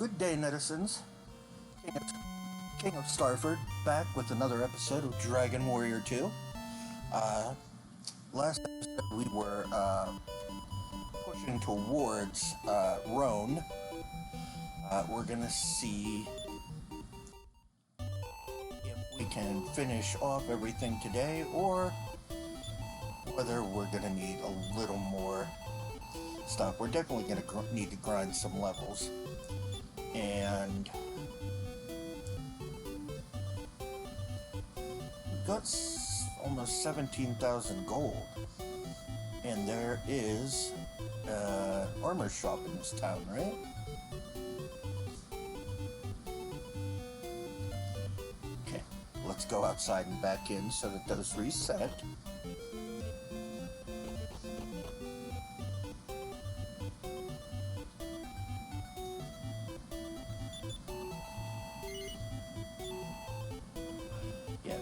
Good day, netizens. King of Starford, back with another episode of Dragon Warrior 2. Last episode we were pushing towards Rhone. We're gonna see if we can finish off everything today, or whether we're gonna need a little more stuff. We're definitely gonna need to grind some levels. And we got almost 17,000 gold, and there is an armor shop in this town, right? Okay, let's go outside and back in so that those reset.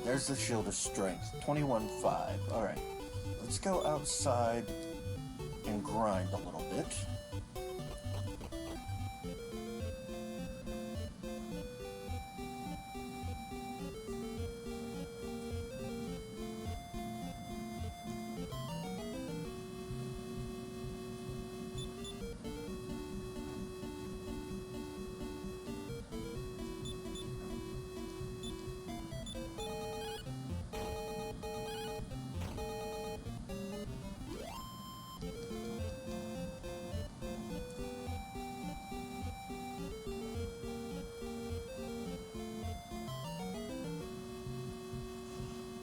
There's the Shield of Strength, 21.5. Alright, let's go outside and grind a little bit.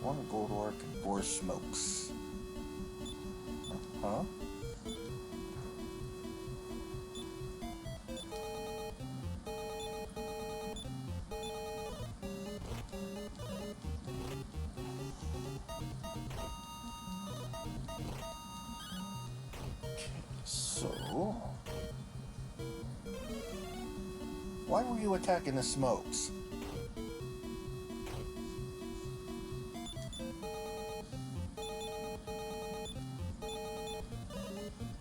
One gold orc and 4 smokes. Huh? Okay, so why were you attacking the smokes?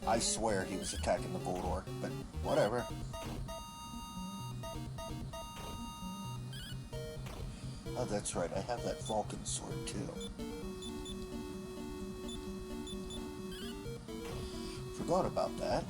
I swear he was attacking the gold orc, but whatever. Oh, that's right, I have that falcon sword too. Forgot about that.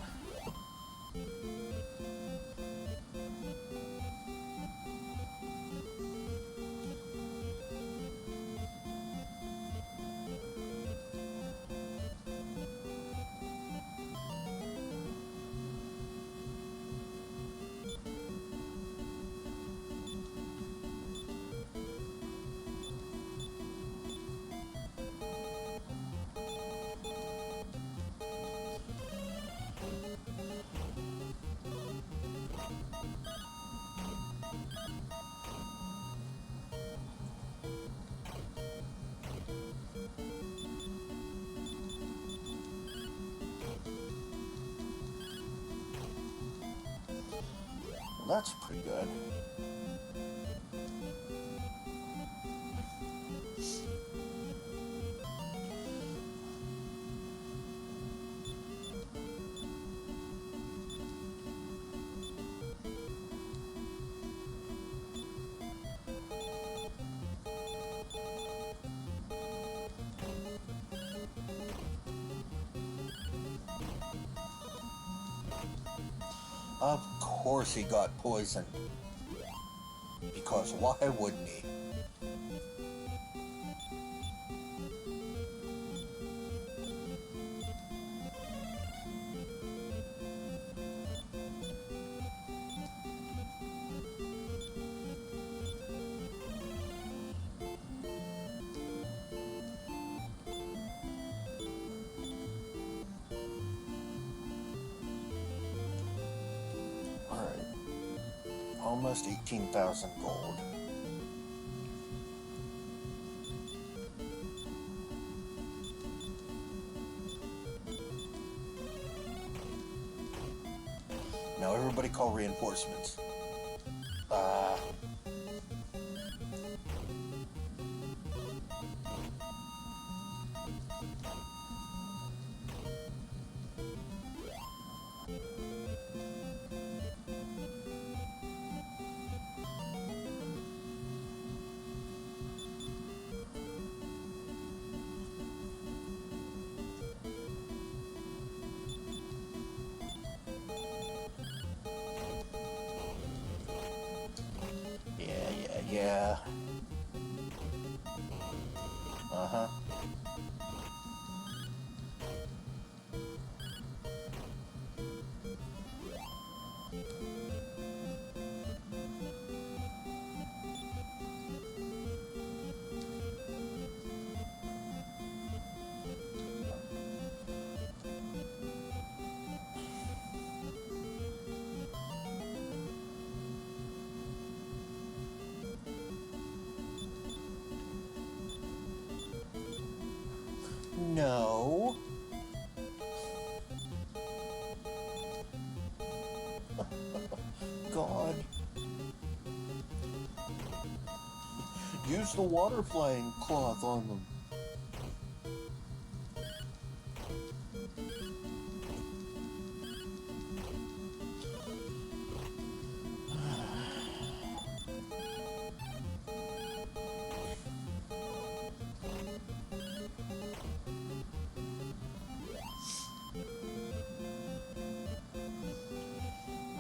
Well, that's pretty good. Of course he got poisoned. Because why wouldn't he? Almost 18,000 gold. Now everybody call reinforcements. Yeah. Uh-huh. No. God. Use the water flying cloth on them.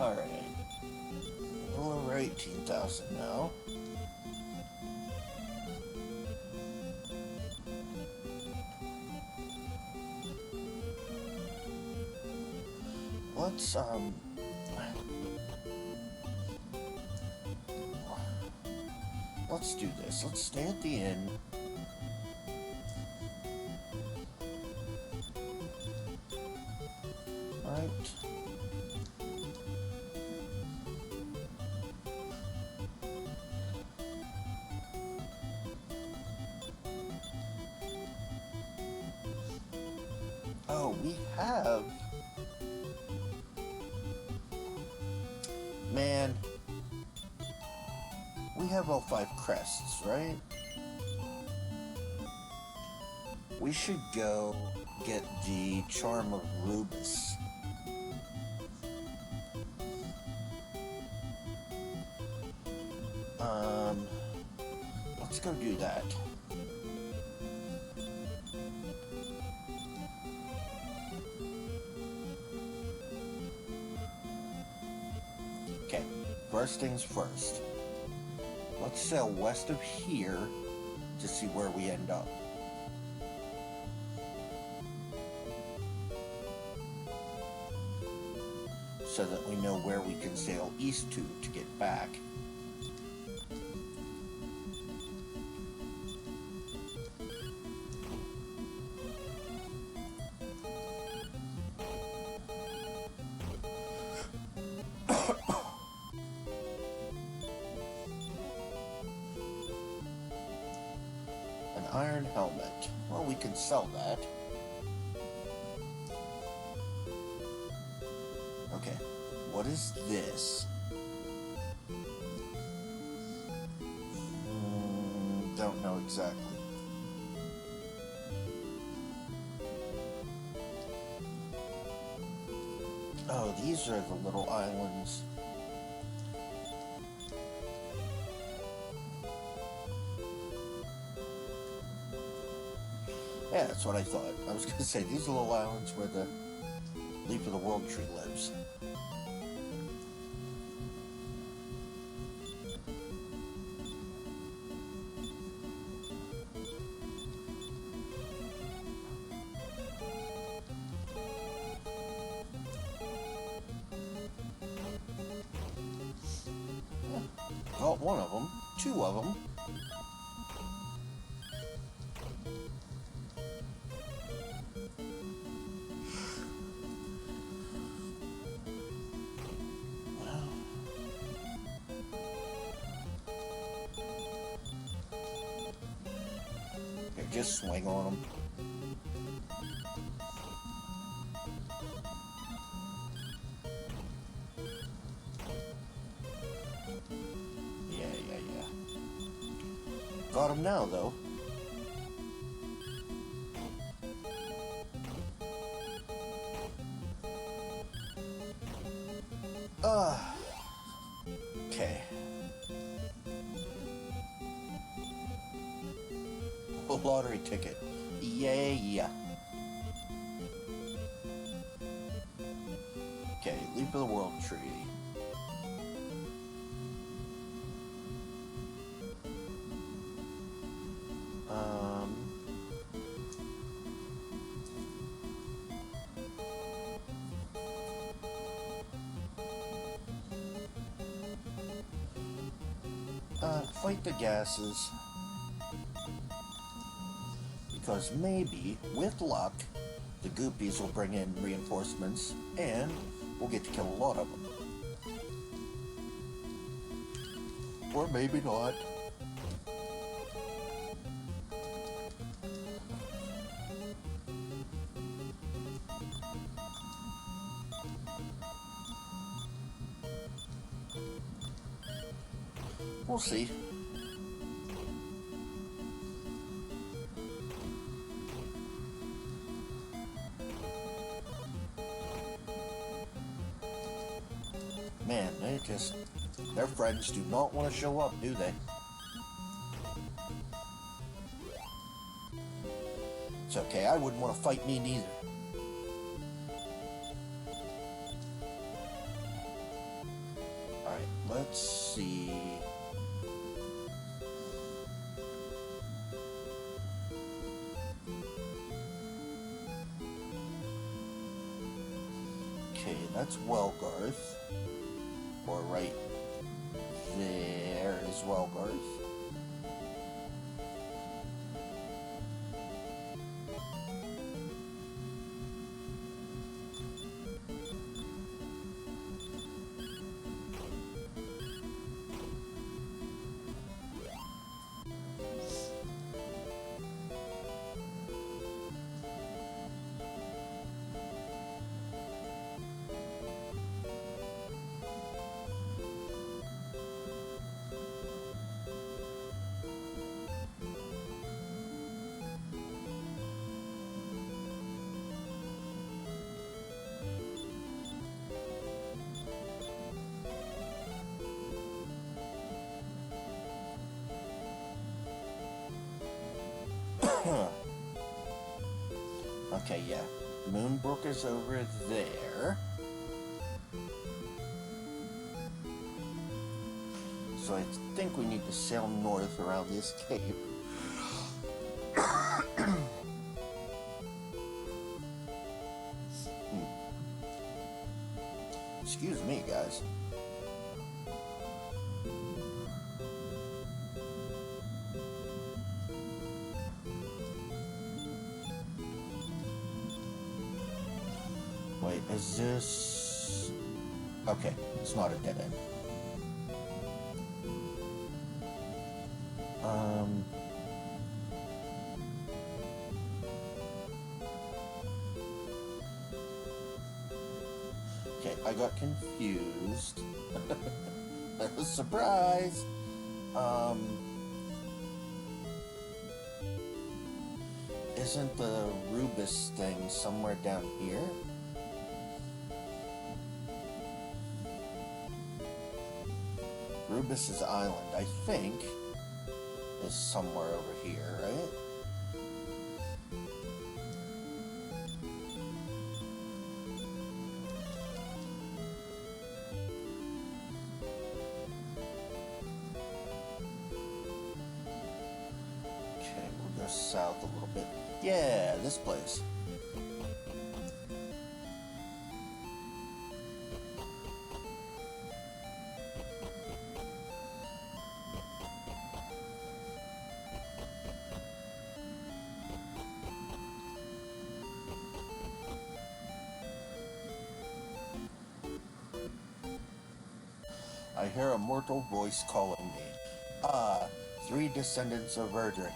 Alright. A little over 18,000 now. Let's, let's do this. Let's stay at the inn. Right. Oh, we have... Man. We have all 5 crests, right? We should go get the Charm of Rubiss. Let's go do that. Okay, first things first. Let's sail west of here to see where we end up. So that we know where we can sail east to get back. An iron helmet. Well, we can sell that. Okay, what is this? Don't know exactly. Oh, these are the little islands. Yeah, that's what I thought. I was going to say, these are little islands where the Leaf of the World tree lives. Got one of them. 2 of them. Here, just swing on them. Yeah. Got him now, though. Okay. A lottery ticket. Yeah. Okay, Leaf of the World tree. Fight the gases. Because maybe, with luck, the Goopies will bring in reinforcements, and we'll get to kill a lot of them. Or maybe not. We'll see. Man, their friends do not want to show up, do they? It's okay, I wouldn't want to fight me neither. Alright, let's see. Okay, that's Wellgarth. Or right there is Wellgarth. Okay, yeah. Moonbrook is over there. So I think we need to sail north around this cape. Excuse me, guys. Wait, is this... Okay, it's not a dead end. Okay, I got confused. That was a surprise. Isn't the Rubiss thing somewhere down here? Rubiss' island, I think, is somewhere over here, right? Okay, we'll go south a little bit. Yeah, this place. I hear a mortal voice calling me. Ah, 3 descendants of Erdrick.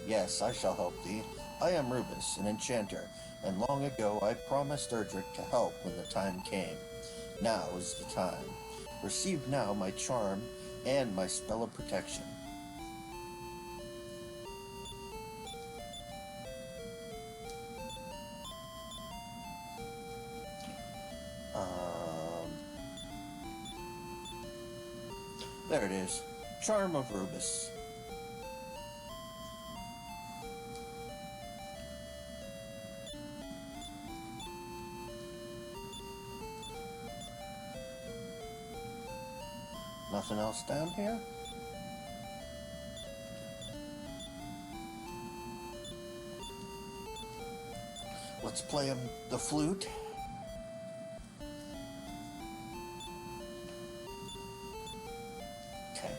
Yes, I shall help thee. I am Rubiss, an enchanter, and long ago I promised Erdrick to help when the time came. Now is the time. Receive now my charm and my spell of protection. There it is. Charm of Rubiss. Nothing else down here? Let's play him the flute. Okay.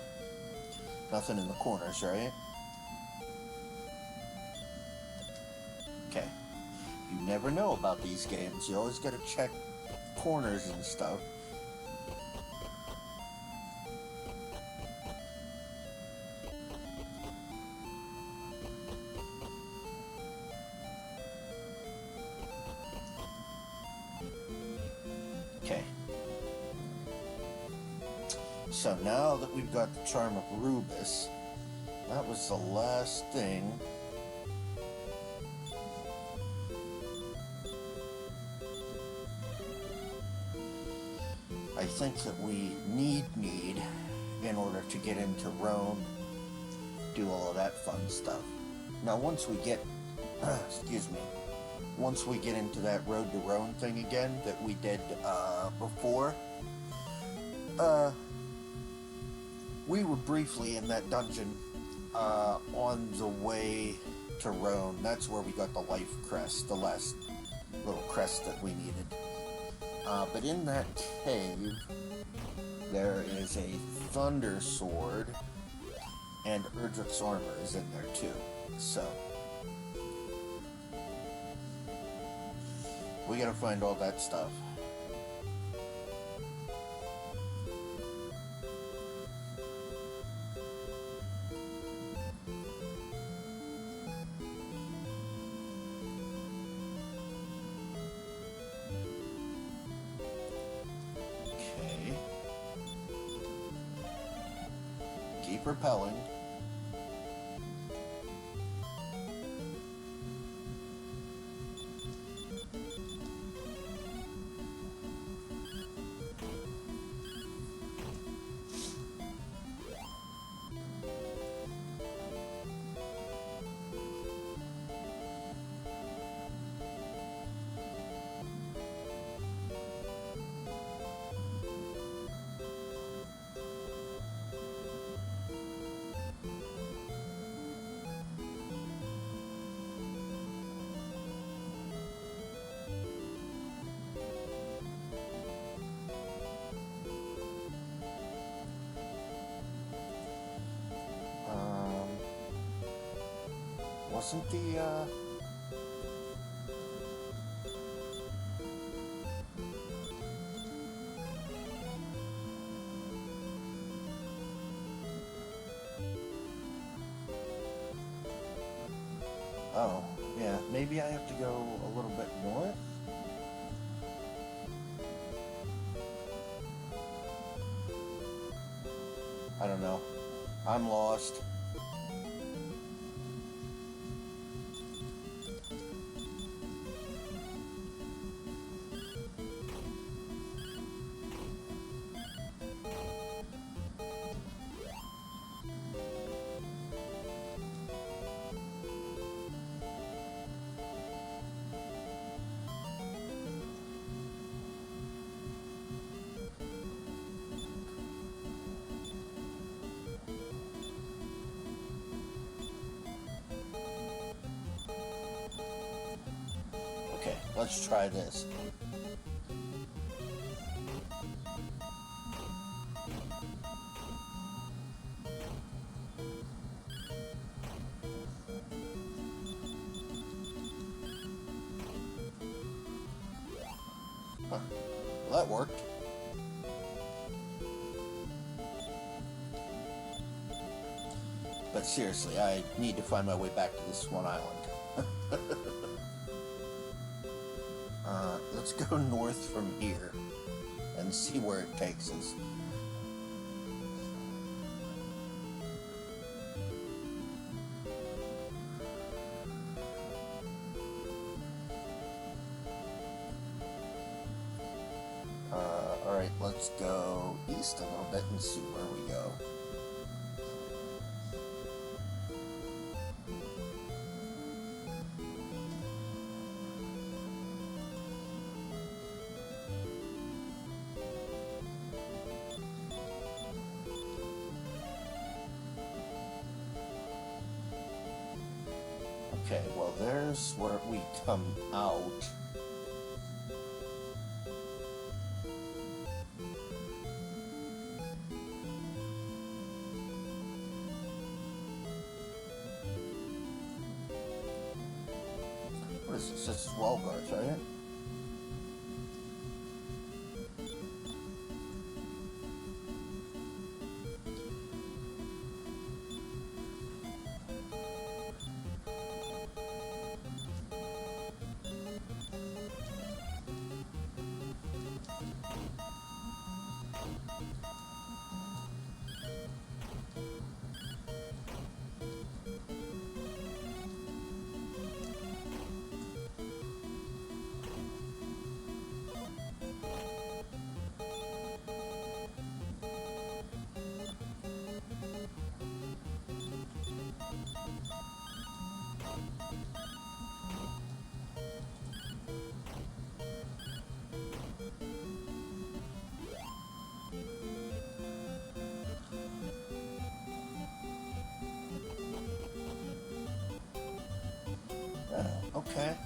Nothing in the corners, right? Okay. You never know about these games. You always gotta check corners and stuff. Okay. So now that we've got the Charm of Rubiss, that was the last thing. I think that we need in order to get into Rhone, do all of that fun stuff. Now once we get, excuse me, once we get into that Road to Rhone thing again that we did before, we were briefly in that dungeon on the way to Rhone. That's where we got the life crest, the last little crest that we needed. But in that cave, there is a Thunder Sword, and Erdrick's armor is in there too. So, we gotta find all that stuff. Keep repelling. Wasn't the, oh, yeah, maybe I have to go a little bit north? I don't know. I'm lost. Okay, let's try this. Huh. Well, that worked. But seriously, I need to find my way back to this one island. Let's go north from here and see where it takes us. Alright, let's go east a little bit and see where we go. Okay, well there's where we come out. is this? This is wall guards, right? Okay.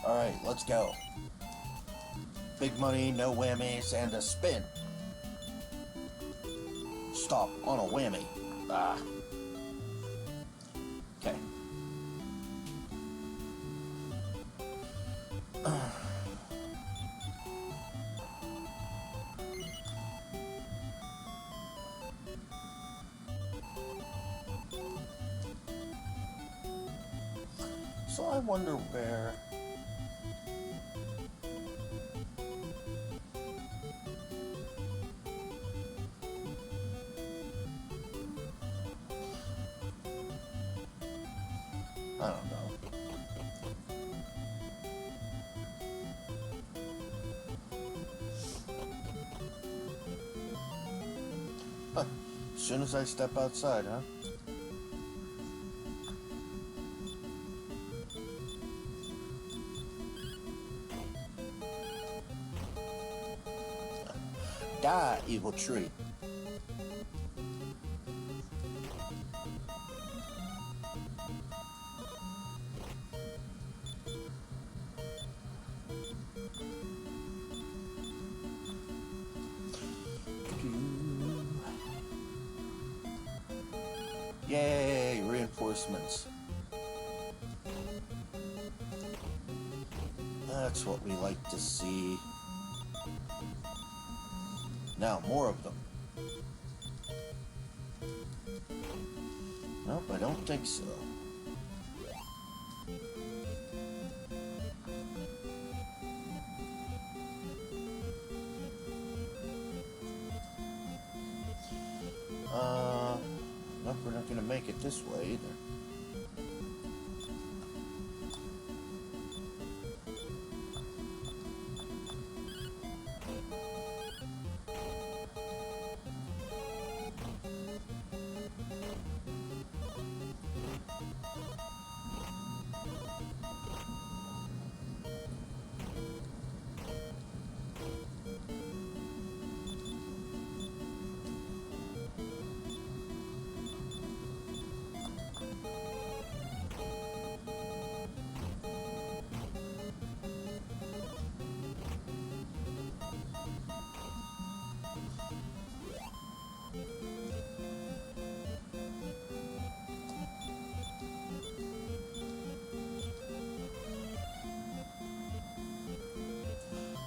All right, let's go. Big money, no whammies, and a spin. Stop on a whammy. Ah. Okay. So I wonder where... I don't know. Huh. As soon as I step outside, huh? Die, evil tree. Yay, reinforcements. That's what we like to see. Now, more of them. Nope, I don't think so. Nope, we're not gonna make it this way either.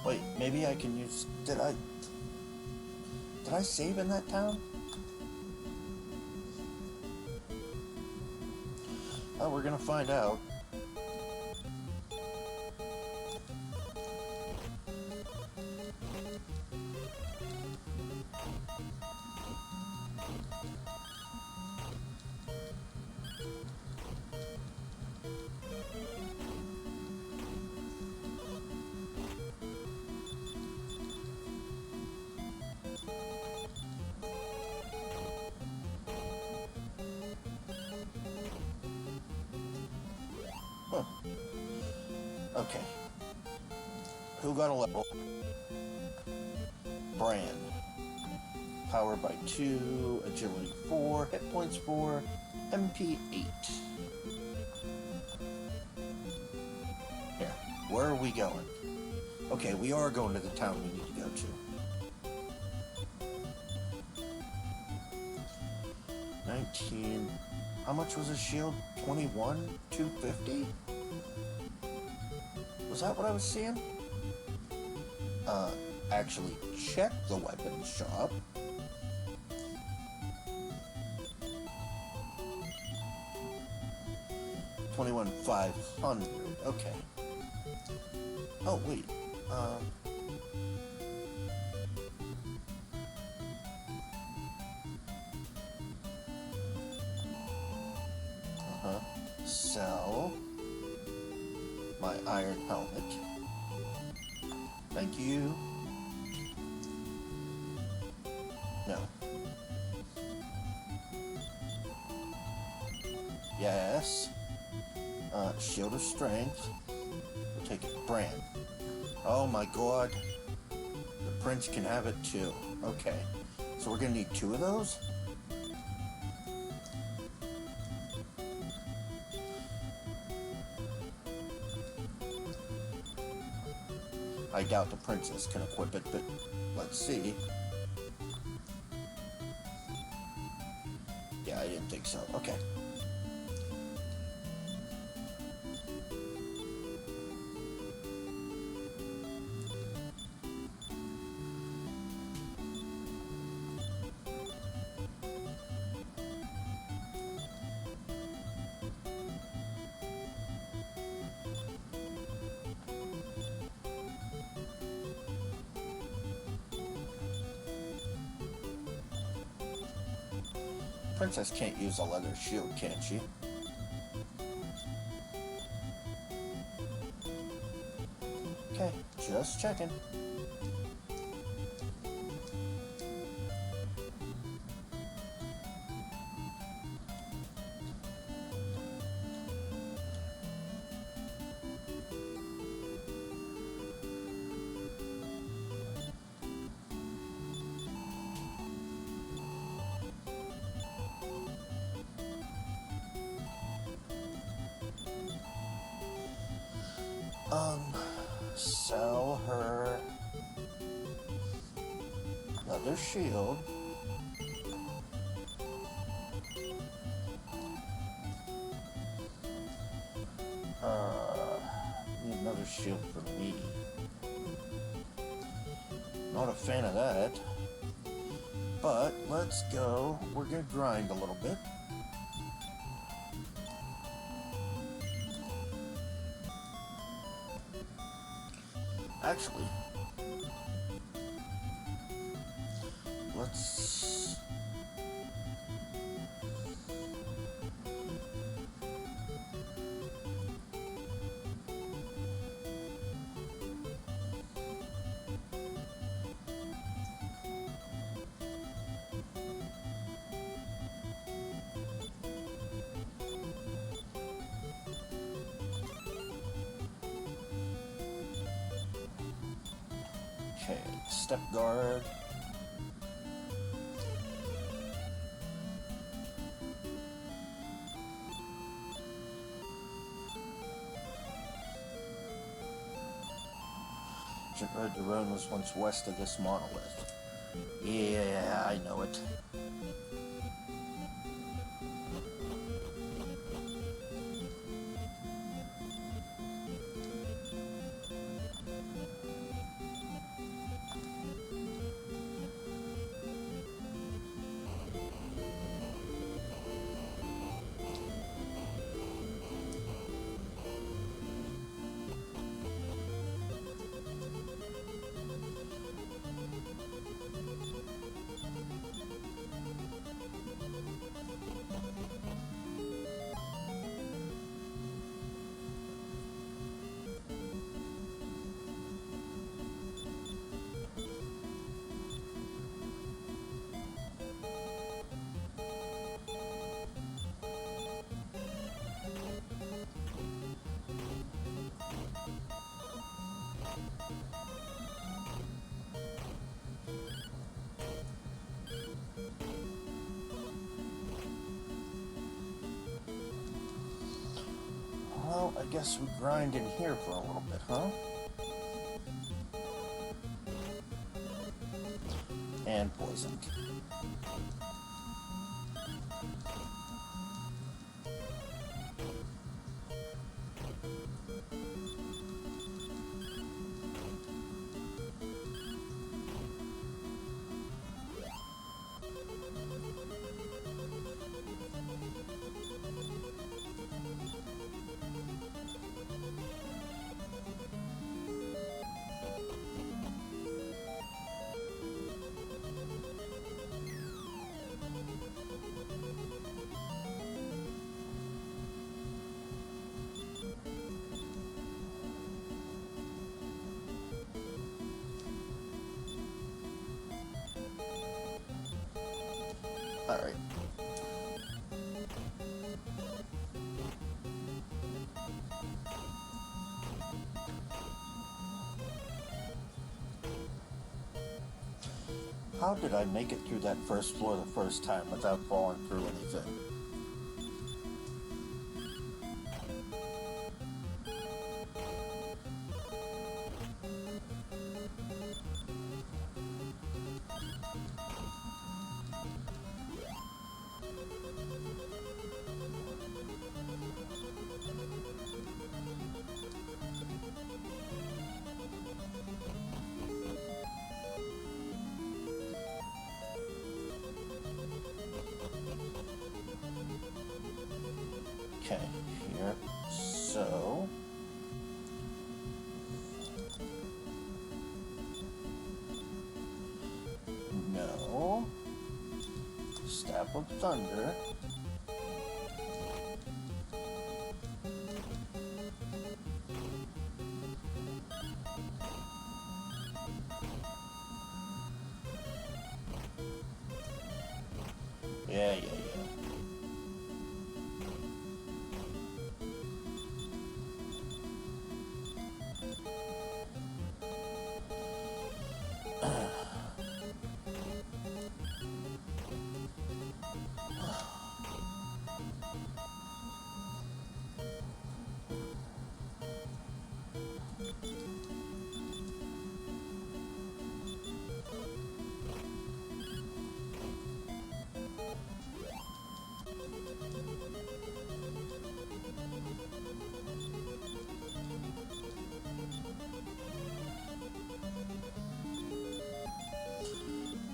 Wait, maybe I can use... Did I save in that town? Oh, we're gonna find out. Huh. Okay. Who got a level? Bran. Power by 2, agility 4, hit points 4, MP 8. Here, where are we going? Okay, we are going to the town we need to go to. 19. How much was his shield? 21? 250? Was that what I was seeing? Actually check the weapon shop. $21,500. Okay. Oh wait. Sell my iron helmet. Thank you. No. Yes. Shield of Strength. We'll take it. Bran. Oh my god. The prince can have it too. Okay. So we're gonna need 2 of those? I doubt the princess can equip it, but let's see. Yeah, I didn't think so. Okay. Princess can't use a leather shield, can she? Okay, just checking. Sell her leather shield. Need another shield for me. Not a fan of that. But let's go. We're gonna grind a little bit. Actually, let's... Okay, step guard. Ancient road to Rhone was once west of this monolith. Yeah, I know it. Well, I guess we grind in here for a little bit, huh? And poisoned. Alright. How did I make it through that first floor the first time without falling through anything? Okay, here. So... no. Staff of Thunder. Yeah.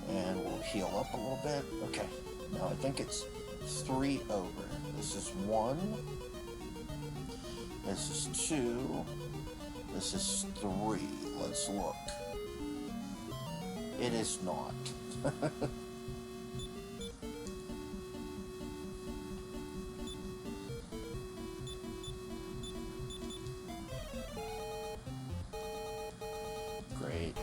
And we'll heal up a little bit. Okay, now I think it's 3 over. This is 1. This is 2. This is 3. Let's look. It is not. Great.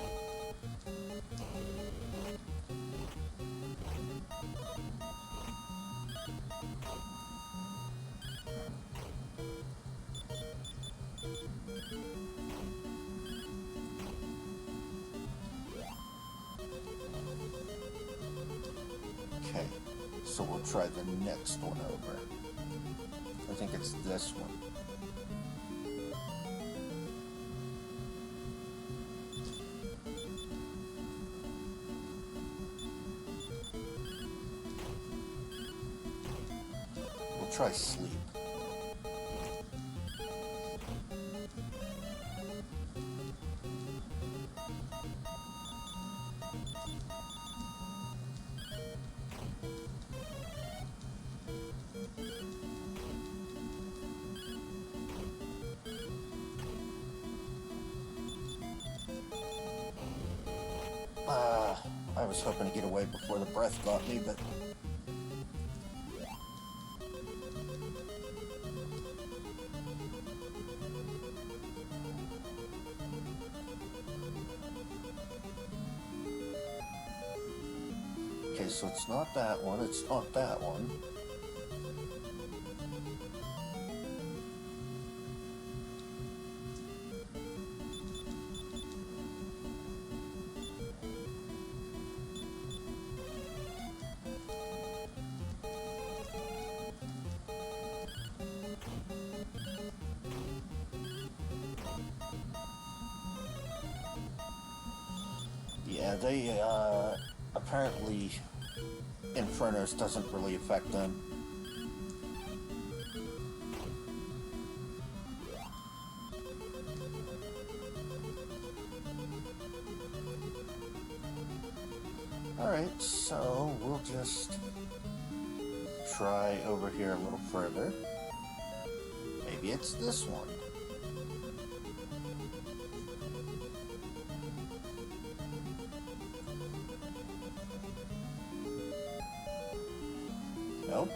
Okay, so we'll try the next one over. I think it's this one. We'll try sleep. I was hoping to get away before the breath got me, but... okay, so it's not that one, it's not that one. Yeah, they, apparently Infernos doesn't really affect them. Alright, so we'll just try over here a little further. Maybe it's this one. Nope.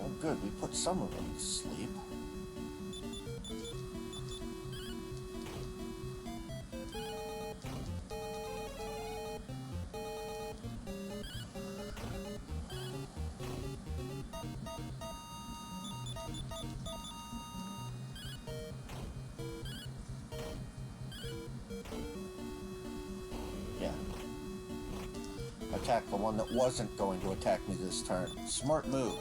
Oh, good, we put some of them to sleep. Yeah. Attack the one that wasn't going to attack me this turn. Smart move.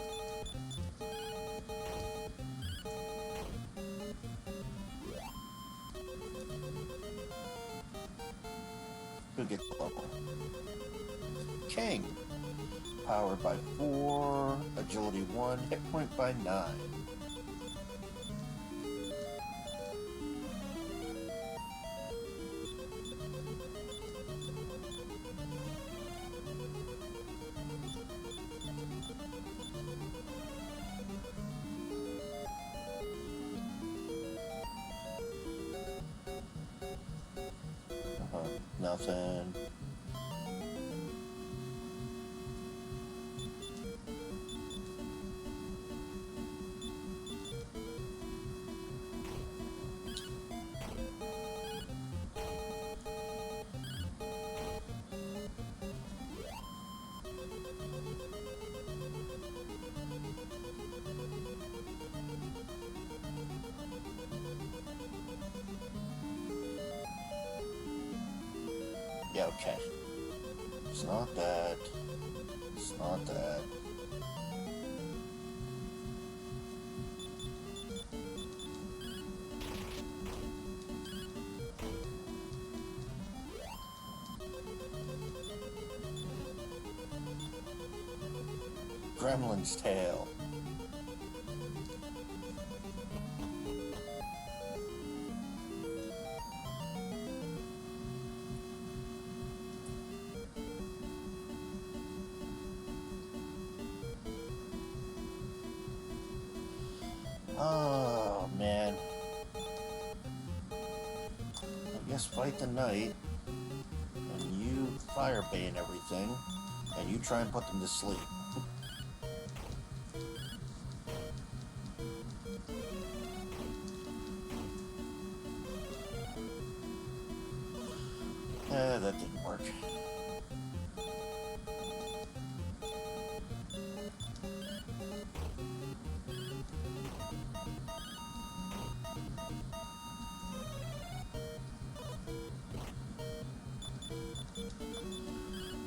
Who gets the level? King. Power by 4, agility 1, hit point by 9. Nothing. Yeah, okay. It's not that. It's not that. Gremlin's tail. Oh, man. I guess fight the knight, and you firebane everything, and you try and put them to sleep. That didn't work.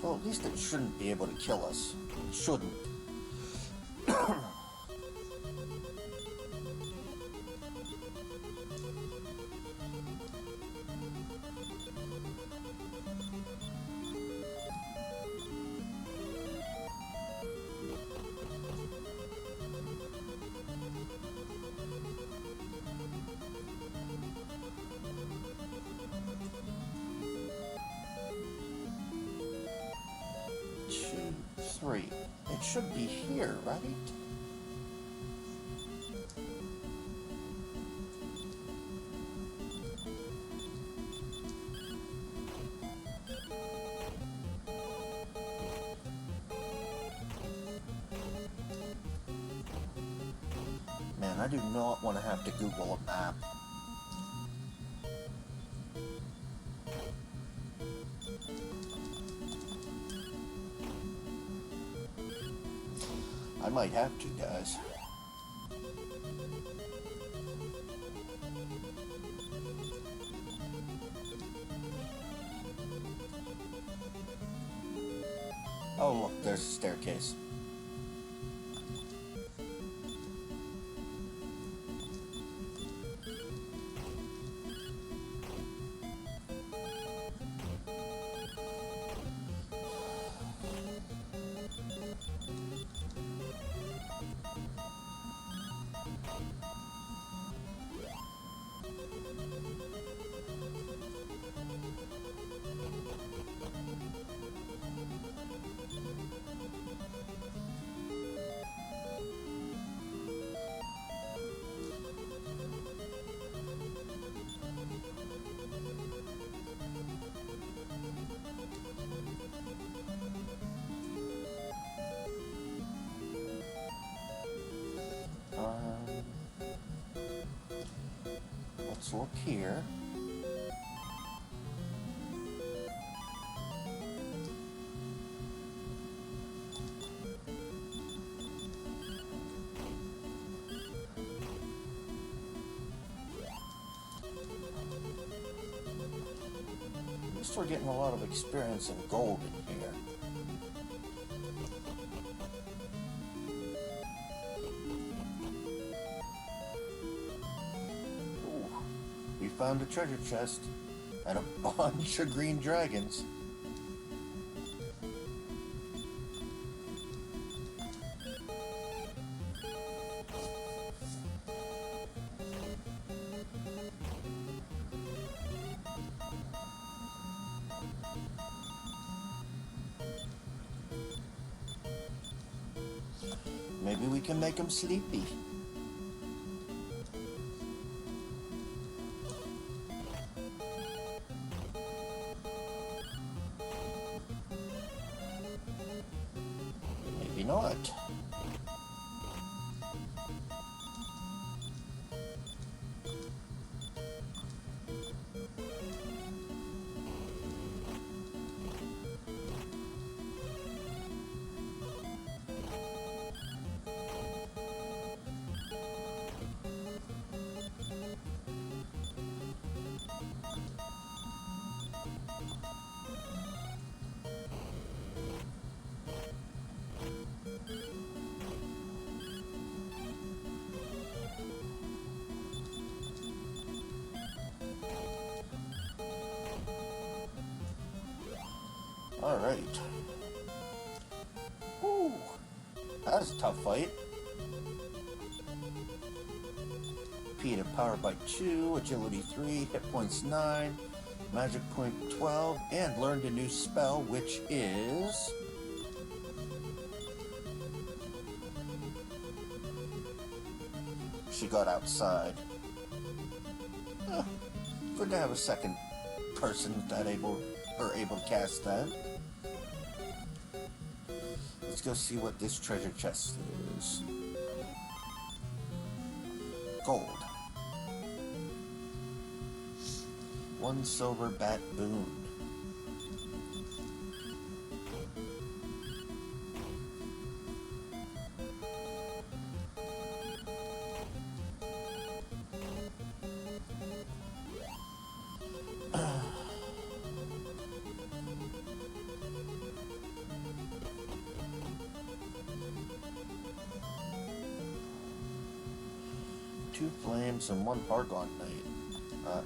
Well, at least it shouldn't be able to kill us. It shouldn't. It should be here, right? Man, I do not want to have to Google a map. I might have to, guys. Oh, look, there's a staircase. Let's look here. At least we're getting a lot of experience in gold in here. Ooh, we found a treasure chest and a bunch of green dragons. Maybe we can make them sleepy. Maybe not. Alright. Whew. That was a tough fight. Repeated power by 2, agility 3, hit points 9, magic point 12, and learned a new spell, which is... She got outside. Good to have a second person that able to cast that. Let's go see what this treasure chest is. Gold. 1 silver bat boon. Two flames and 1 Hargon Knight.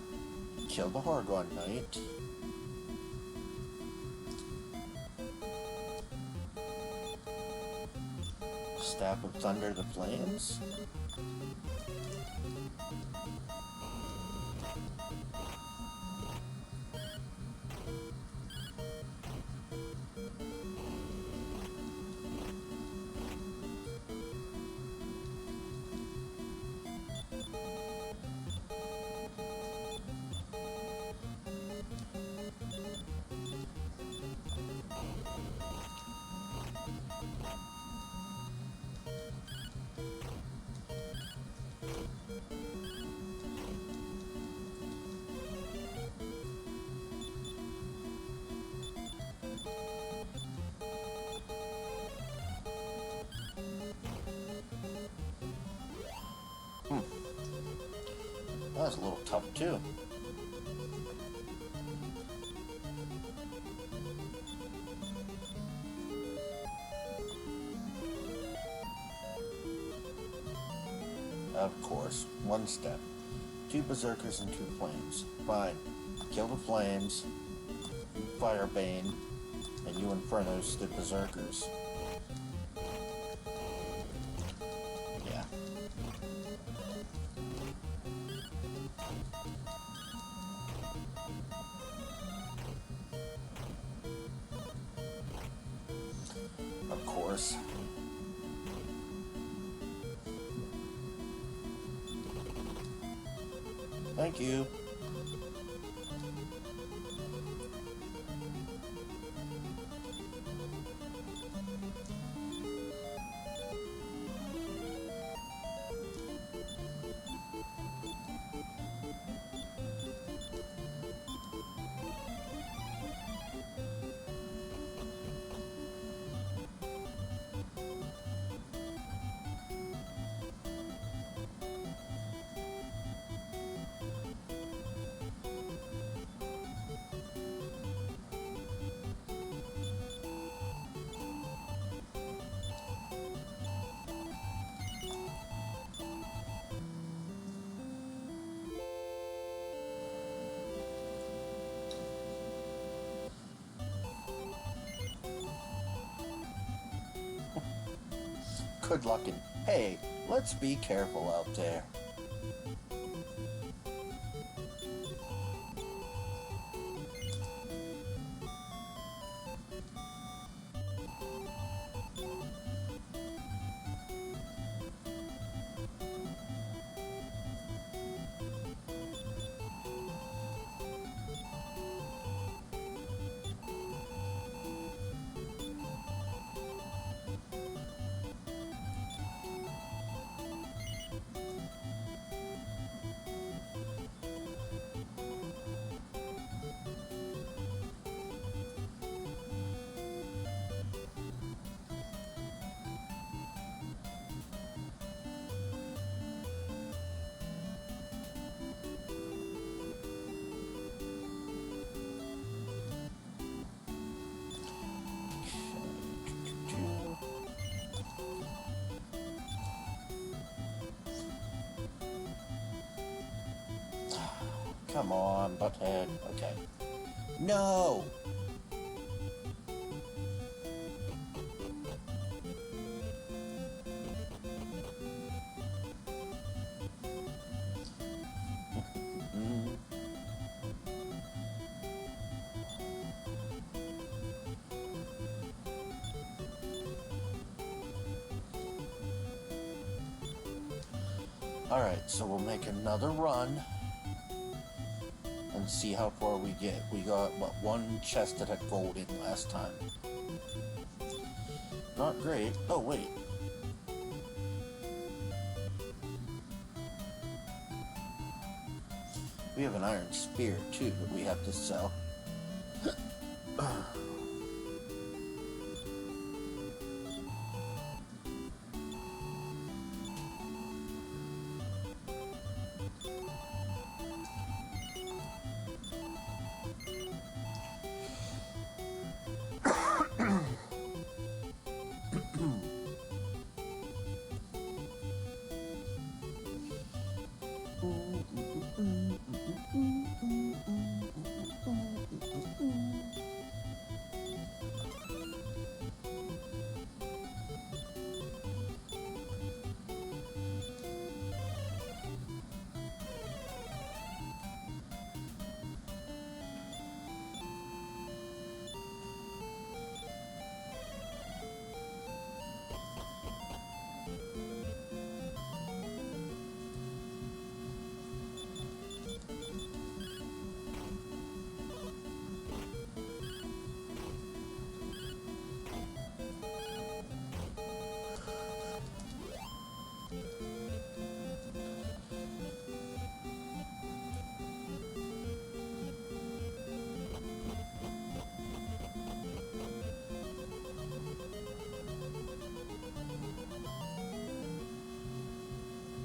Kill the Hargon Knight. Staff of Thunder the flames. That was a little tough too. Of course, one step. 2 berserkers and 2 flames. Fine. Kill the flames, you Firebane, and you Infernos the berserkers. Yeah. Of course. Thank you. Good luck and hey, let's be careful out there. Come on, butthead. Okay. No! Alright, so we'll make another run and see how far we get. We got, what, 1 chest that had gold in last time. Not great. Oh, wait. We have an iron spear, too, that we have to sell.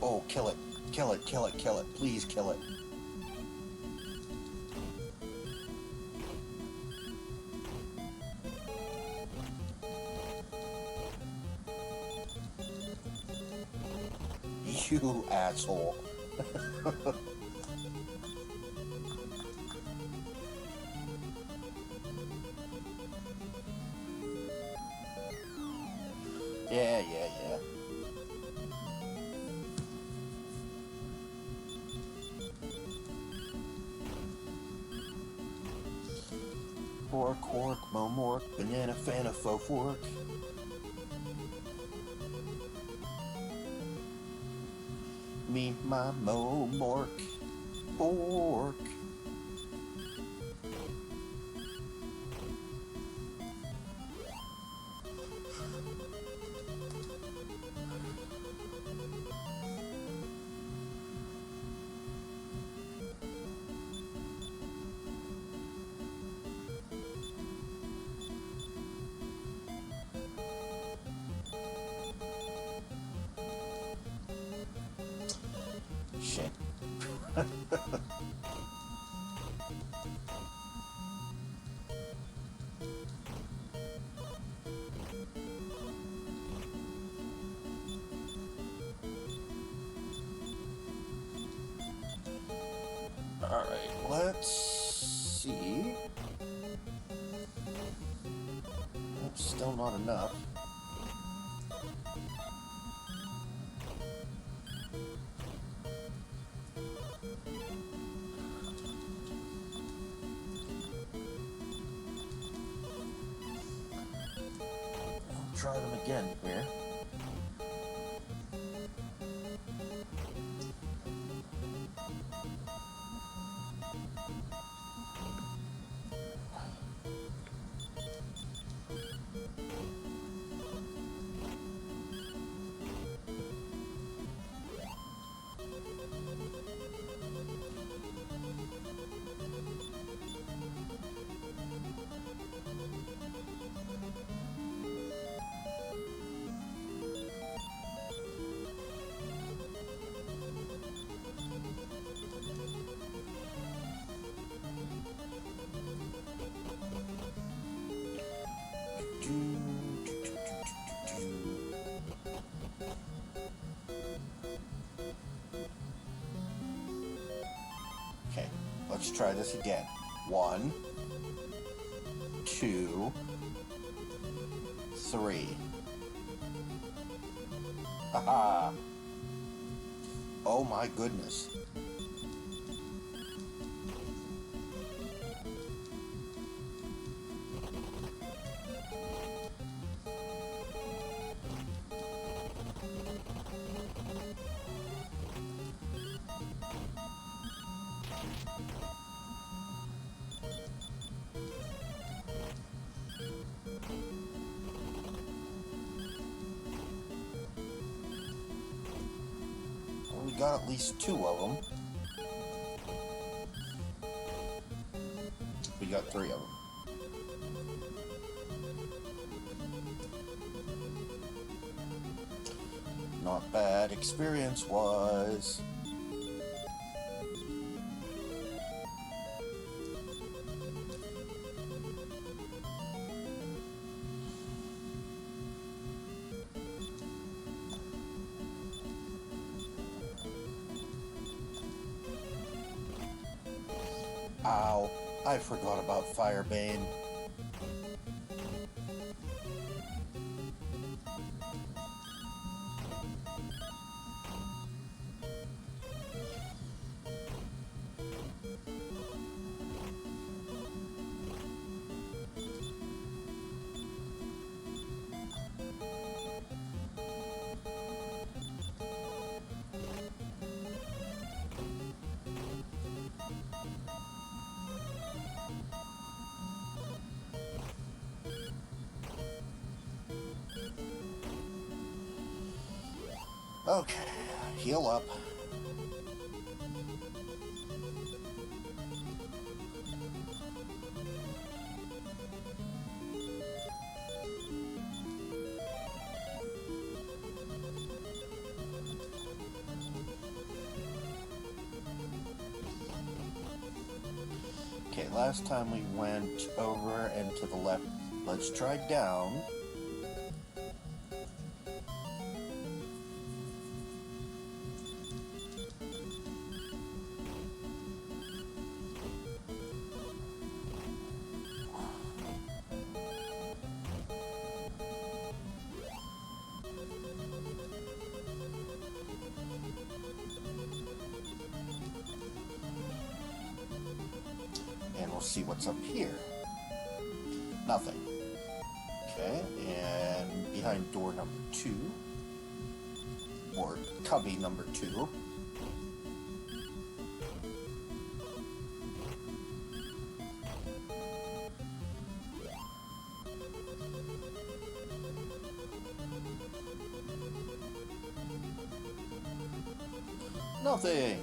Oh, kill it. Kill it, kill it, kill it. Please kill it. You asshole. Yeah. Fork, momork, banana, fana, faux fork. Me, my, momork, fork. Shit. Alright, let's see. That's still not enough. I'll try them again here. Okay, let's try this again. 1, 2, 3. Haha. Oh my goodness. We got at least 2 of them. We got 3 of them. Not bad experience-wise. Ow, I forgot about Firebane. Okay, heal up. Okay, last time we went over and to the left. Let's try down. And we'll see what's up here. Nothing. Okay, and behind door number 2, or cubby number 2. Nothing.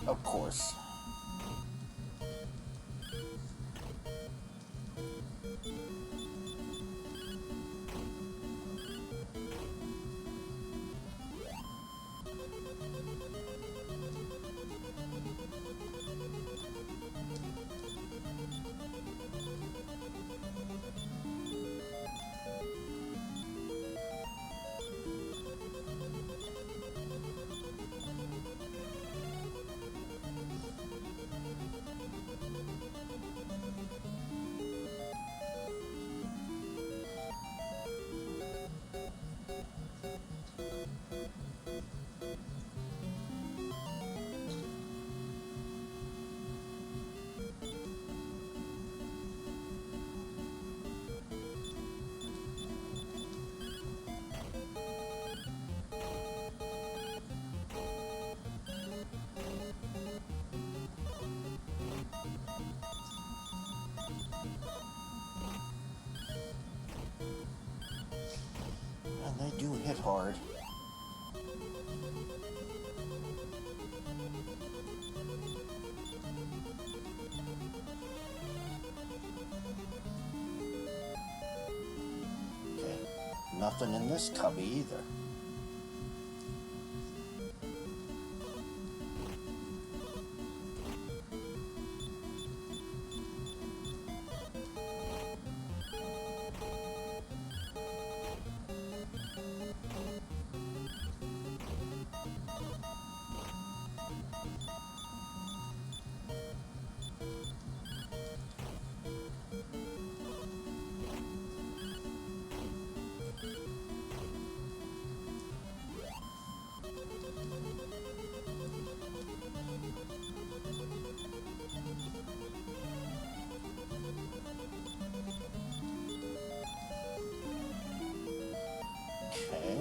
Of course. And they do hit hard. Okay, nothing in this cubby either. Okay.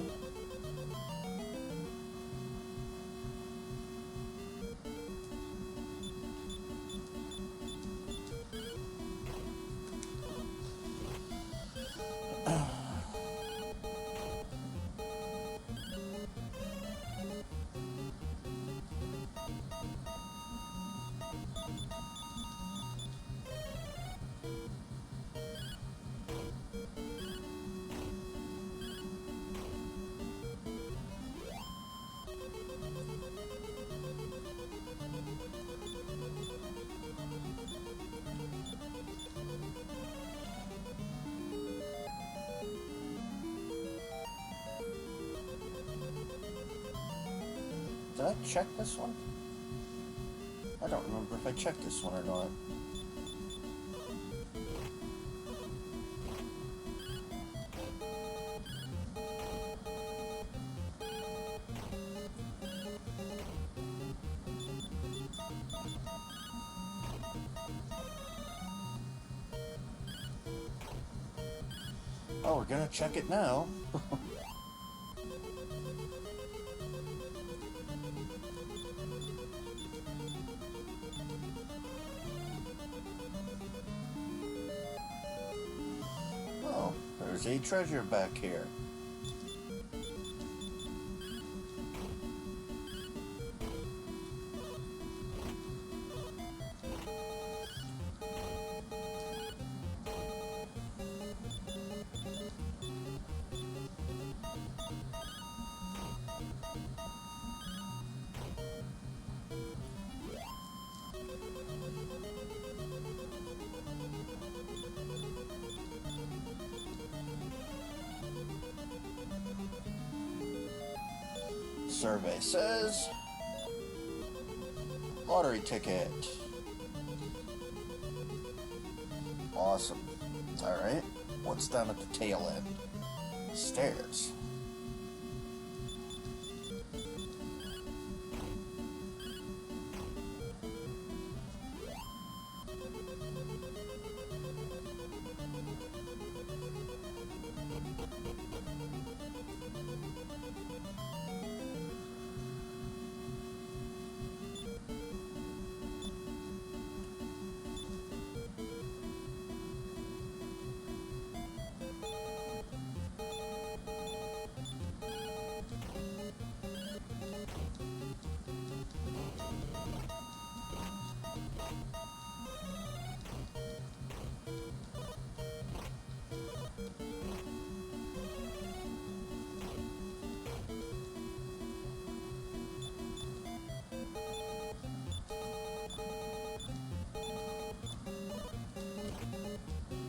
Did I check this one? I don't remember if I checked this one or not. Oh, we're gonna check it now. Oh, there's a treasure back here. Survey says lottery ticket. Awesome. Alright, what's down at the tail end? Stairs.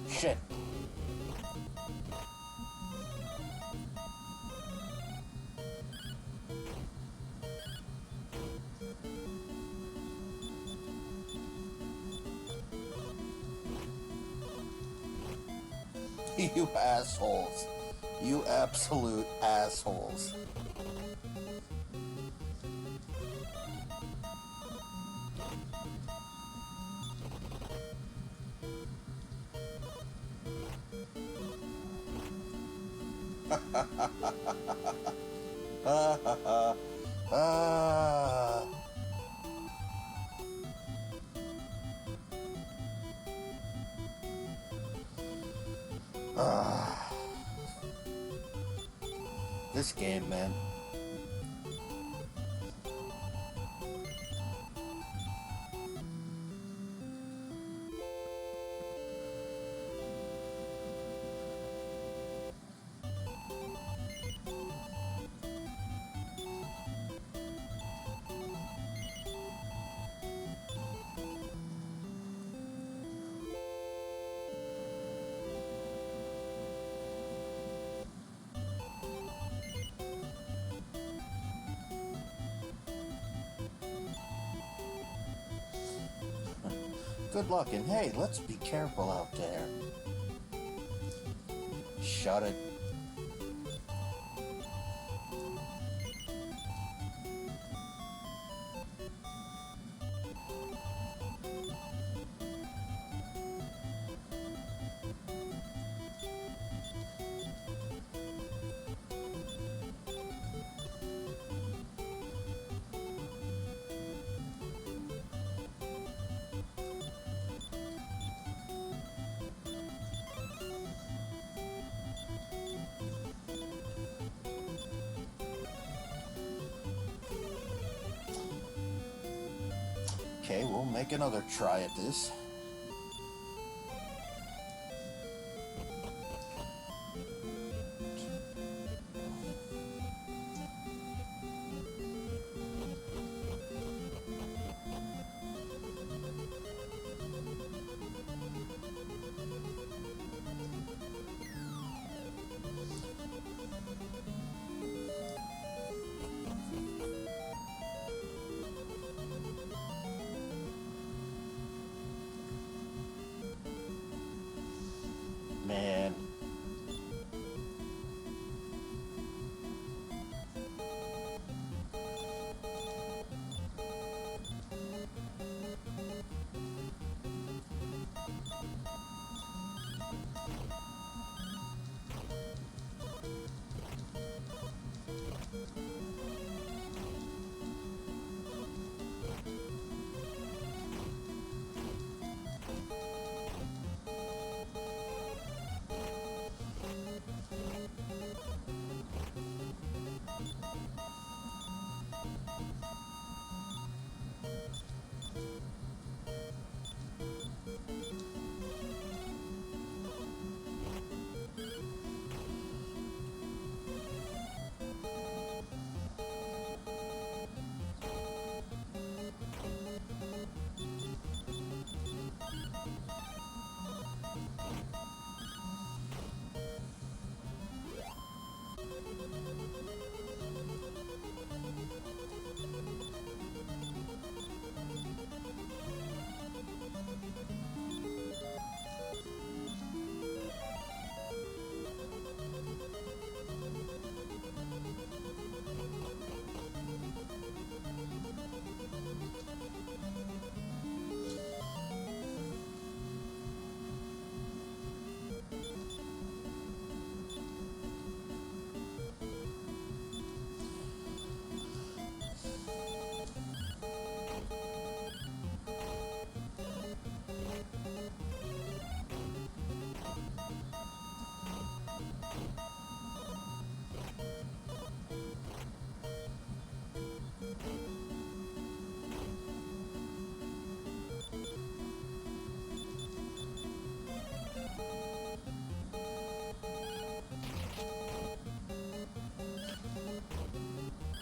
Shit. You assholes. You absolute assholes. This game, man. Good luck, and hey, let's be careful out there. Shut it. Okay, we'll make another try at this. Man.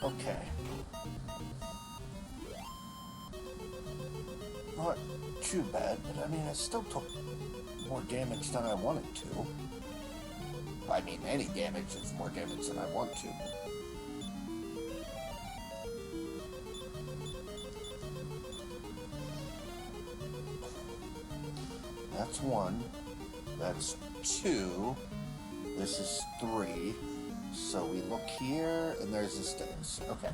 Okay. Not too bad, but I mean, I still took more damage than I wanted to. I mean, any damage is more damage than I want to. That's 1. That's 2. This is 3. So we look here, and there's the stairs. Okay.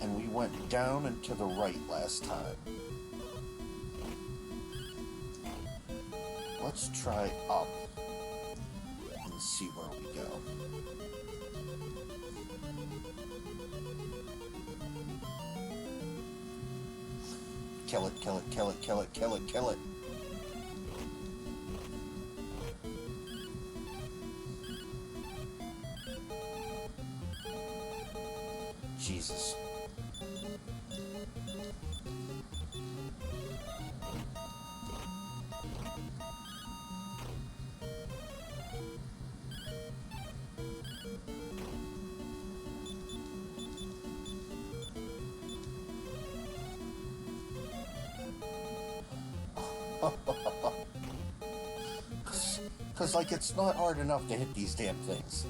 And we went down and to the right last time. Let's try up and see where we go. Kill it, kill it, kill it, kill it, kill it, kill it. Jesus. Because, like, it's not hard enough to hit these damn things.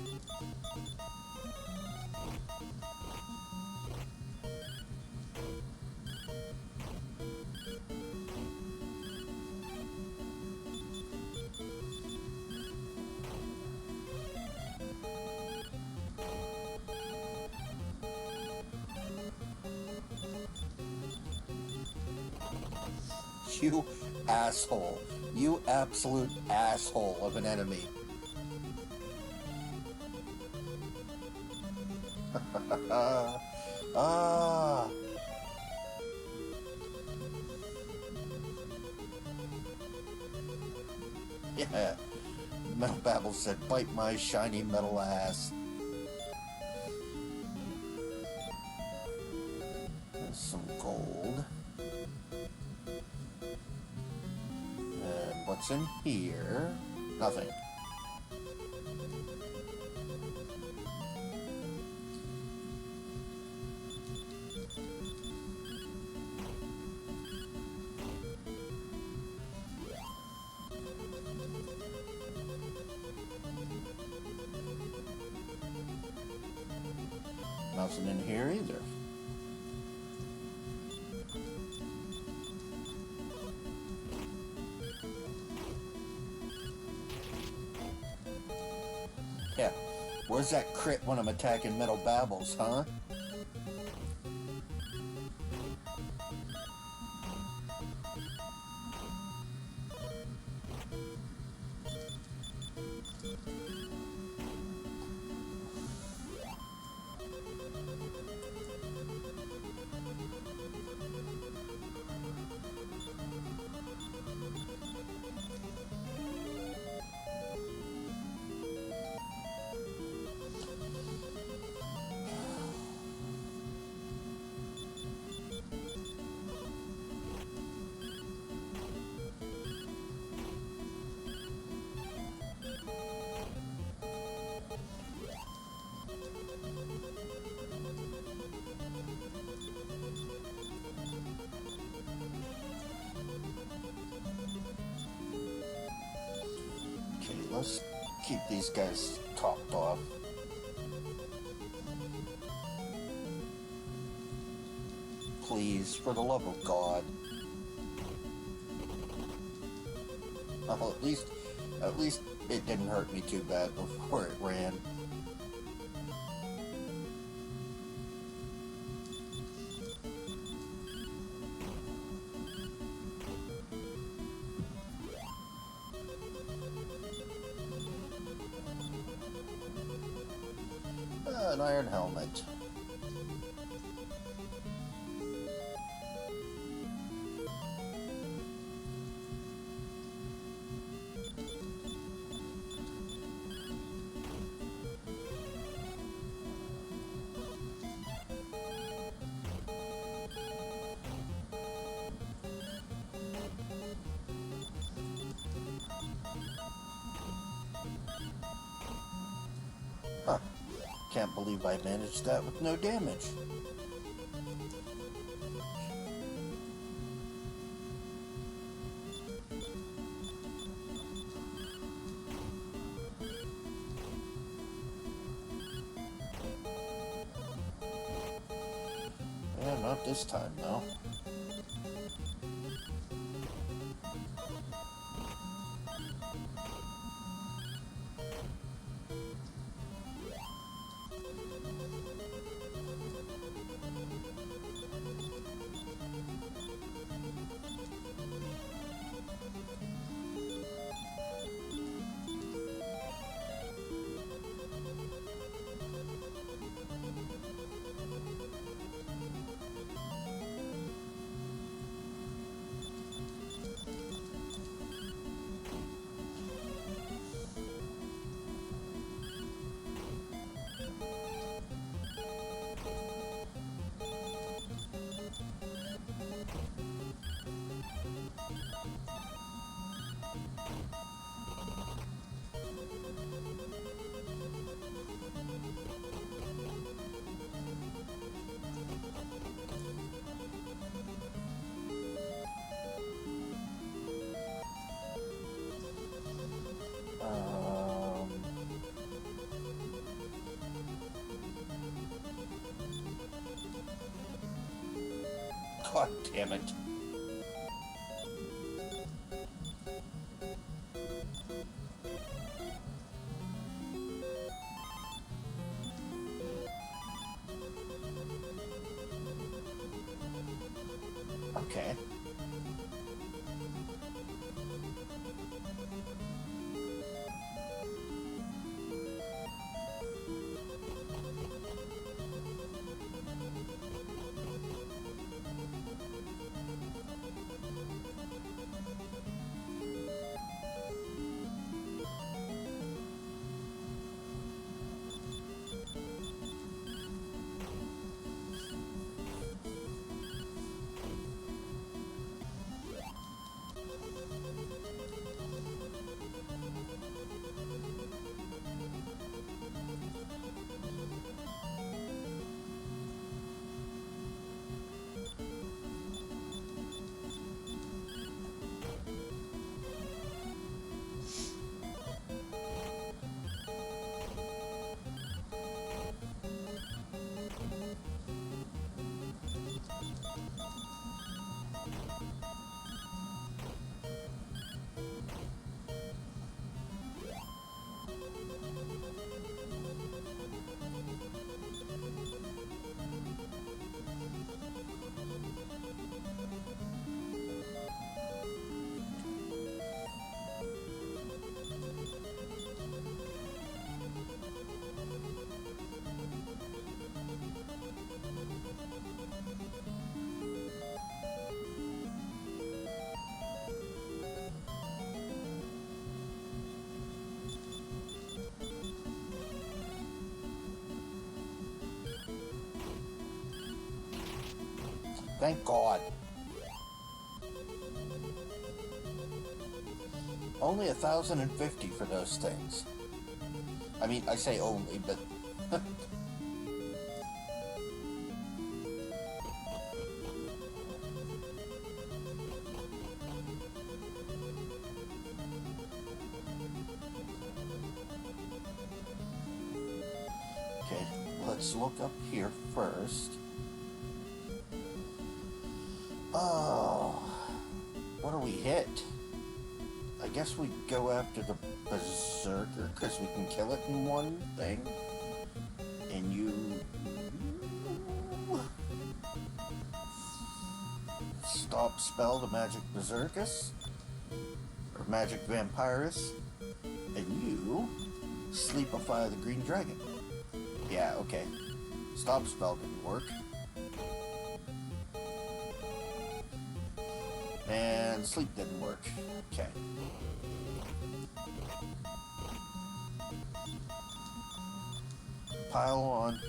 You asshole. You absolute asshole of an enemy. Ah. Yeah. Metal Babble said, bite my shiny metal ass. There's some gold. And what's in here? Nothing. Nothing in here either. Yeah, where's that crit when I'm attacking Metal Babbles, huh? Let's keep these guys topped off. Please, for the love of God. Oh, at least it didn't hurt me too bad before it ran. An iron helmet. Can't believe I managed that with no damage. Yeah, not this time, though. God damn it. Okay. Thank God. Only 1,050 for those things. I mean, I say only, but... Okay, let's look up here first. Oh, what do we hit? I guess we go after the Berserker, because we can kill it in one thing. And you... Stop spell the Magic Berserkus, or Magic Vampirus, and you sleepify the Green Dragon. Yeah, okay. Stop spell didn't work. And sleep didn't work. Okay. Pile on.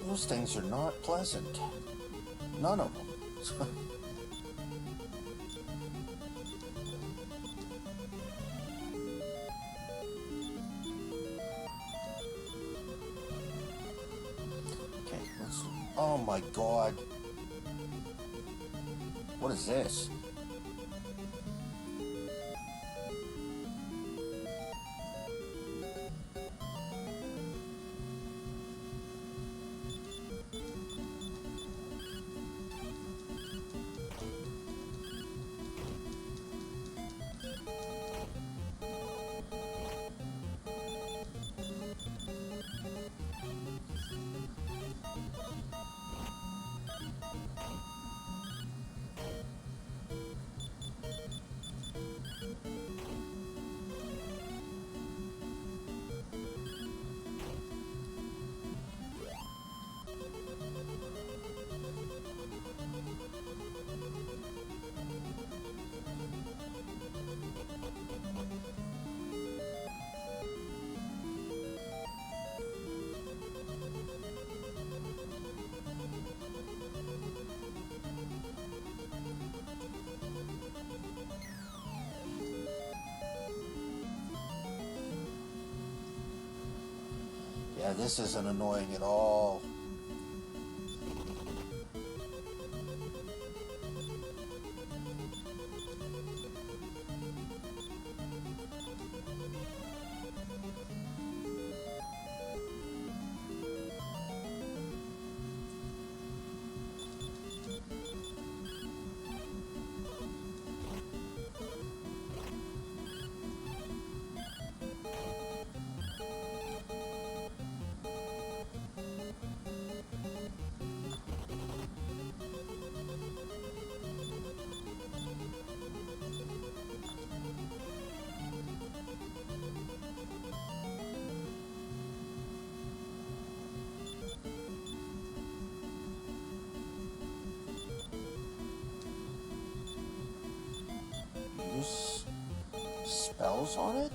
Those things are not pleasant. None of them. Okay, let's... Oh my god. What is this? Yeah, this isn't annoying at all. Use spells on it?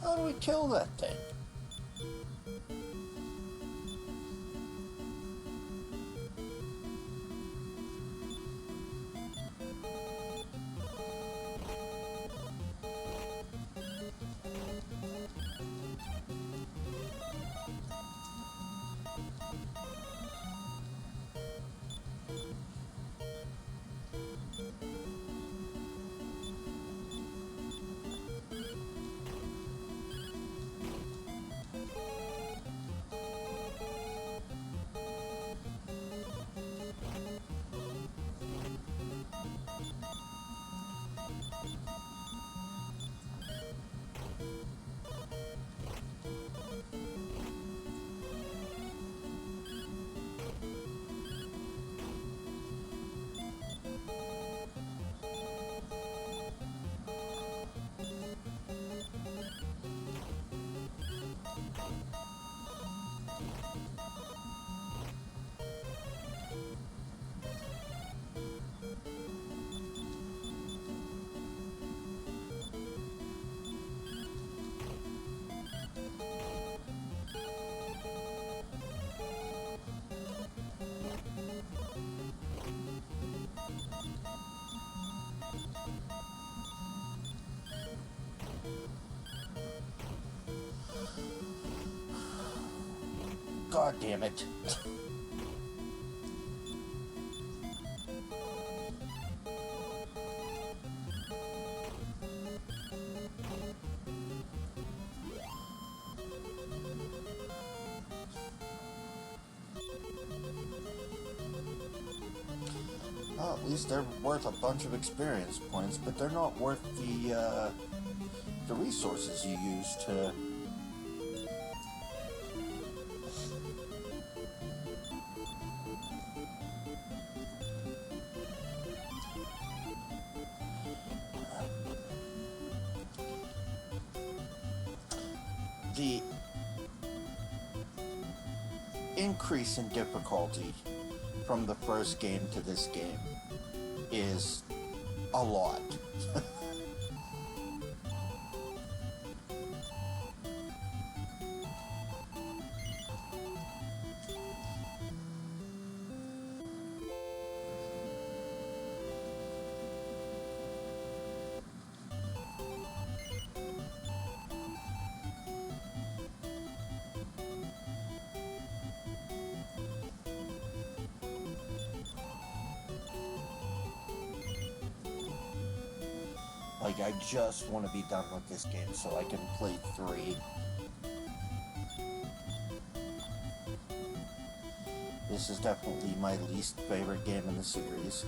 How do we kill that thing? God damn it. Well, at least they're worth a bunch of experience points, but they're not worth the resources you use to... The increase in difficulty from the first game to this game is a lot. Like, I just want to be done with this game so I can play 3. This is definitely my least favorite game in the series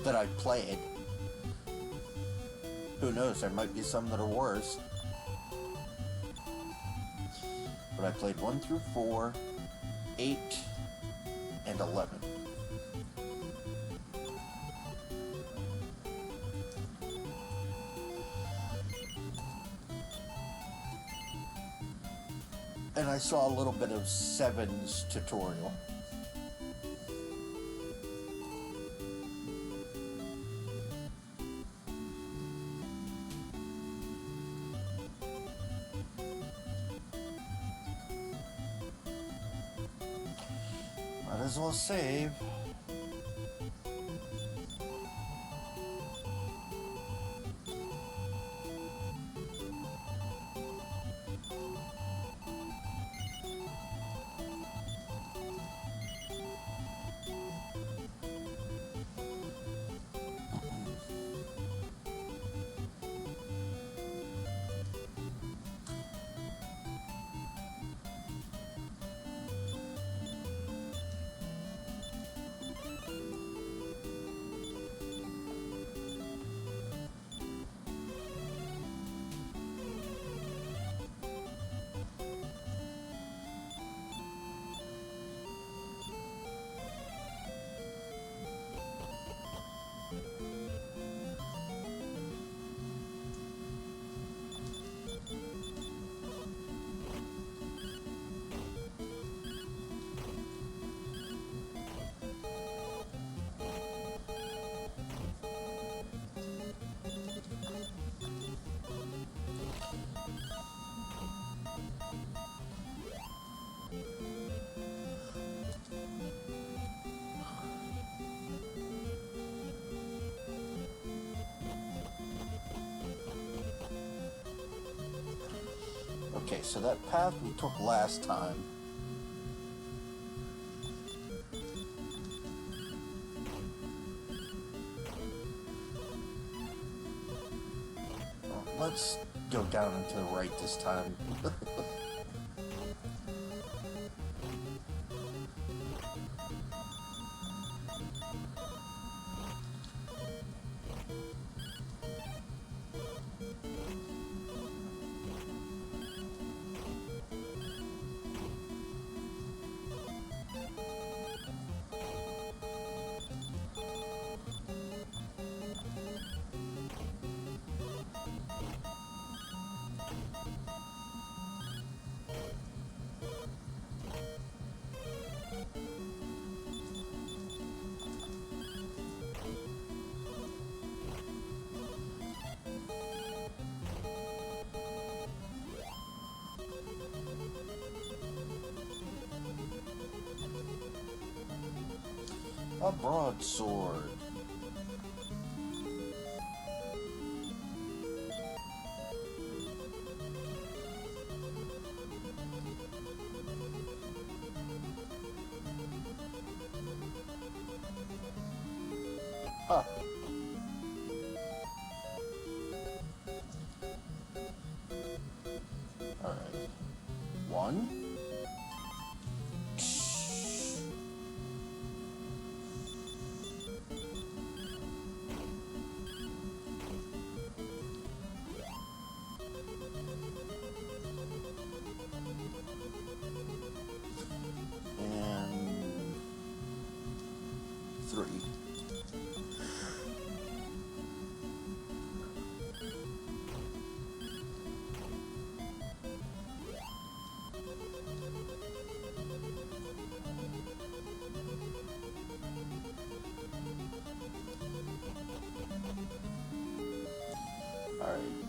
that I've played. Who knows, there might be some that are worse. But I played 1 through 4, 8, and 11. And I saw a little bit of 7's tutorial. Might as well save. Okay, so that path we took last time. Well, let's go down and to the right this time. A broadsword. Huh. Alright. 1. And 3.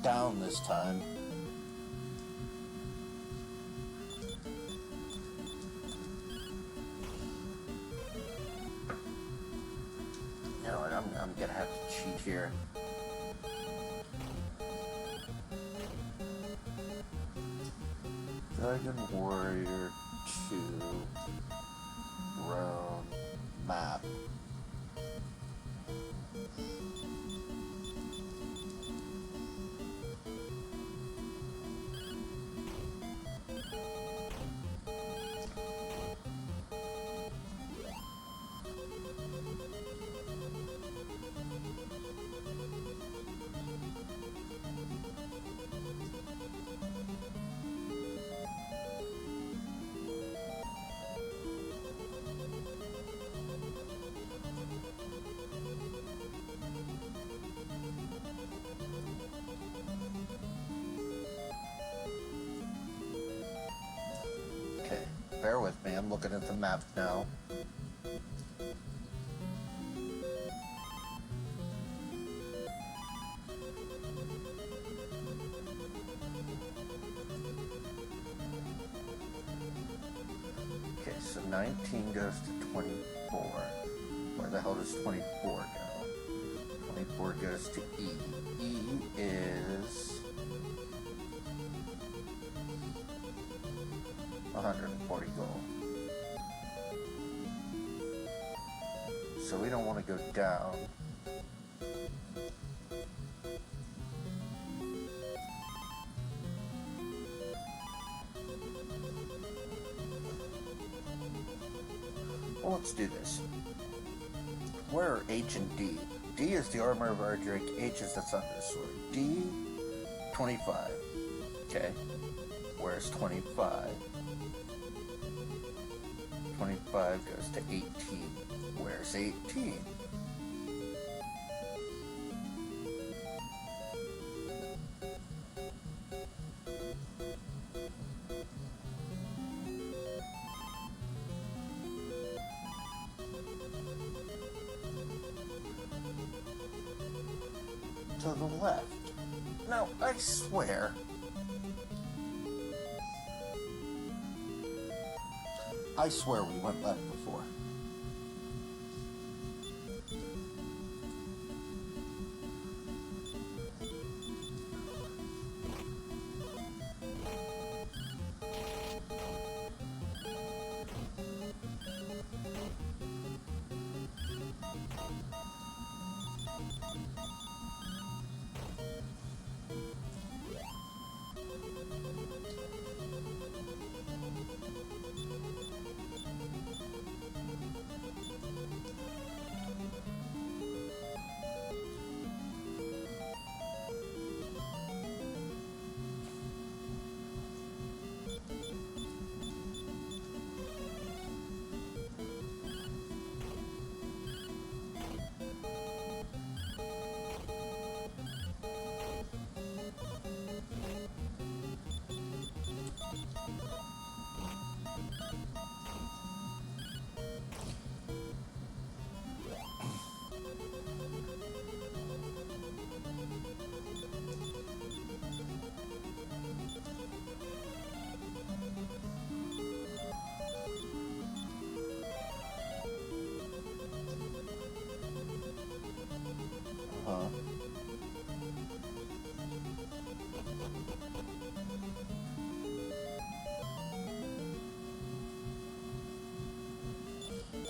down this time. You know what, I'm gonna have to cheat here. Dragon Warrior II Rhone map. Okay, bear with me, I'm looking at the map now. Okay, so 19 goes to 24. Where the hell does 24 go? 24 goes to E. E is 140 gold. So we don't want to go down. Well, let's do this. Where are H and D? D is the armor of our drink, H is the thunder sword. D, 25. Okay. Where's 25? 25 goes to 18. Where's 18? To the left. Now, I swear. I swear we went left before.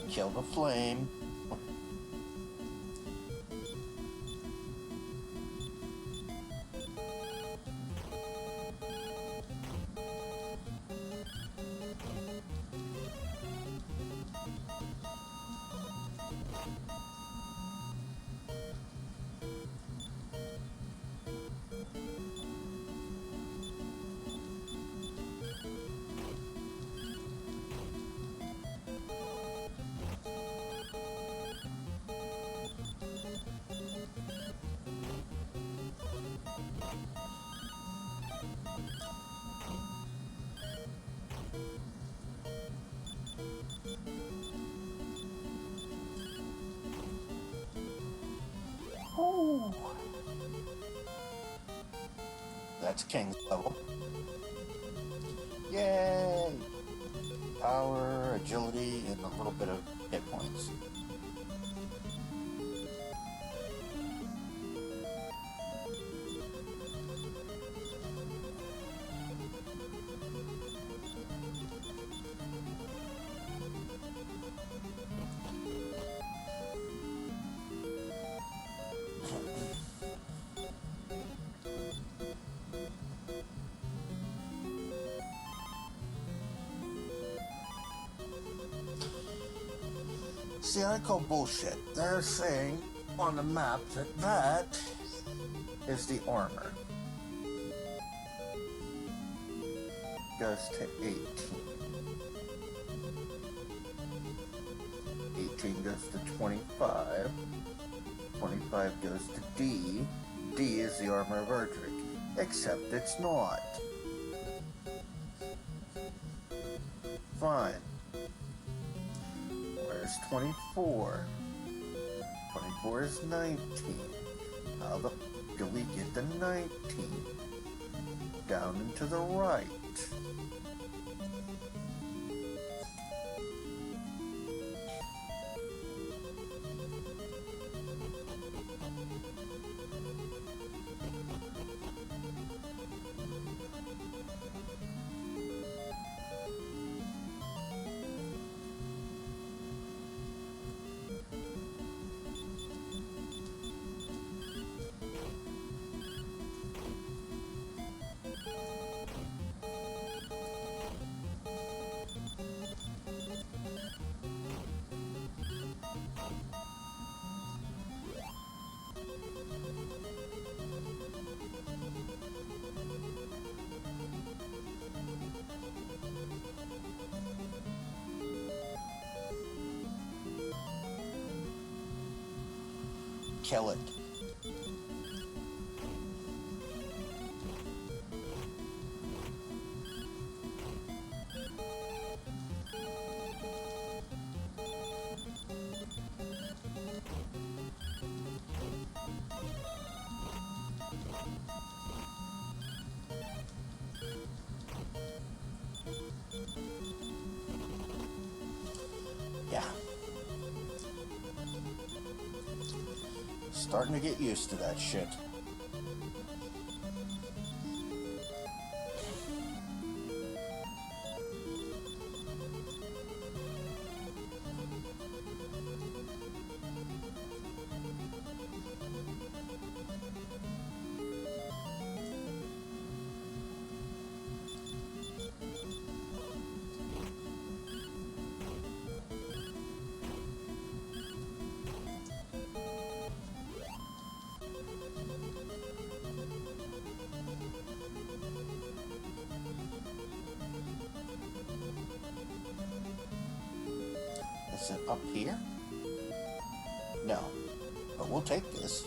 Kill the flame. that's King's level. Yay! Power, agility, and a little bit of hit points. See, I call bullshit. They're saying on the map that that is the armor. Goes to 18. 18 goes to 25. 25 goes to D. D is the armor of Erdrick. Except it's not. Fine. Where's 24? 24 is 19. How the f do we get to 19? Down and to the right. Kill it. Yeah. Starting to get used to that shit. Is it up here? No. But we'll take this.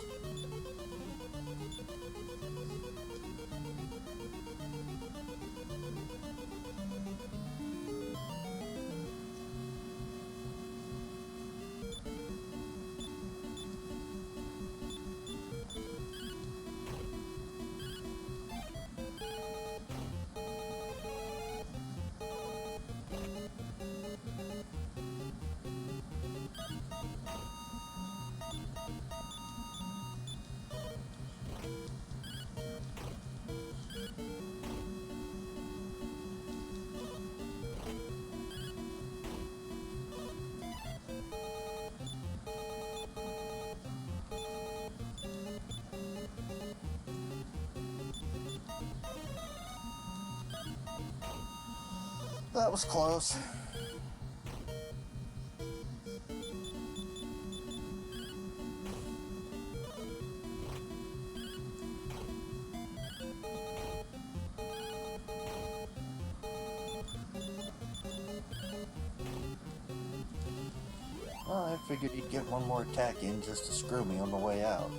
That was close. Well, I figured you'd get one more attack in just to screw me on the way out.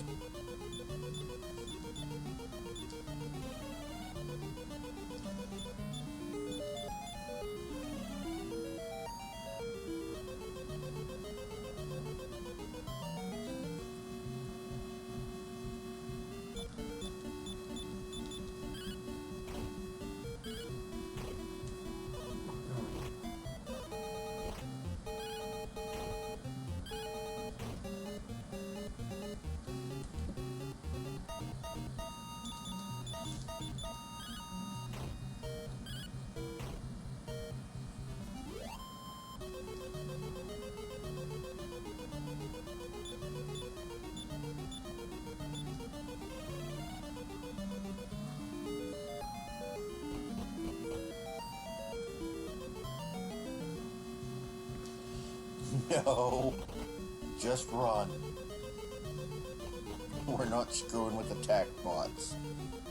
No, just run. We're not screwing with attack bots.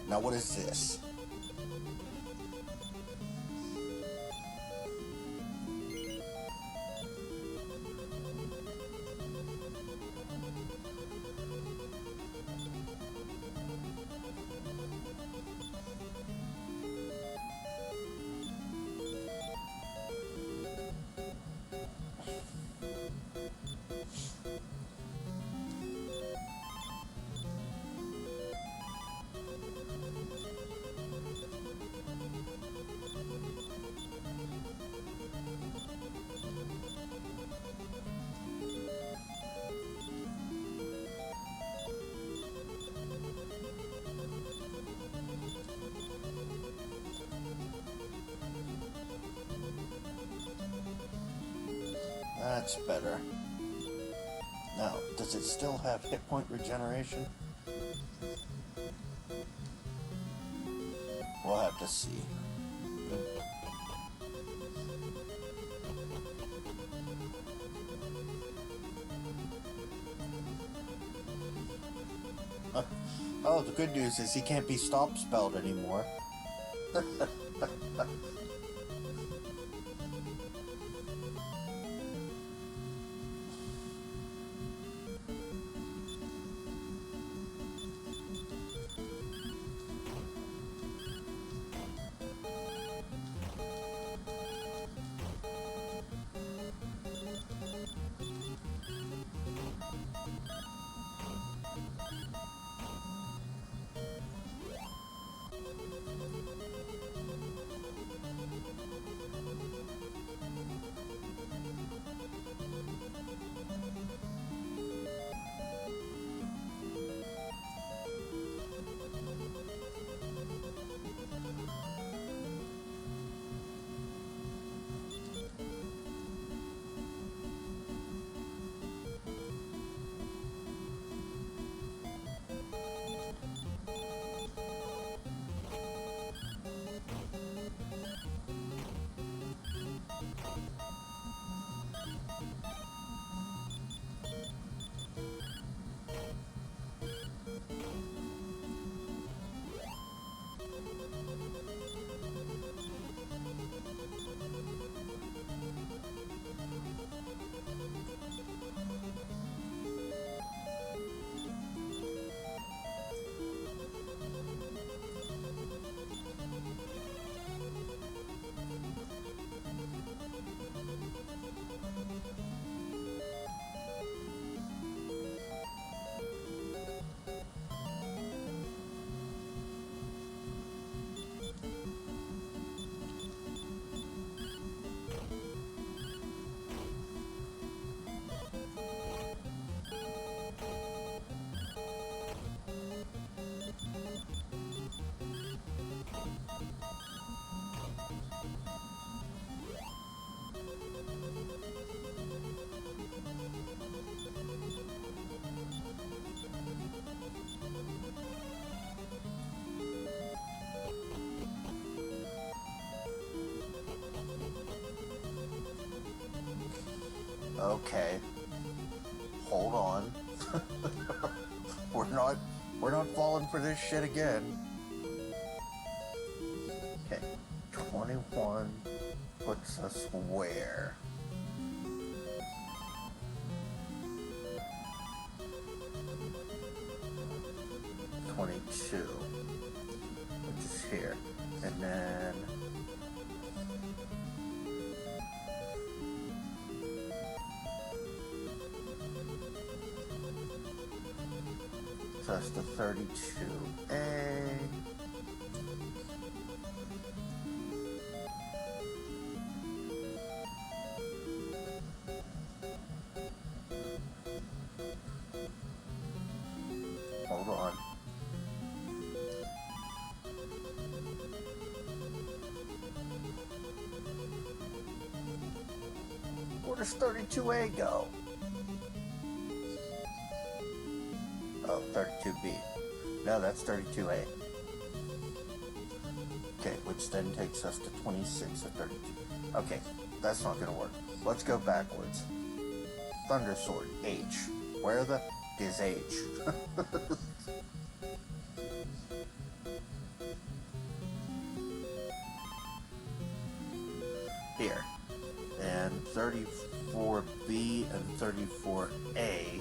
Now what is this? That's better. Now, does it still have hit point regeneration? We'll have to see. Oh, the good news is he can't be stop spelled anymore. Okay. Hold on. we're not falling for this shit again. Okay. 21 puts us where? $22, which is here. And then that's the 32A. Hold on. Where does 32A go? Oh, 32B. No, that's 32A. Okay, which then takes us to 26 or 32. Okay, that's not going to work. Let's go backwards. Thunder Sword, H. Where the is H? Here. And 34B and 34A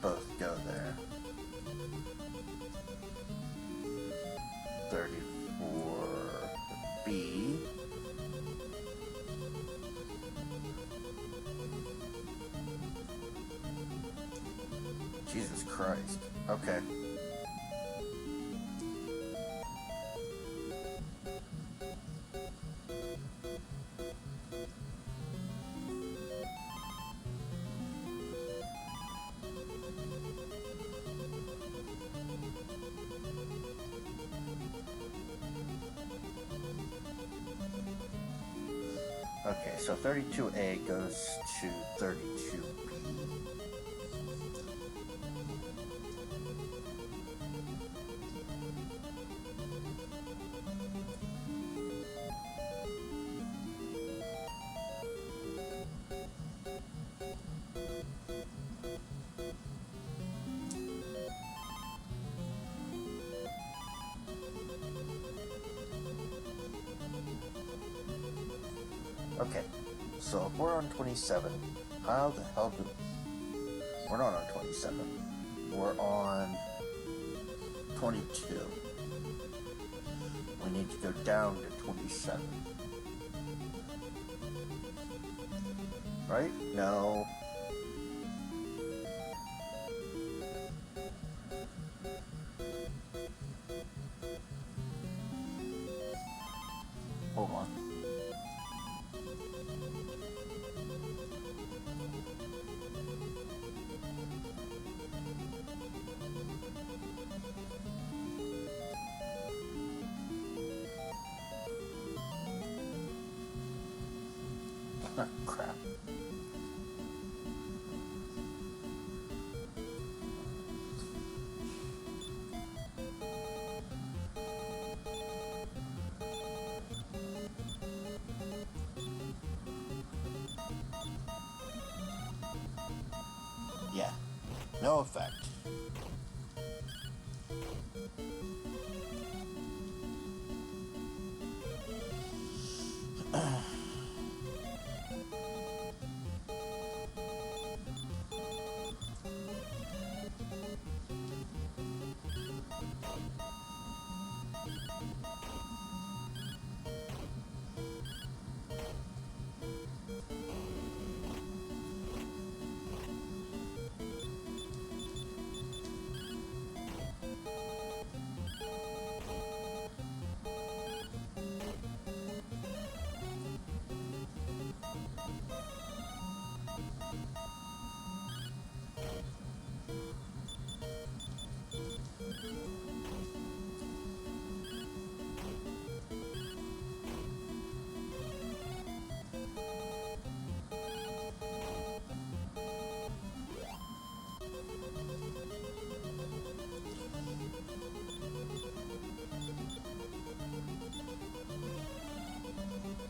both go there. 34B. Jesus Christ. Okay. Okay, so 32A goes to 32B. Okay, so if we're on 27, how the hell do... We're not on 27. We're on 22. We need to go down to 27. Right? No. Hold on. Crap. Yeah, no effect.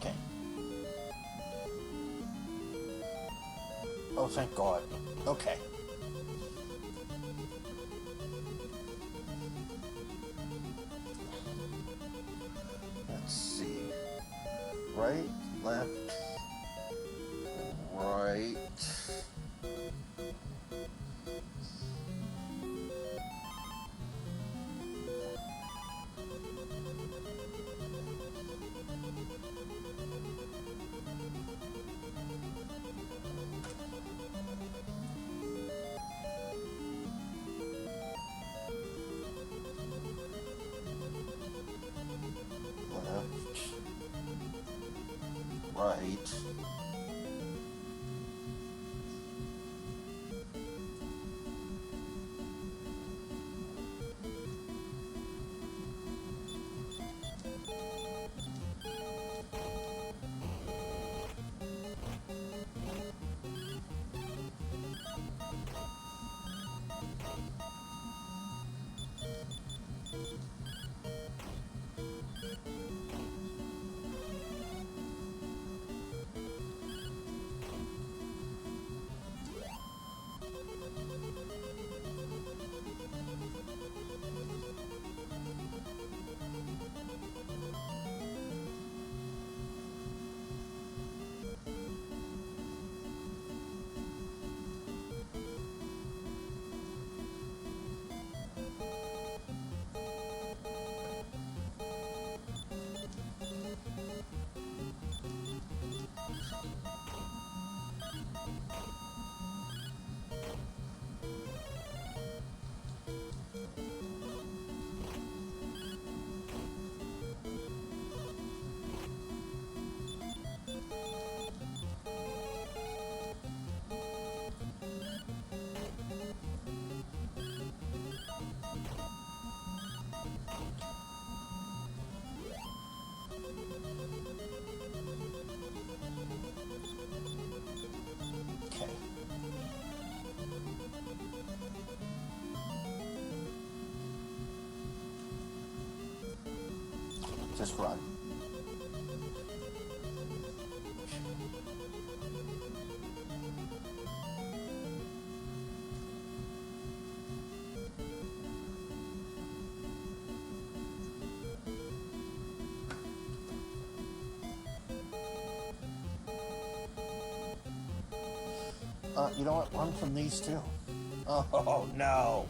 Okay. Oh, thank God. Okay. Let's see. Right, left, right. Right. Just run. You know what? Run from these too. Oh, no.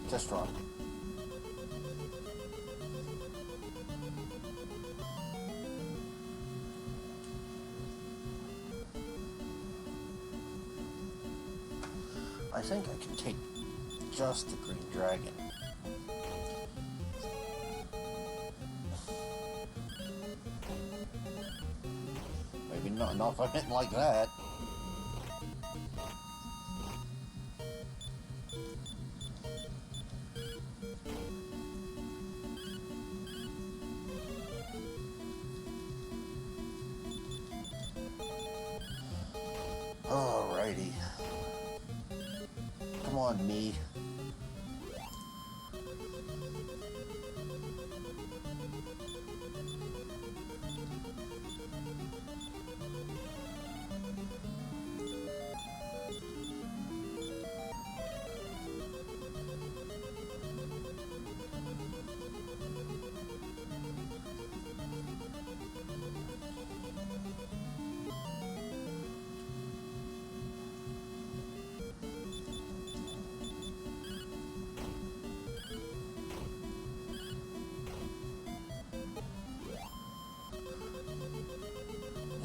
Just run. I think I can take just the green dragon. Maybe not enough of it like that. Alrighty. Come on, me.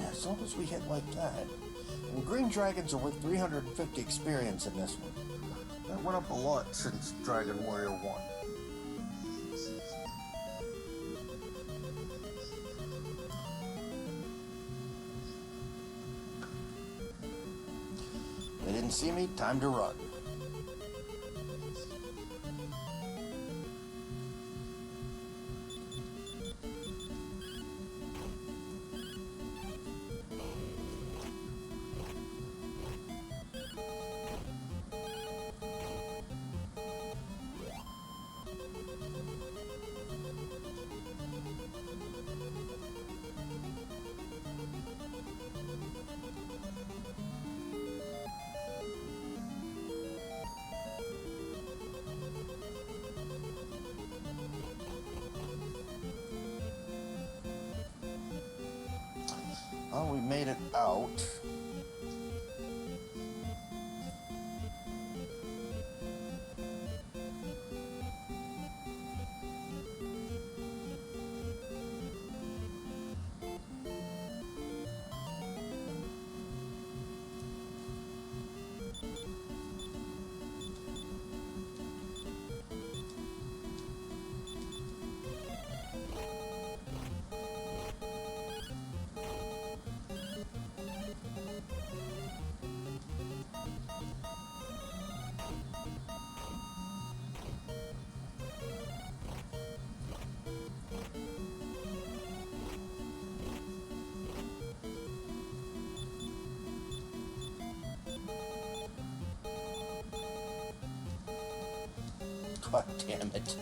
As long as we hit like that. And green dragons are worth 350 experience in this one. That went up a lot since Dragon Warrior 1. They didn't see me, time to run. Oh, we made it out. God damn it.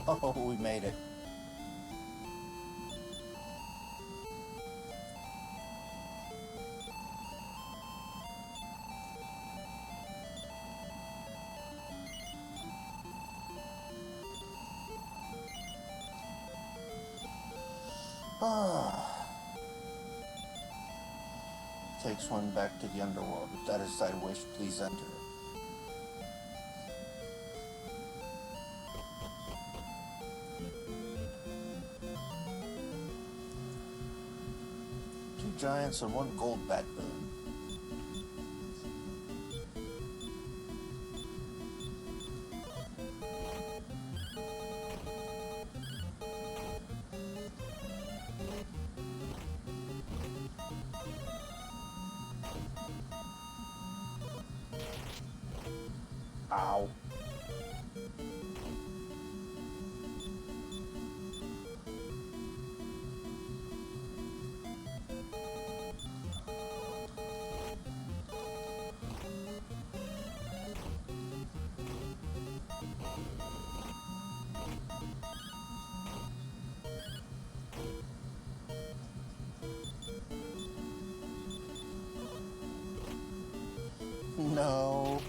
Oh, we made it. Ah. Takes one back to the underworld. If that is thy wish, please enter. Two giants and one gold bat boon. Ow. No.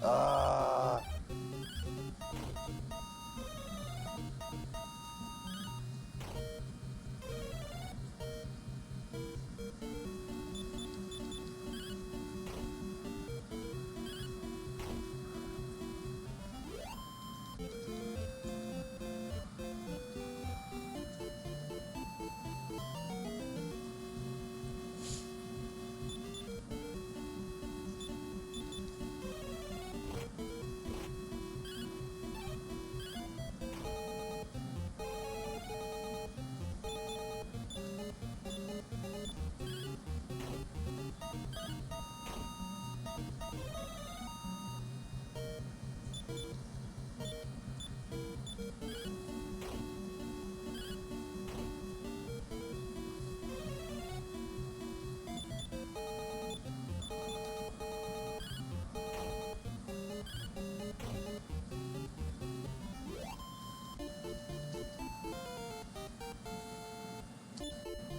Ah.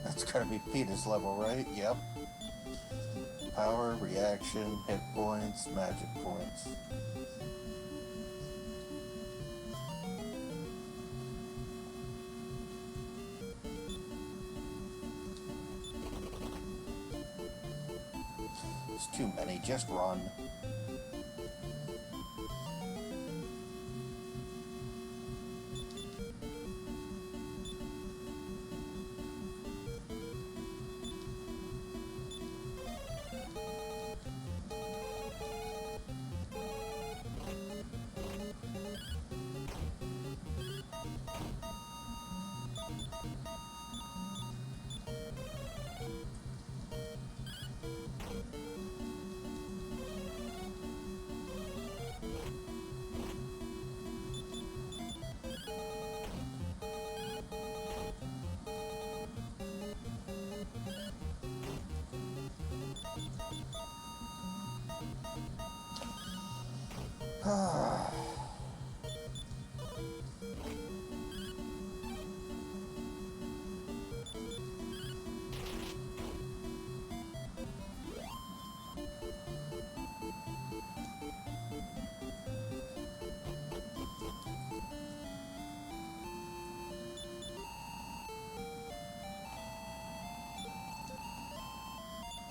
That's gotta be Peter's level, right? Yep. Power, reaction, hit points, magic points. It's too many, just run.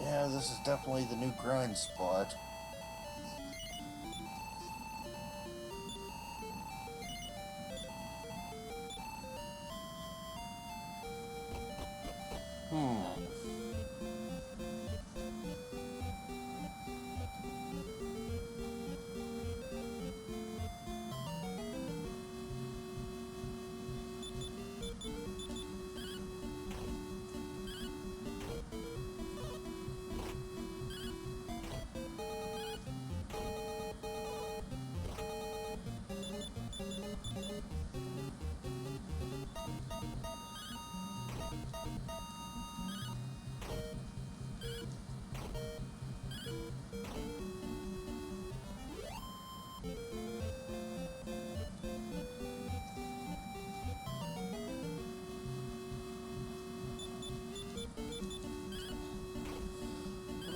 Yeah, this is definitely the new grind spot.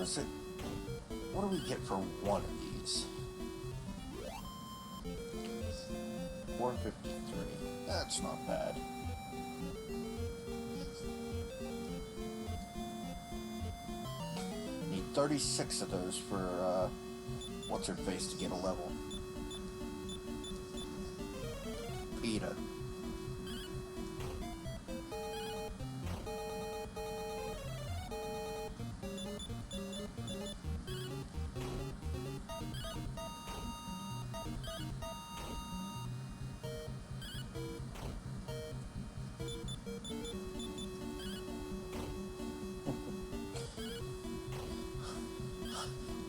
does it... What do we get for one of these? 453. That's not bad. Need 36 of those for, what's-her-face to get a level. Peta.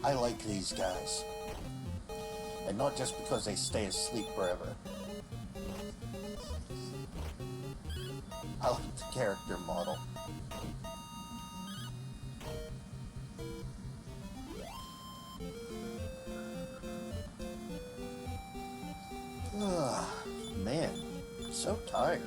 I like these guys. And not just because they stay asleep forever. I like the character model. Man, so tired.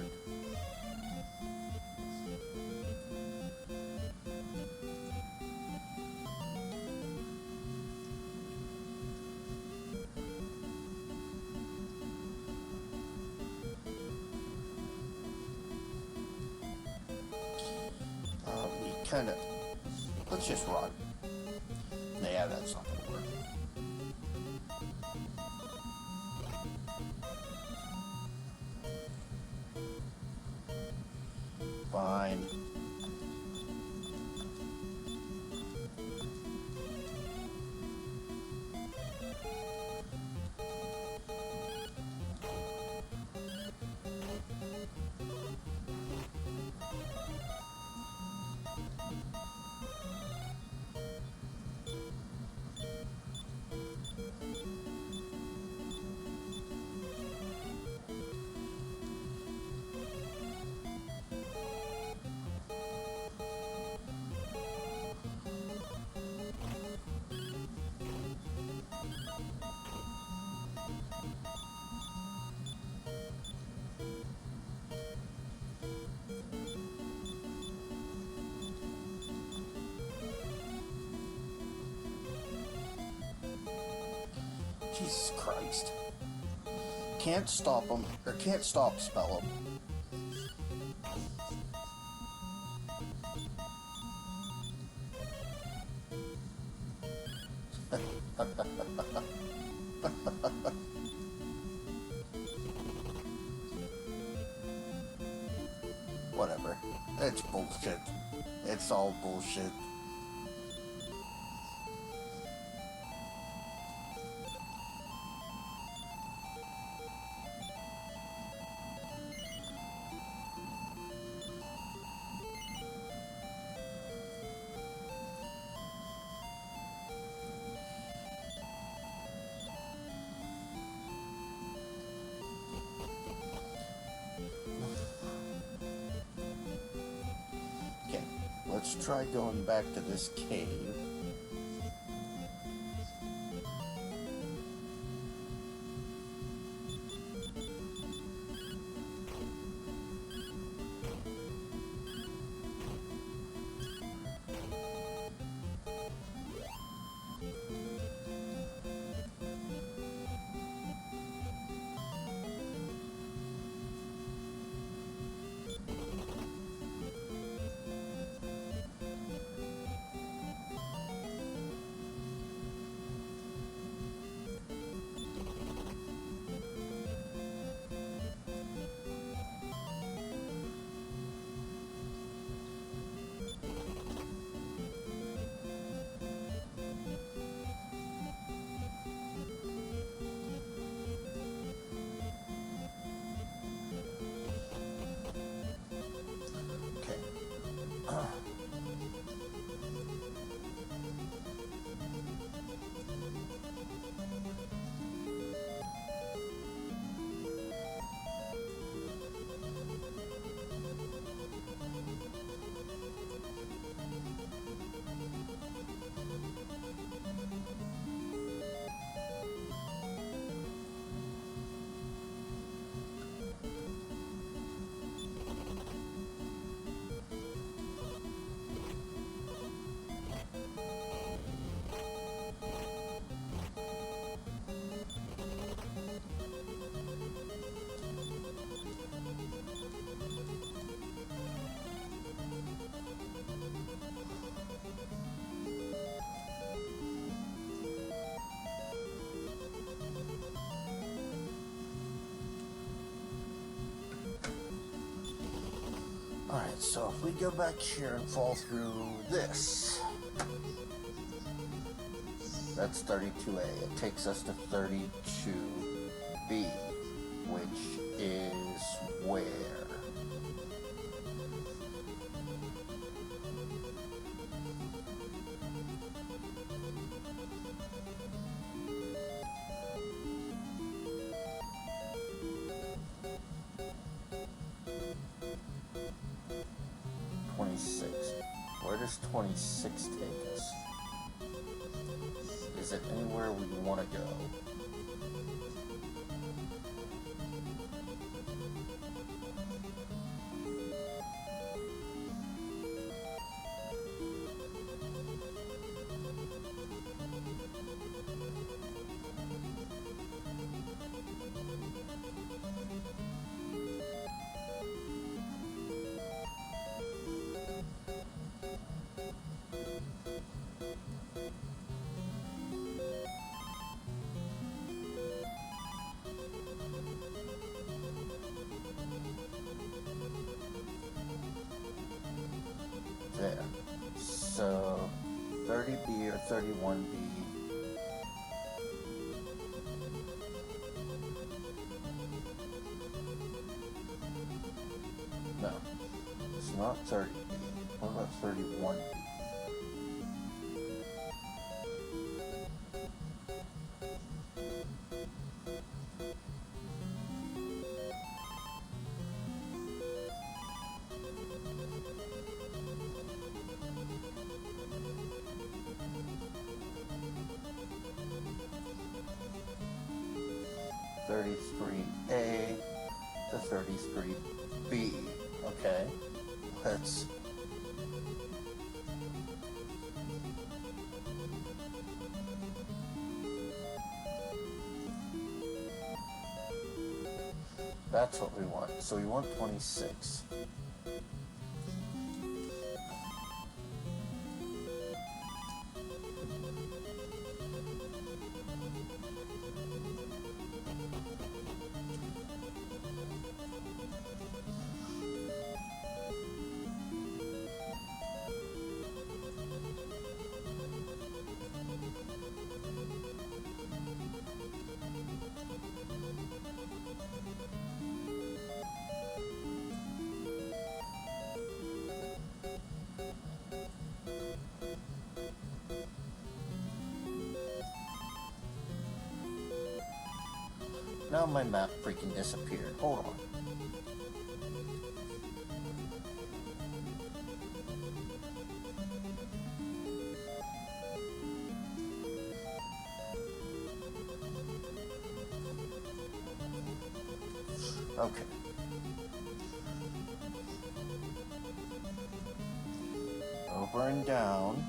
Kind of, let's just run. Yeah, that's not gonna work. Fine. Jesus Christ. Can't stop them, or can't stop spell them. Whatever. It's bullshit. It's all bullshit. Let's try going back to this cave. Alright, so if we go back here and fall through this, that's 32A. It takes us to 32B, which is where? Where does 26 take us? Is it anywhere we want to go? There. So 30B or 31B. No, it's not 30B. What about 31B? A to 33B. Okay, let's that's what we want. So we want 26. Now my map freaking disappeared. Hold on. Okay. Over and down.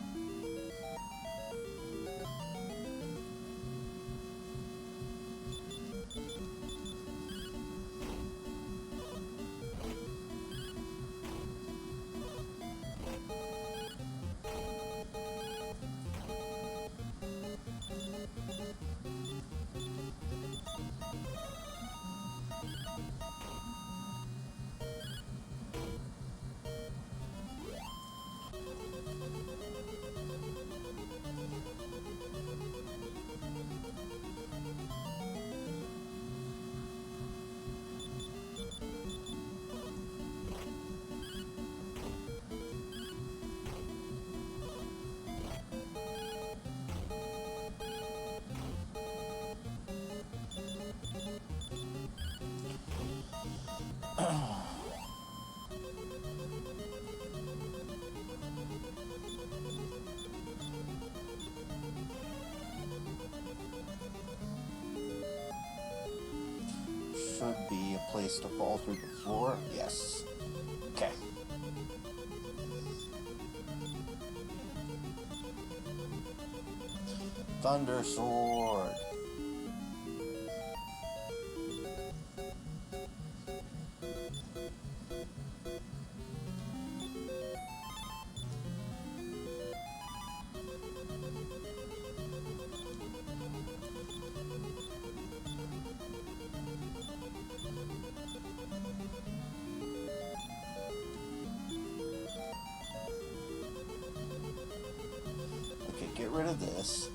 Should be a place to fall through the floor. Yes. Okay. Thunder Sword. get rid of this.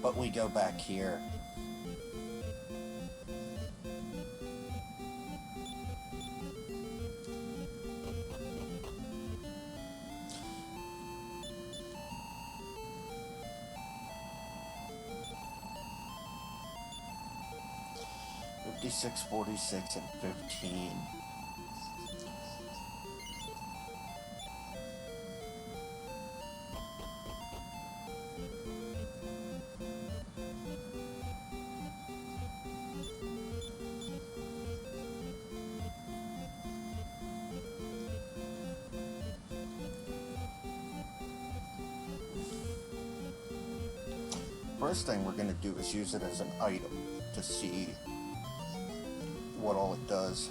But we go back here. $56, $46, and $15. First thing we're going to do is use it as an item to see what all it does.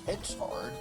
Hits hard.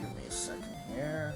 Give me a second here.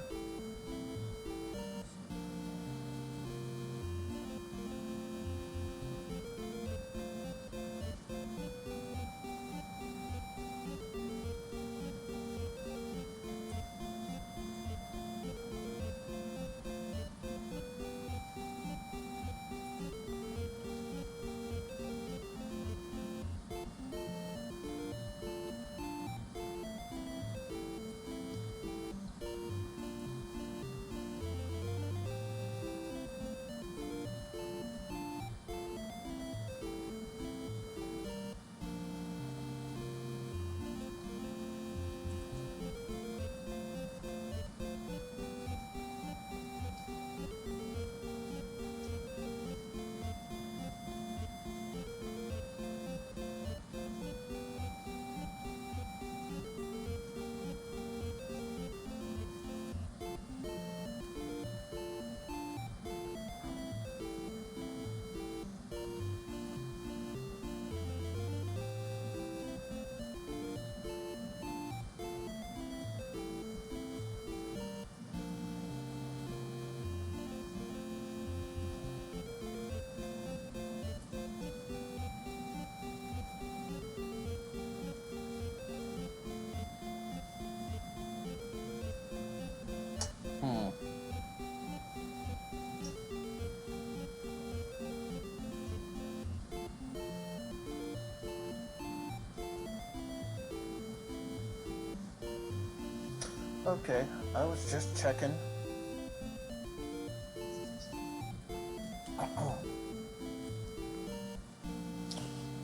Okay, I was just checking.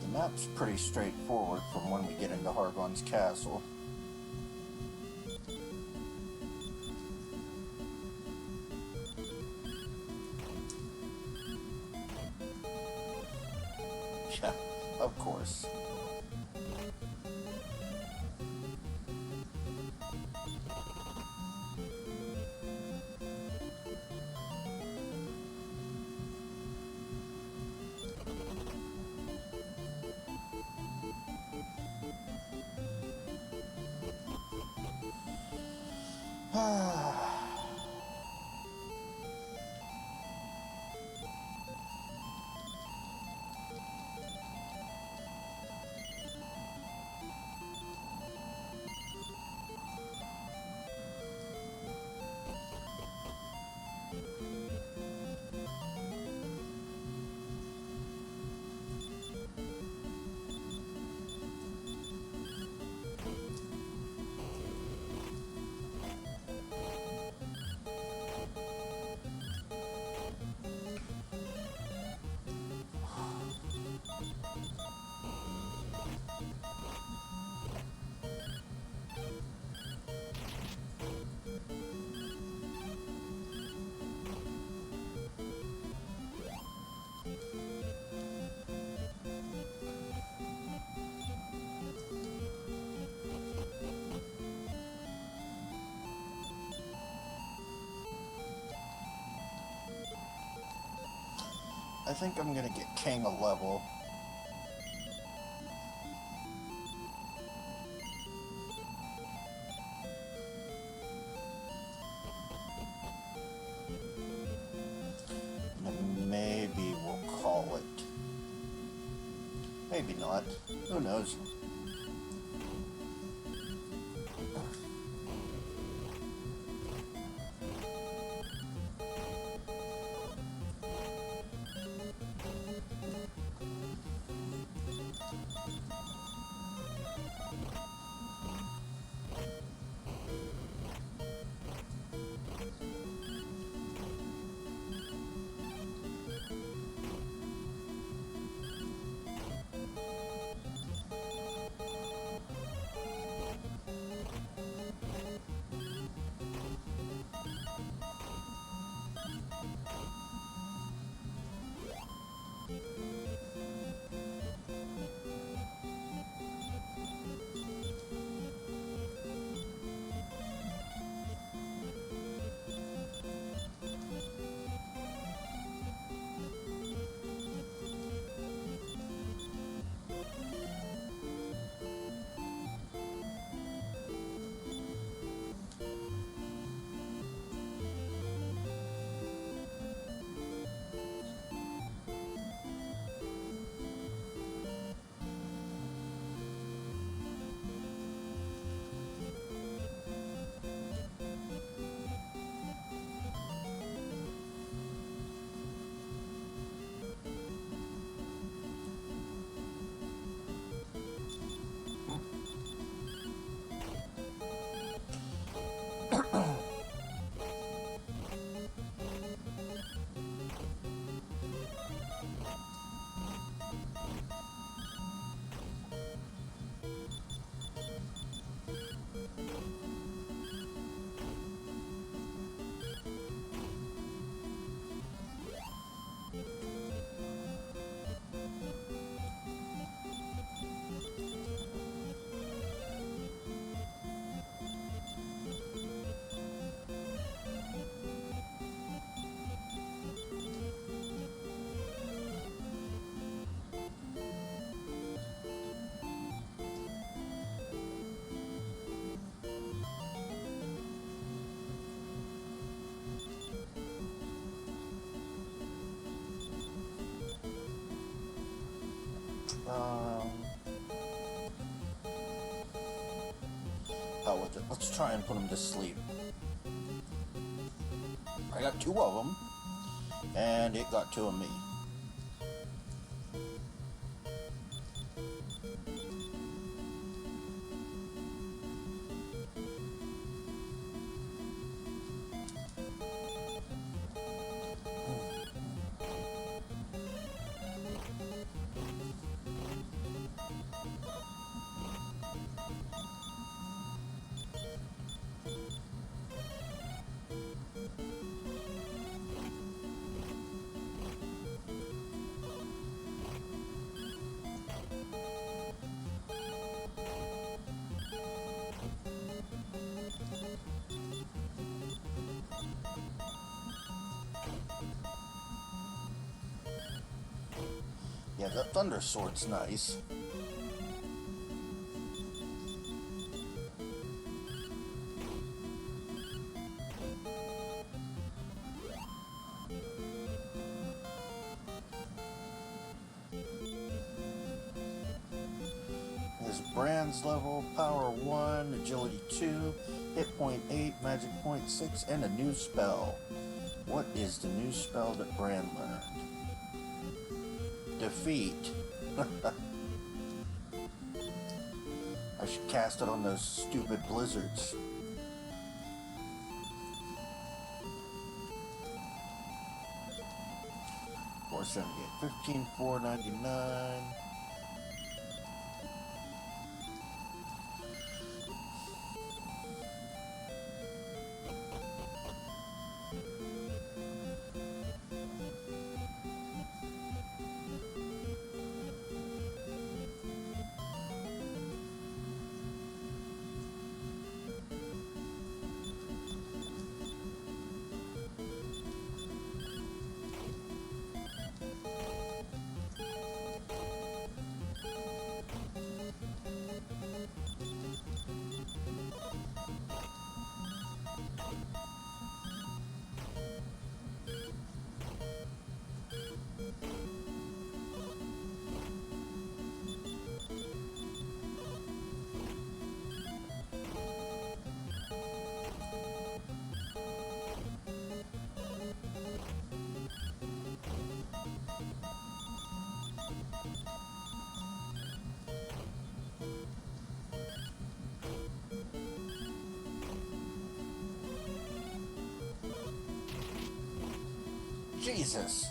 The map's pretty straightforward from when we get into Hargon's castle. Yeah, of course. I think I'm gonna get King a level. And maybe we'll call it. Maybe not. Who knows? Um, hell with it. Let's try and put them to sleep. I got 2 of them, and it got 2 of me. Yeah, that Thunder Sword's nice. His Brand's level, Power 1, Agility 2, Hit Point 8, Magic Point 6, and a new spell. What is the new spell that Brand learned? Defeat. I should cast it on those stupid blizzards. $4.78, 15, $4.99. Jesus.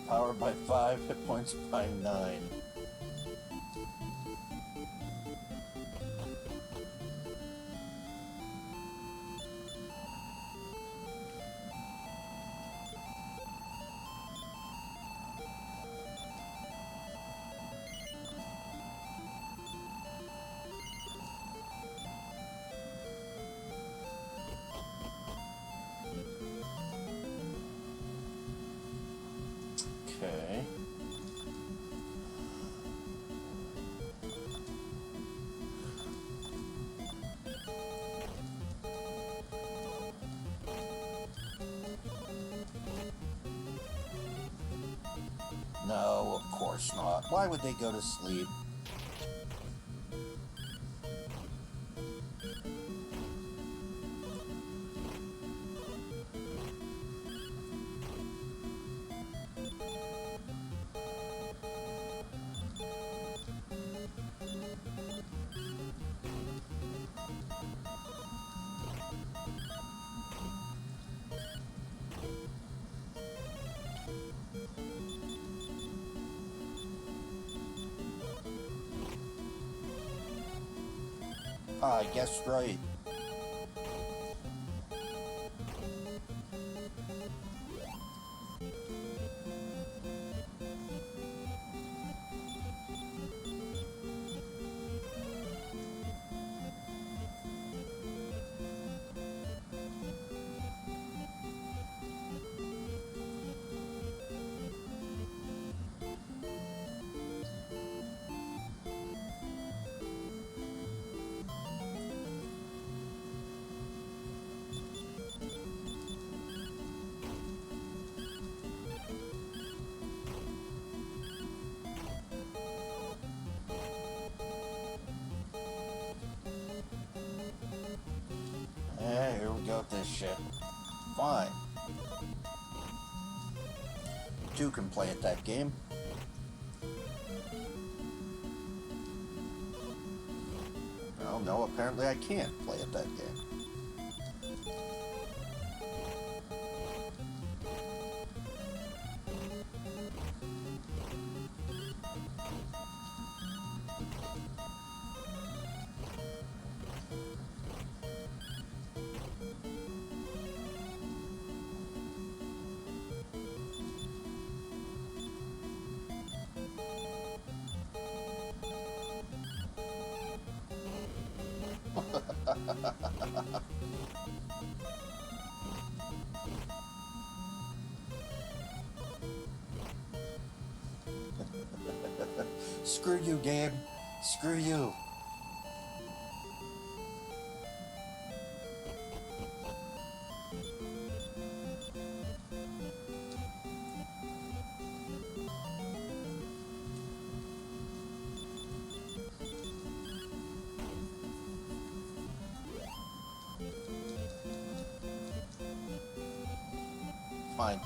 Power by 5, hit points by 9. Okay. No, of course not. Why would they go to sleep? I guess right. Here we go with this shit. Fine. Two can play at that game. Well, no, apparently I can't play at that game. Screw you, game. Screw you. Fine.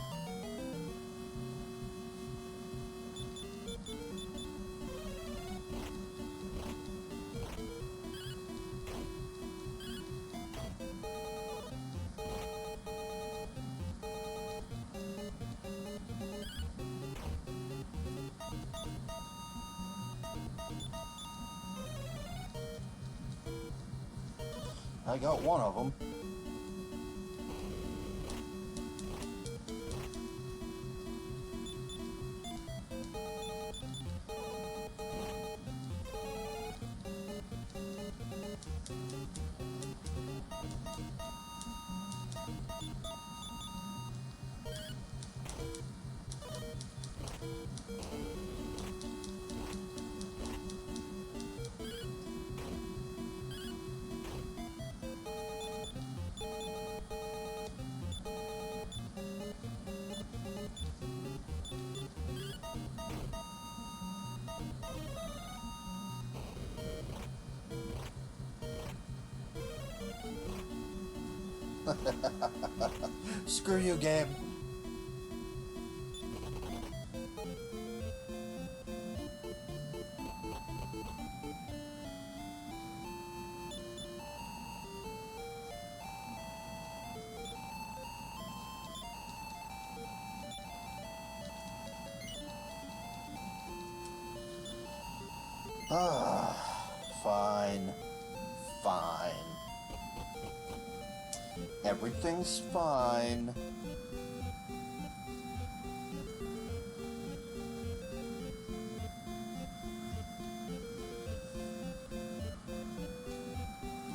I got one of them. Screw you, game. Fine. Fine. Everything's fine.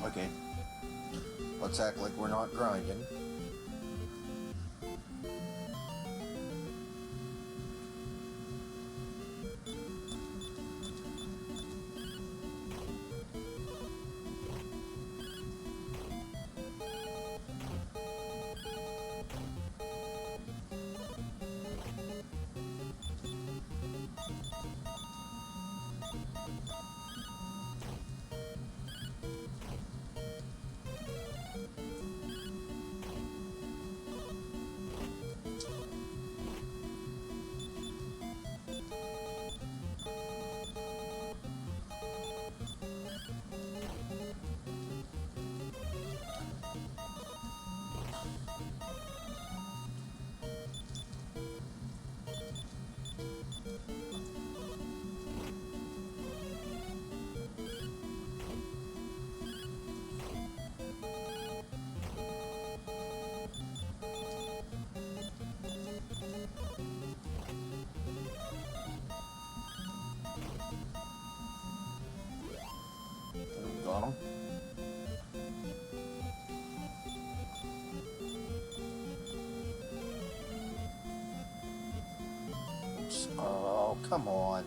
Okay. Let's act like we're not grinding. Got him. Oops. Oh, come on.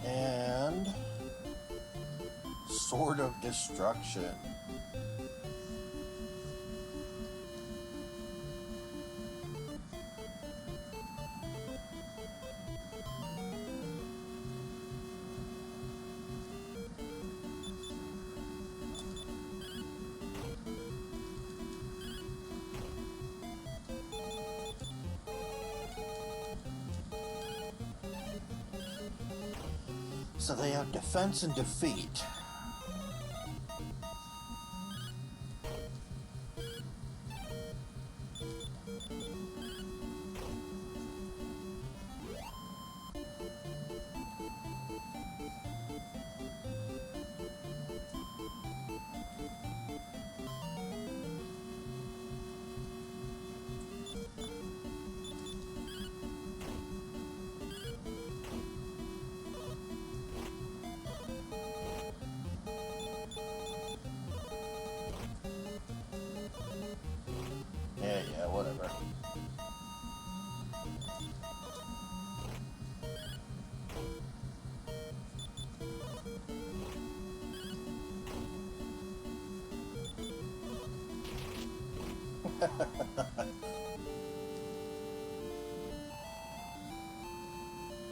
And Sword of Destruction. So they have defense and defeat.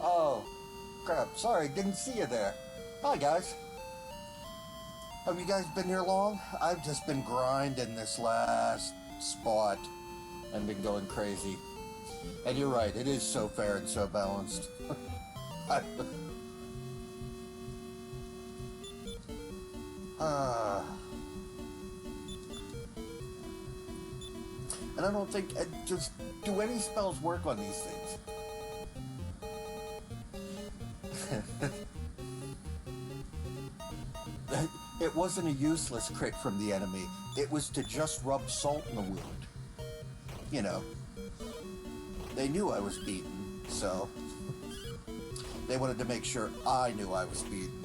Oh, crap. Sorry, didn't see you there. Hi, guys. Have you guys been here long? I've just been grinding this last spot and been going crazy. And you're right, it is so fair and so balanced. uh, and I don't think, just, do any spells work on these things? It wasn't a useless crit from the enemy. It was to just rub salt in the wound. You know, they knew I was beaten, so they wanted to make sure I knew I was beaten.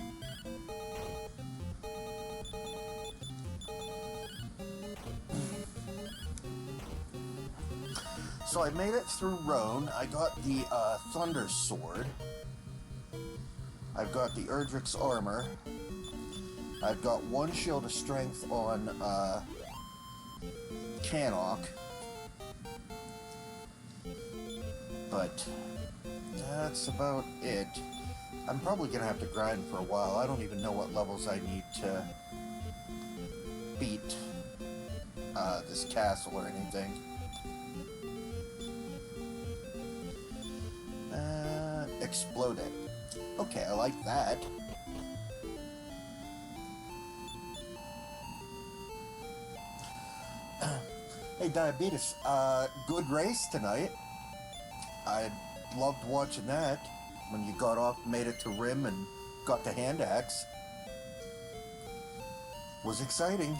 So I made it through Rhone. I got the Thunder Sword. I've got the Erdrick's Armor. I've got one Shield of Strength on Cannock. But that's about it. I'm probably going to have to grind for a while. I don't even know what levels I need to beat this castle or anything. Explode it. Okay, I like that. Hey, Diabetes, good race tonight. I loved watching that when you got off, made it to Rim, and got the hand axe. Was exciting.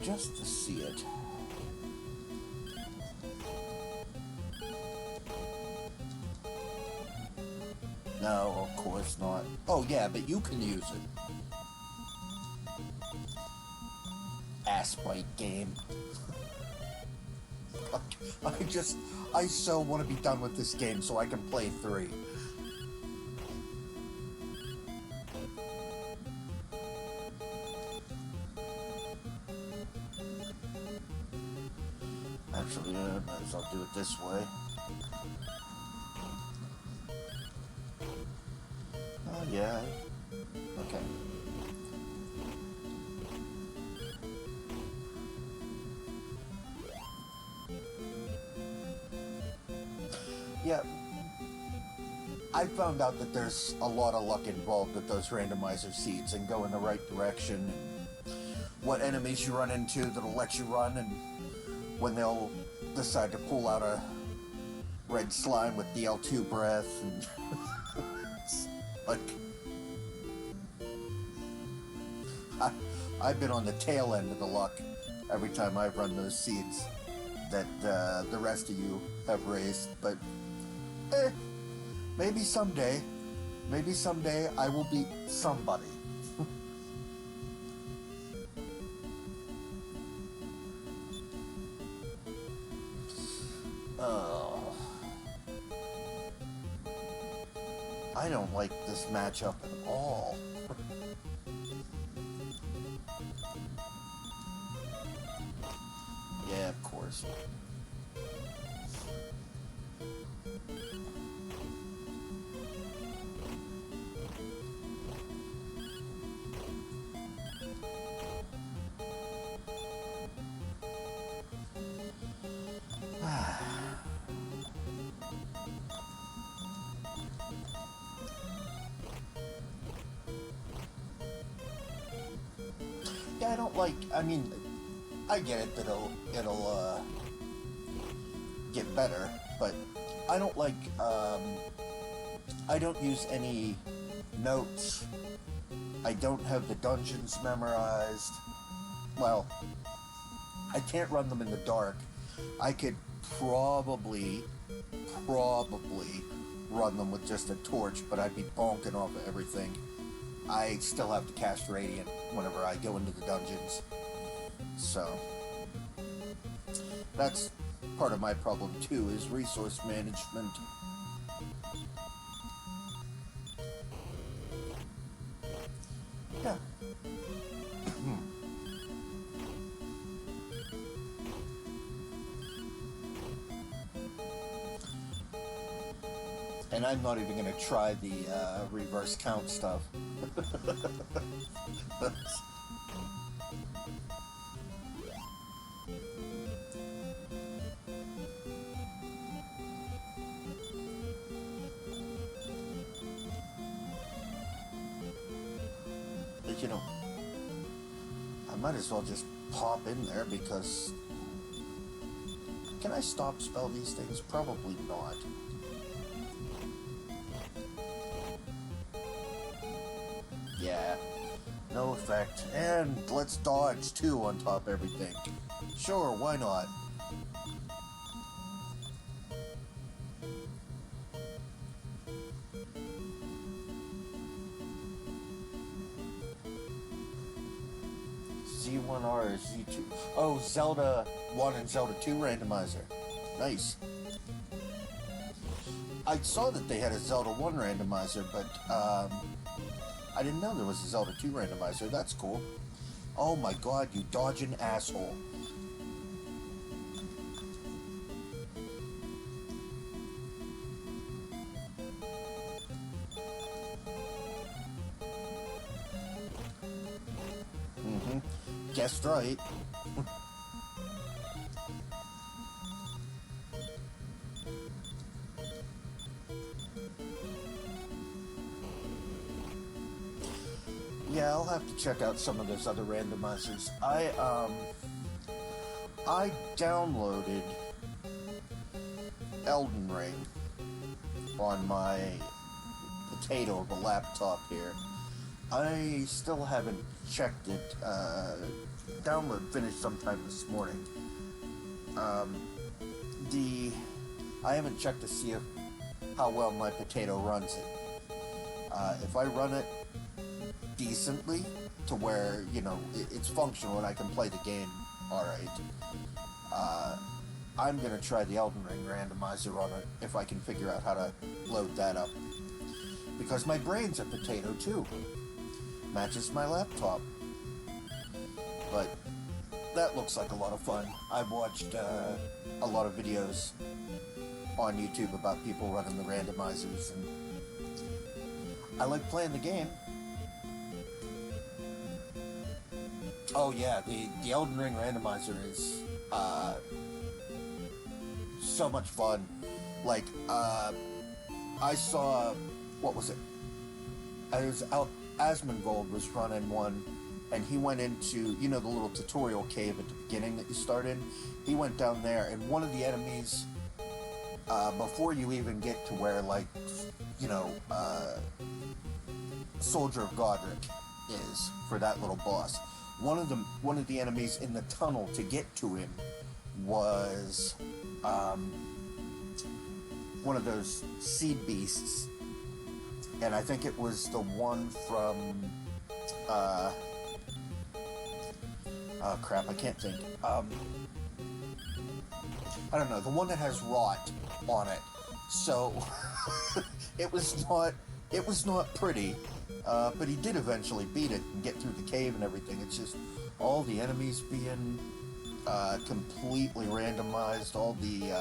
Just to see it. No, of course not. Oh yeah, but you can use it. Ass bite game. I so want to be done with this game so I can play 3. Actually, might as well do it this way. Oh, yeah. Okay. Yeah. I found out that there's a lot of luck involved with those randomizer seeds and go in the right direction. And what enemies you run into that'll let you run, and when they'll decide to pull out a red slime with the L2 breath, and like I've been on the tail end of the luck every time I've run those seeds that the rest of you have raised, but maybe someday I will beat somebody. I don't like this matchup at all. Yeah, of course. Yeah, I don't like, I mean, I get it that it'll get better, but I don't like, I don't use any notes. I don't have the dungeons memorized. Well, I can't run them in the dark. I could probably run them with just a torch, but I'd be bonking off of everything. I still have to cast Radiant whenever I go into the dungeons. So that's part of my problem too, is resource management. Yeah. And I'm not even going to try the reverse count stuff. But you know, I might as well just pop in there because... Can I stop spell these things? Probably not. Yeah, no effect. And let's dodge too on top of everything. Sure, why not? Z1R, Z2. Oh, Zelda 1 and Zelda 2 randomizer. Nice. I saw that they had a Zelda 1 randomizer, but I didn't know there was a Zelda 2 randomizer. That's cool. Oh my god, you dodging asshole. Guessed right. Yeah, I'll have to check out some of those other randomizers. I downloaded Elden Ring on my potato of a laptop here. I still haven't checked it. Download finished sometime this morning. I haven't checked to see how well my potato runs it. If I run it decently to where, you know, it's functional and I can play the game alright, I'm gonna try the Elden Ring randomizer on it if I can figure out how to load that up. Because my brain's a potato too. Matches my laptop. But that looks like a lot of fun. I've watched a lot of videos on YouTube about people running the randomizers, and I like playing the game. Oh yeah, the Elden Ring randomizer is so much fun. Like, I saw, what was it? It was Asmongold was running one, and he went into, you know, the little tutorial cave at the beginning that you start in. He went down there, and one of the enemies, before you even get to where, like, you know, Soldier of Godric is for that little boss. One of the enemies in the tunnel to get to him was one of those sea beasts, and I think it was the one from oh crap, I can't think. I don't know, the one that has rot on it. So it was not pretty, but he did eventually beat it and get through the cave and everything. It's just all the enemies being completely randomized, all the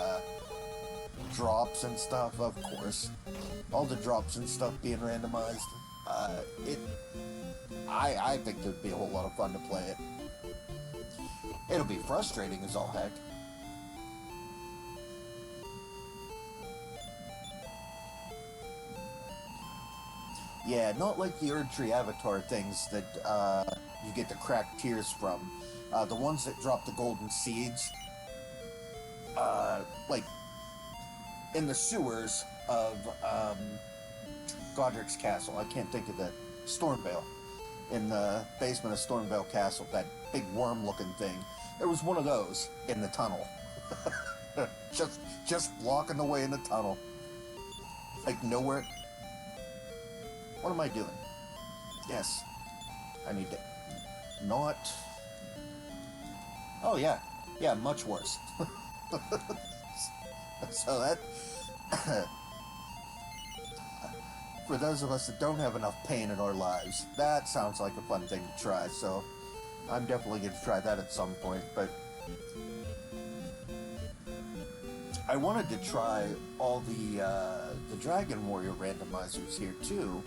drops and stuff, of course, all the drops and stuff being randomized. I think there'd be a whole lot of fun to play it. It'll be frustrating as all heck. Yeah, not like the Erdtree Avatar things that you get the cracked tears from. The ones that drop the golden seeds, like in the sewers of Godric's castle. I can't think of the Stormvale. In the basement of Stormvale Castle, that big worm-looking thing. There was one of those in the tunnel. just blocking the way in the tunnel. Like nowhere. What am I doing? Yes. I need to not... Oh, yeah. Yeah, much worse. So that... For those of us that don't have enough pain in our lives, that sounds like a fun thing to try, so I'm definitely going to try that at some point, but I wanted to try all the Dragon Warrior randomizers here too,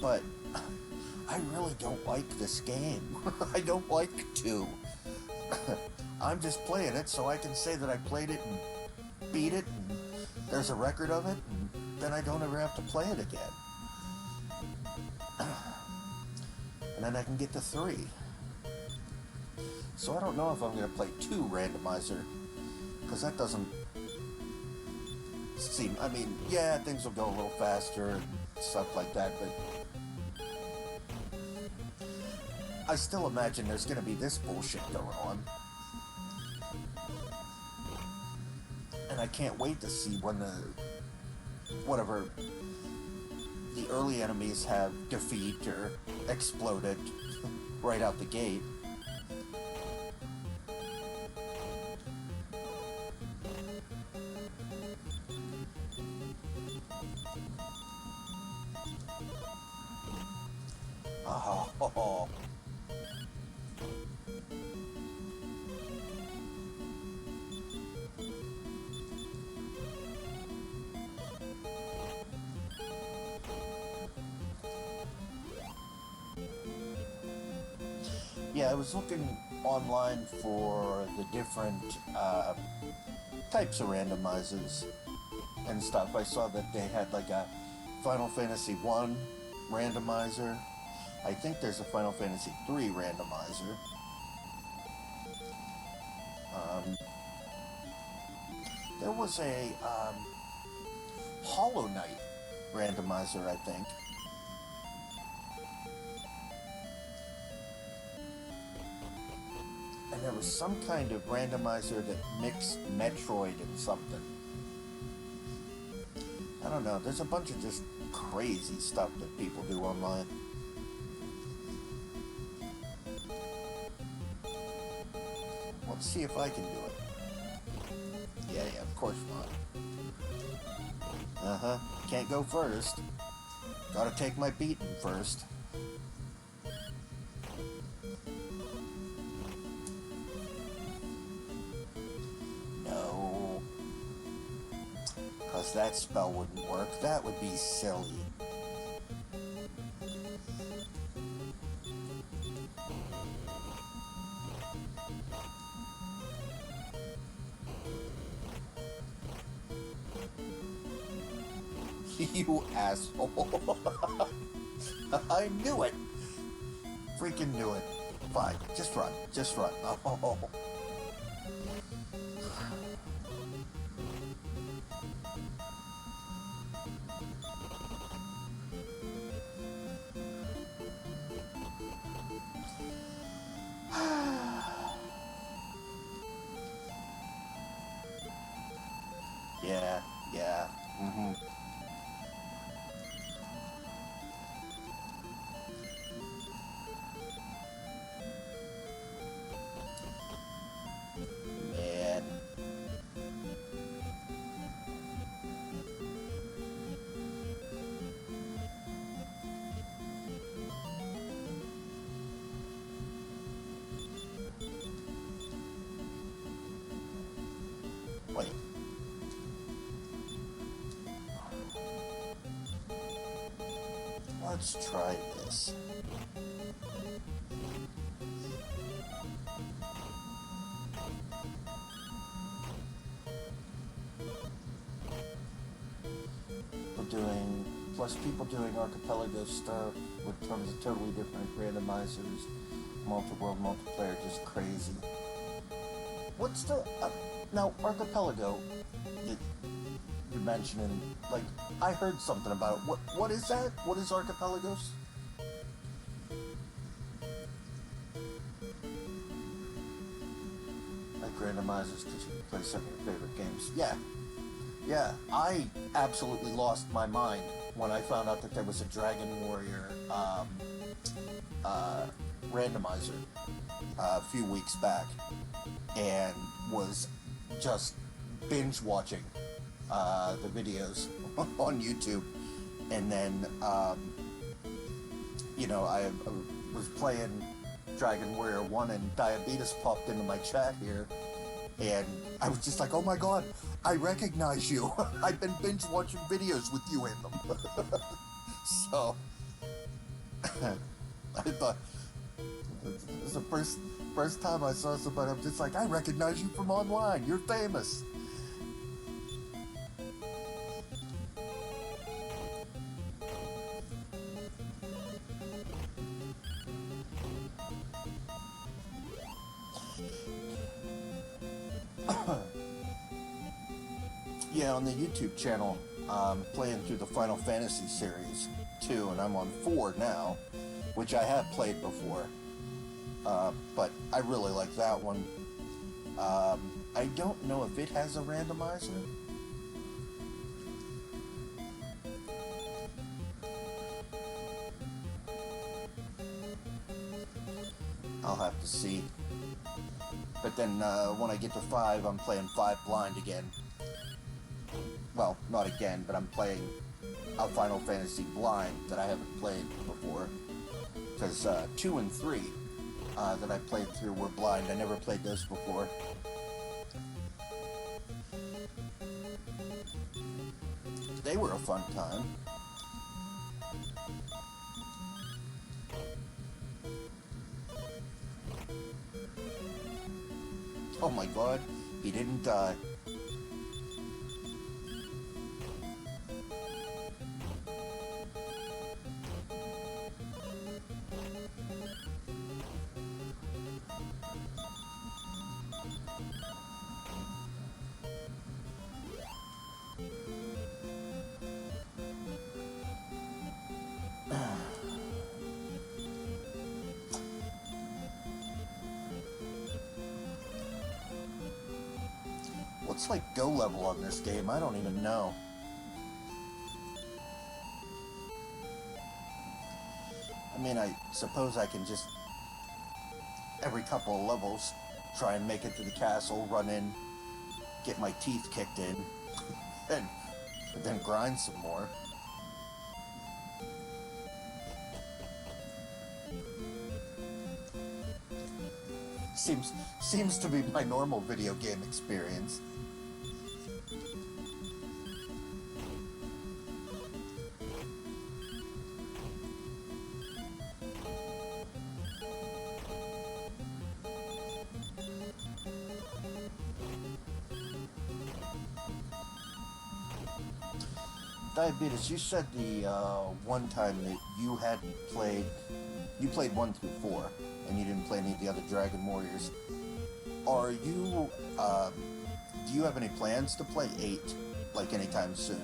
but I really don't like this game. I don't like to. I'm just playing it so I can say that I played it and beat it, and there's a record of it, and then I don't ever have to play it again. And then I can get to 3. So I don't know if I'm going to play 2 randomizer, because that doesn't seem... I mean, yeah, things will go a little faster and stuff like that, but I still imagine there's going to be this bullshit going on. And I can't wait to see when whatever the early enemies have defeat or exploded right out the gate. Oh. Yeah, I was looking online for the different types of randomizers and stuff. I saw that they had like a Final Fantasy 1 randomizer. I think there's a Final Fantasy 3 randomizer. There was a Hollow Knight randomizer, I think. And there was some kind of randomizer that mixed Metroid and something. I don't know, there's a bunch of just crazy stuff that people do online. Let's see if I can do it. Yeah, of course not. Can't go first. Gotta take my beating first. No. Because that spell wouldn't work. That would be silly. You asshole. I knew it. Freaking knew it. Fine. Just run. Just run. Oh. Yeah. Man. Wait. Let's try this. People doing archipelago stuff with tons of totally different randomizers, multi-world multiplayer, just crazy. What's the now archipelago that you're mentioning? Like, I heard something about it. What is that? What is archipelagos? Like randomizers because you can play some of your favorite games. Yeah, I absolutely lost my mind when I found out that there was a Dragon Warrior randomizer a few weeks back, and was just binge watching the videos on YouTube. And then I was playing Dragon Warrior 1 and Diabetes popped into my chat here, and I was just like, oh my god, I recognize you. I've been binge watching videos with you in them. So I thought, this is the first time I saw somebody, I'm just like, I recognize you from online, you're famous. Yeah, on the YouTube channel, playing through the Final Fantasy series 2, and I'm on 4 now, which I have played before, but I really like that one. I don't know if it has a randomizer. I'll have to see. But then when I get to 5, I'm playing 5 blind again. Well, not again, but I'm playing a Final Fantasy blind that I haven't played before. Because 2 and 3 that I played through were blind. I never played those before. They were a fun time. Oh my god, he didn't die. What's like go level on this game? I don't even know. I mean, I suppose I can just, every couple of levels, try and make it to the castle, run in, get my teeth kicked in, and then grind some more. Seems to be my normal video game experience. Diabetes, you said the one time that you hadn't played, you played 1 through 4, and you didn't play any of the other Dragon Warriors. Are you, do you have any plans to play 8, like, anytime soon?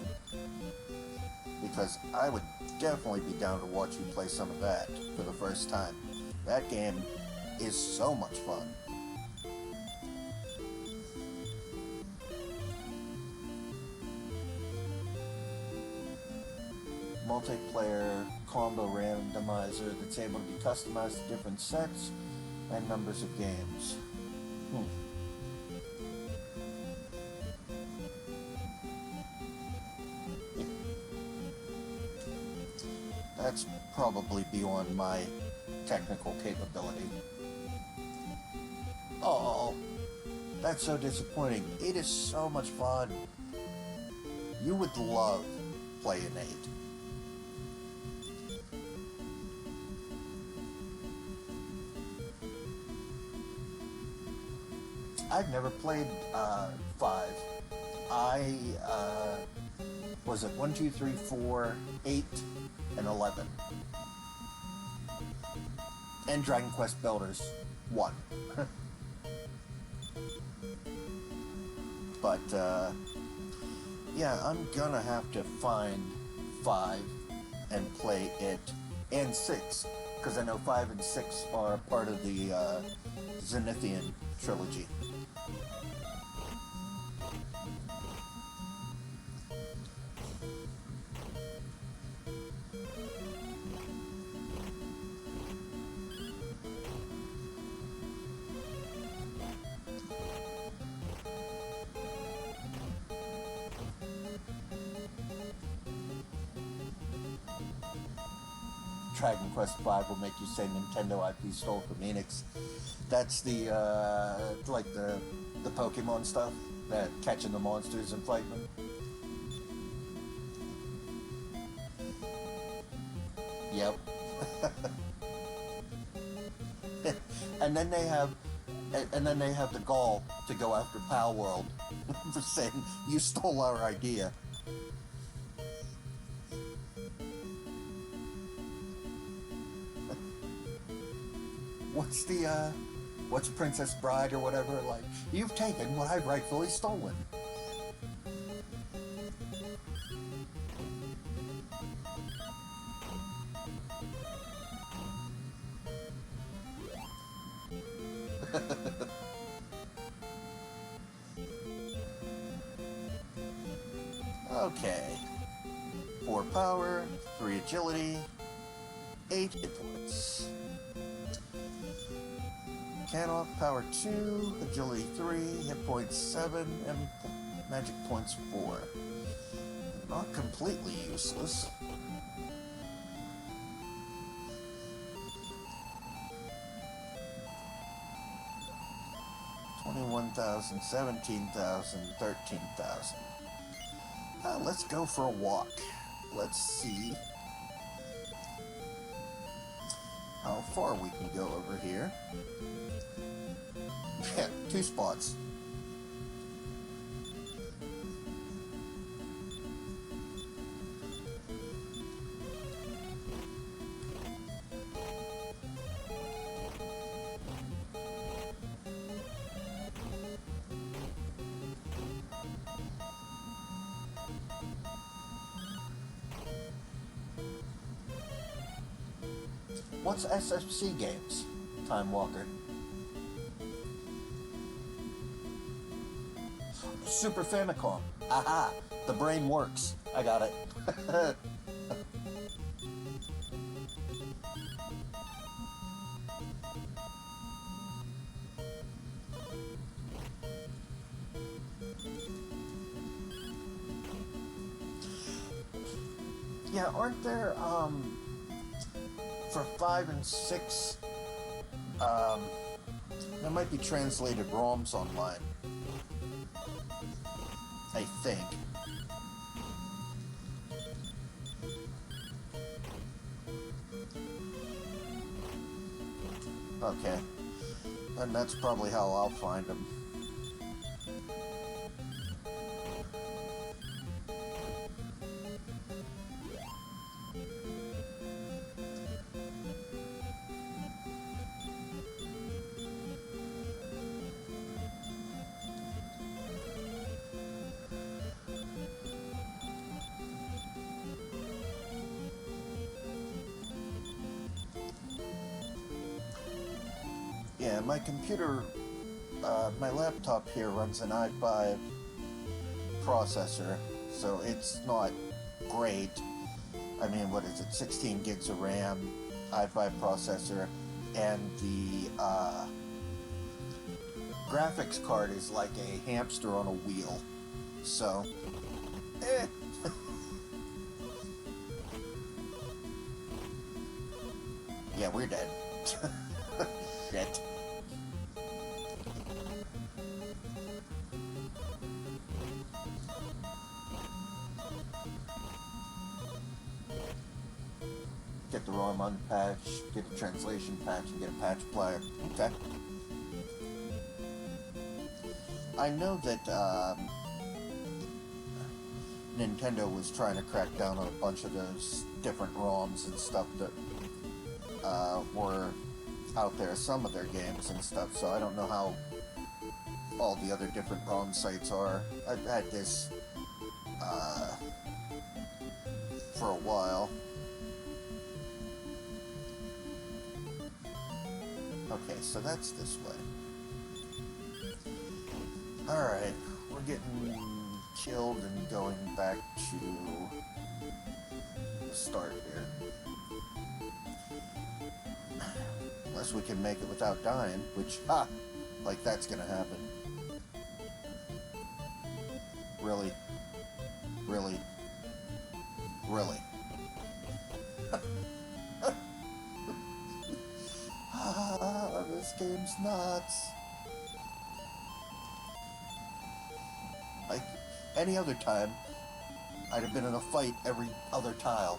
Because I would definitely be down to watch you play some of that for the first time. That game is so much fun. Multiplayer combo randomizer that's able to be customized to different sets and numbers of games. That's probably beyond my technical capability. Oh, that's so disappointing. 8 is so much fun. You would love playing 8. I've never played 5. I was it 1, 2, 3, 4, 8, and 11, and Dragon Quest Builders 1. But yeah, I'm gonna have to find 5 and play it, and 6, because I know 5 and 6 are part of the Zenithian trilogy. Dragon Quest V will make you say Nintendo IP stole from Enix. That's the like the Pokemon stuff, that catching the monsters and fighting them. Yep. and then they have the gall to go after Pal World for saying you stole our idea. What's Princess Bride or whatever, like, you've taken what I've rightfully stolen. Okay. 4 power, 3 agility, 8 hit points. Canoff, power 2, agility 3, hit points 7, and magic points 4. Not completely useless. $21,000, $17,000, $13,000. Let's go for a walk. Let's see how far we can go over here. Yeah, 2 spots. What's SFC games? Time Walker. Super Famicom. Aha! The brain works. I got it. Yeah, aren't there, for 5 and 6, there might be translated ROMs online. I think. Okay. And that's probably how I'll find them. Yeah, my computer, my laptop here runs an i5 processor, so it's not great. I mean, what is it, 16 gigs of RAM, i5 processor, and the graphics card is like a hamster on a wheel. So, yeah, we're dead. Shit. Get the ROM unpatched, get a translation patch, and get a patch applier. Okay. I know that Nintendo was trying to crack down on a bunch of those different ROMs and stuff that were out there, some of their games and stuff, so I don't know how all the other different ROM sites are. I've had this for a while. Okay, so that's this way. Alright, we're getting killed and going back to the start here. Unless we can make it without dying, which, like that's gonna happen. Really? Really? Really? This game's nuts. Like, any other time, I'd have been in a fight every other tile.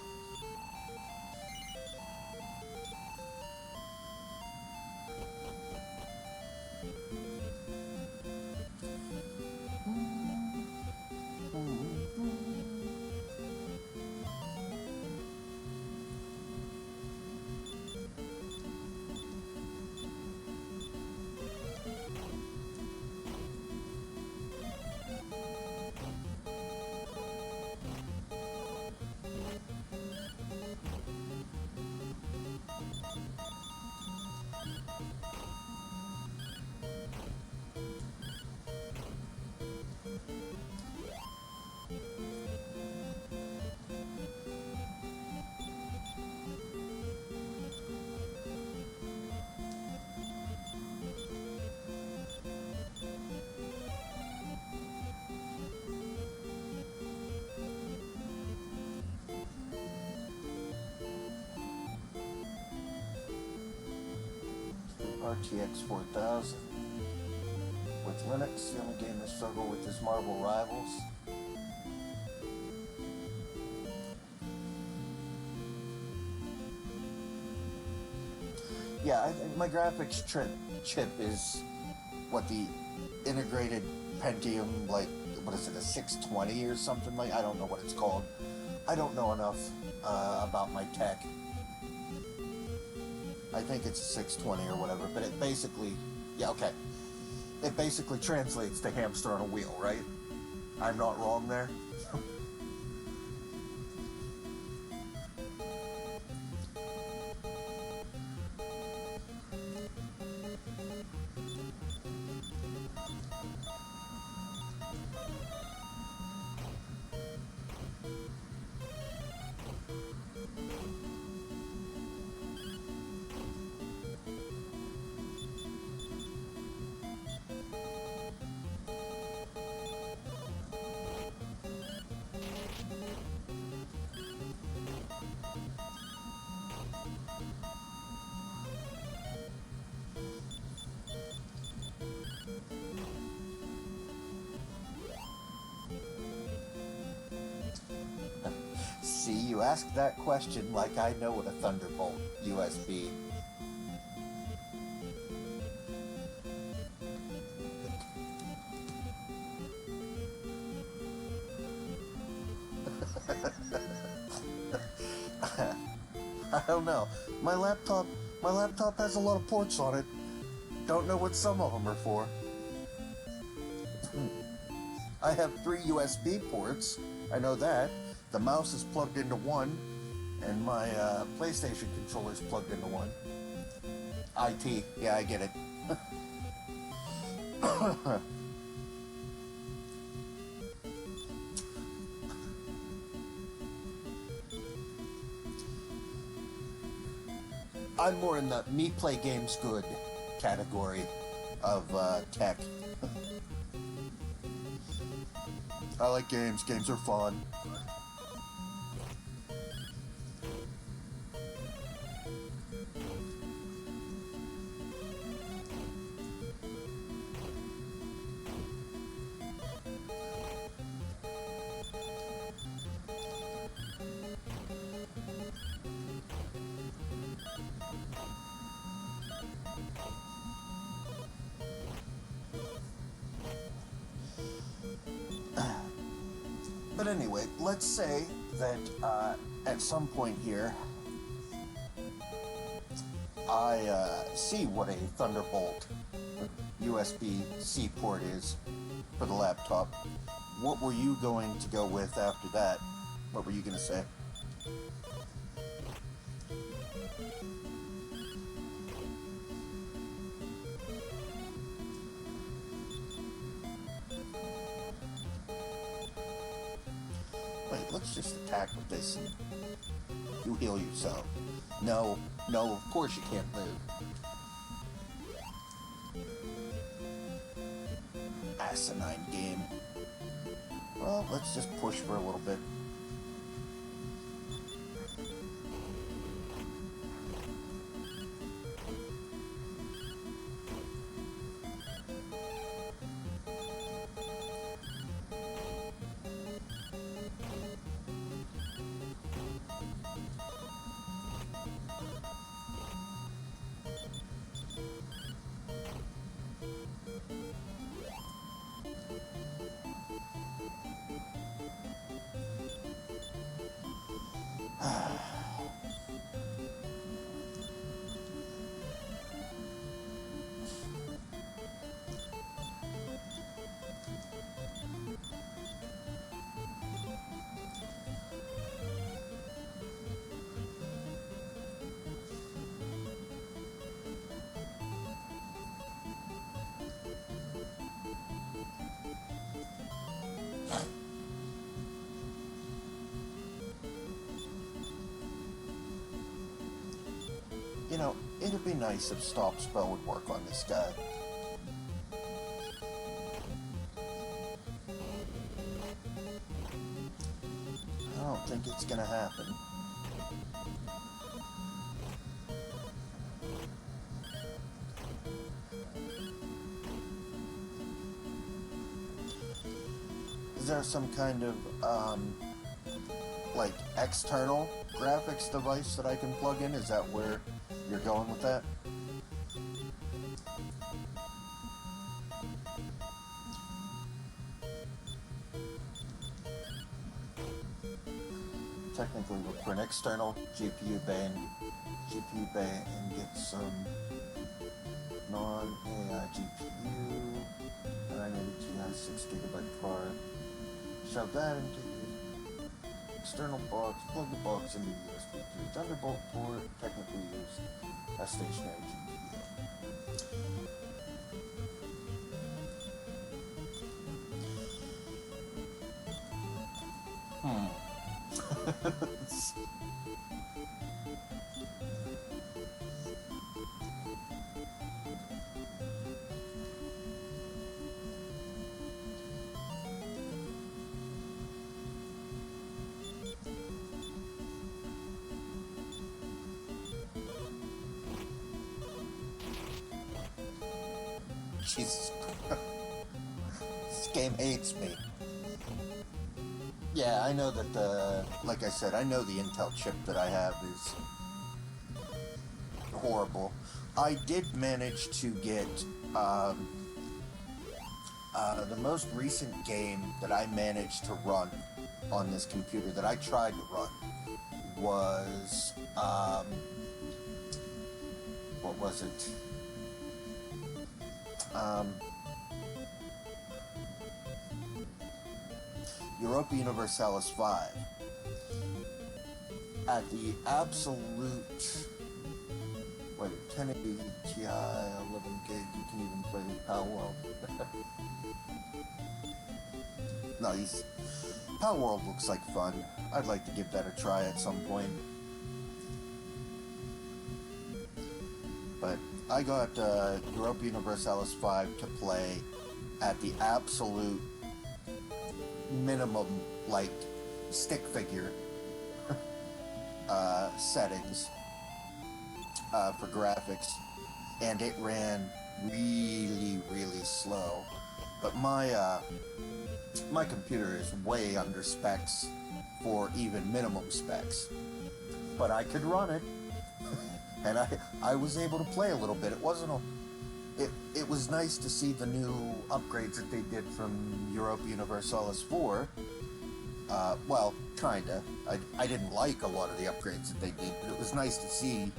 RTX 4000. With Linux, the only game I struggle with is Marvel Rivals. Yeah, I think my graphics chip is what the integrated Pentium, like, what is it, a 620 or something like? I don't know what it's called. I don't know enough about my tech. I think it's a 620 or whatever, but it basically, yeah, okay. It basically translates to hamster on a wheel, right? I'm not wrong there. See, you ask that question like I know what a Thunderbolt USB. I don't know. My laptop has a lot of ports on it. Don't know what some of them are for. I have 3 USB ports. I know that. The mouse is plugged into one, and my PlayStation controller is plugged into one. IT, yeah, I get it. I'm more in the me play games good category of tech. I like games. Games are fun. But anyway, let's say that at some point here, I see what a Thunderbolt USB-C port is for the laptop. What were you going to go with after that? What were you going to say? Wait, let's just attack with this and you heal yourself. No, of course you can't live. Asinine game. Well, let's just push for a little bit. You know, it'd be nice if stop spell would work on this guy. I don't think it's gonna happen. Is there some kind of, like, external graphics device that I can plug in? Is that where you're going with that? Technically, look for an external GPU bay and get some non-AI GPU, 980 Ti 6GB card. Shove that into the external box, plug the box into the USB 3 Thunderbolt port, technically use a stationary GPU. Jesus Christ. This game hates me. Yeah, I know that like I said, I know the Intel chip that I have is horrible. I did manage to get, the most recent game that I managed to run on this computer that I tried to run was, what was it? Europa Universalis 5 at the absolute, 1080 Ti, 11 gig, you can even play Power World. Nice. Power World looks like fun. I'd like to give that a try at some point. But I got Europa Universalis 5 to play at the absolute minimum, like, stick figure settings for graphics, and it ran really slow. But my computer is way under specs for even minimum specs, but I could run it. And I was able to play a little bit. It was nice to see the new upgrades that they did from Europa Universalis 4. Well, kinda. I didn't like a lot of the upgrades that they did, but it was nice to see,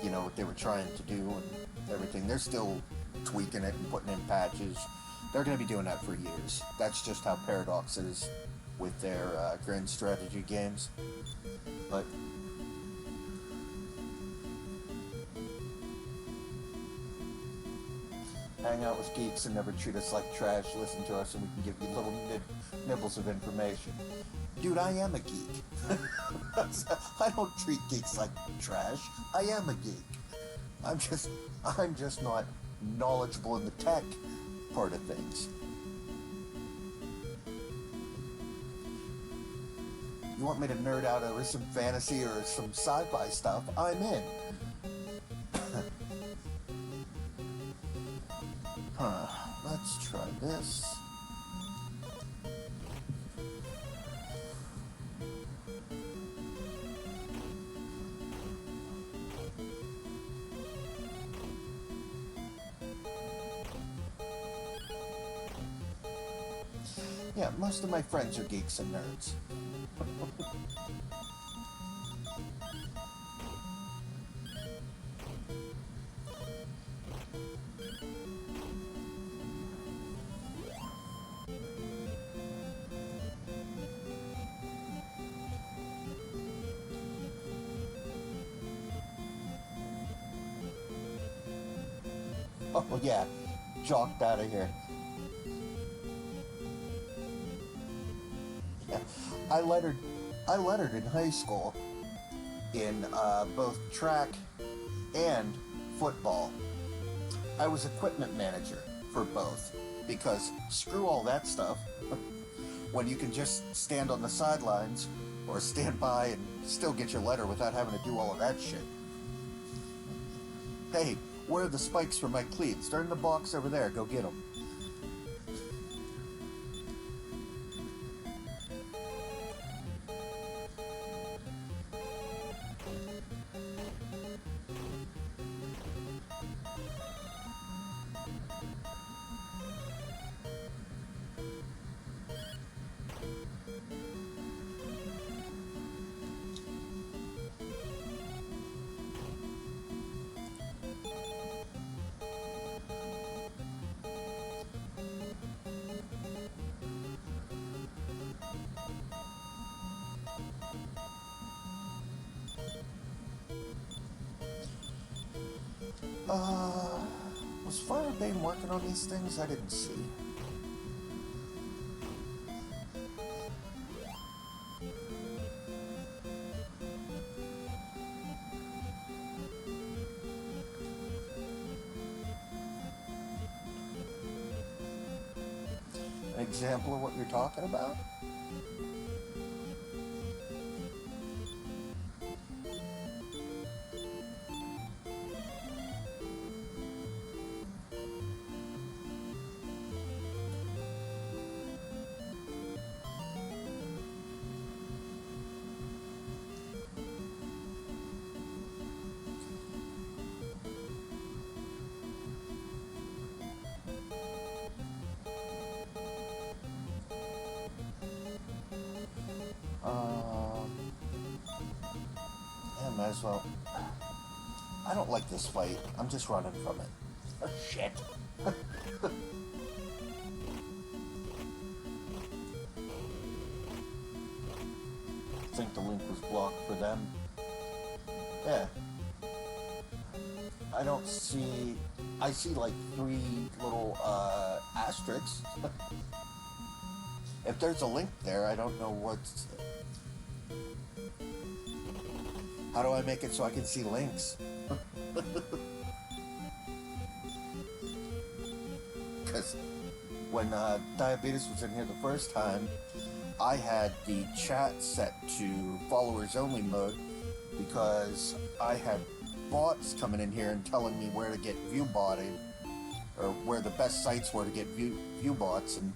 you know, what they were trying to do and everything. They're still tweaking it and putting in patches. They're going to be doing that for years. That's just how Paradox is with their grand strategy games. But hang out with geeks and never treat us like trash. Listen to us and we can give you little nibbles of information. Dude, I am a geek. I don't treat geeks like trash. I am a geek. I'm just not knowledgeable in the tech part of things. You want me to nerd out over some fantasy or some sci-fi stuff? I'm in. Let's try this. Yeah, most of my friends are geeks and nerds. Oh yeah, jocked out of here. Yeah, I lettered. I lettered in high school in both track and football. I was equipment manager for both because screw all that stuff. When you can just stand on the sidelines or stand by and still get your letter without having to do all of that shit. Hey, where are the spikes for my cleats? They're in the box over there. Go get them. Uh, was Firebane working on these things? I didn't see. An example of what you're talking about? Um, yeah, might as well. I don't like this fight. I'm just running from it. Oh, shit. I think the link was blocked for them. Yeah. I don't see. I see like 3 little asterisks. If there's a link there, I don't know what's. How do I make it so I can see links? Because when Diabetes was in here the first time, I had the chat set to followers only mode because I had bots coming in here and telling me where to get view botted or where the best sites were to get view bots, and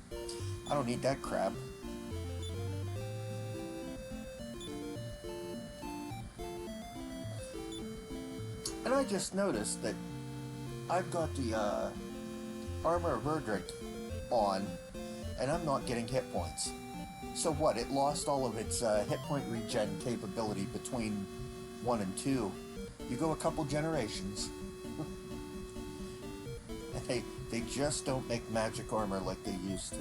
I don't need that crap. And I just noticed that I've got the Armor of Erdrick on, and I'm not getting hit points. So what? It lost all of its hit point regen capability between 1 and 2. You go a couple generations. And they just don't make magic armor like they used to.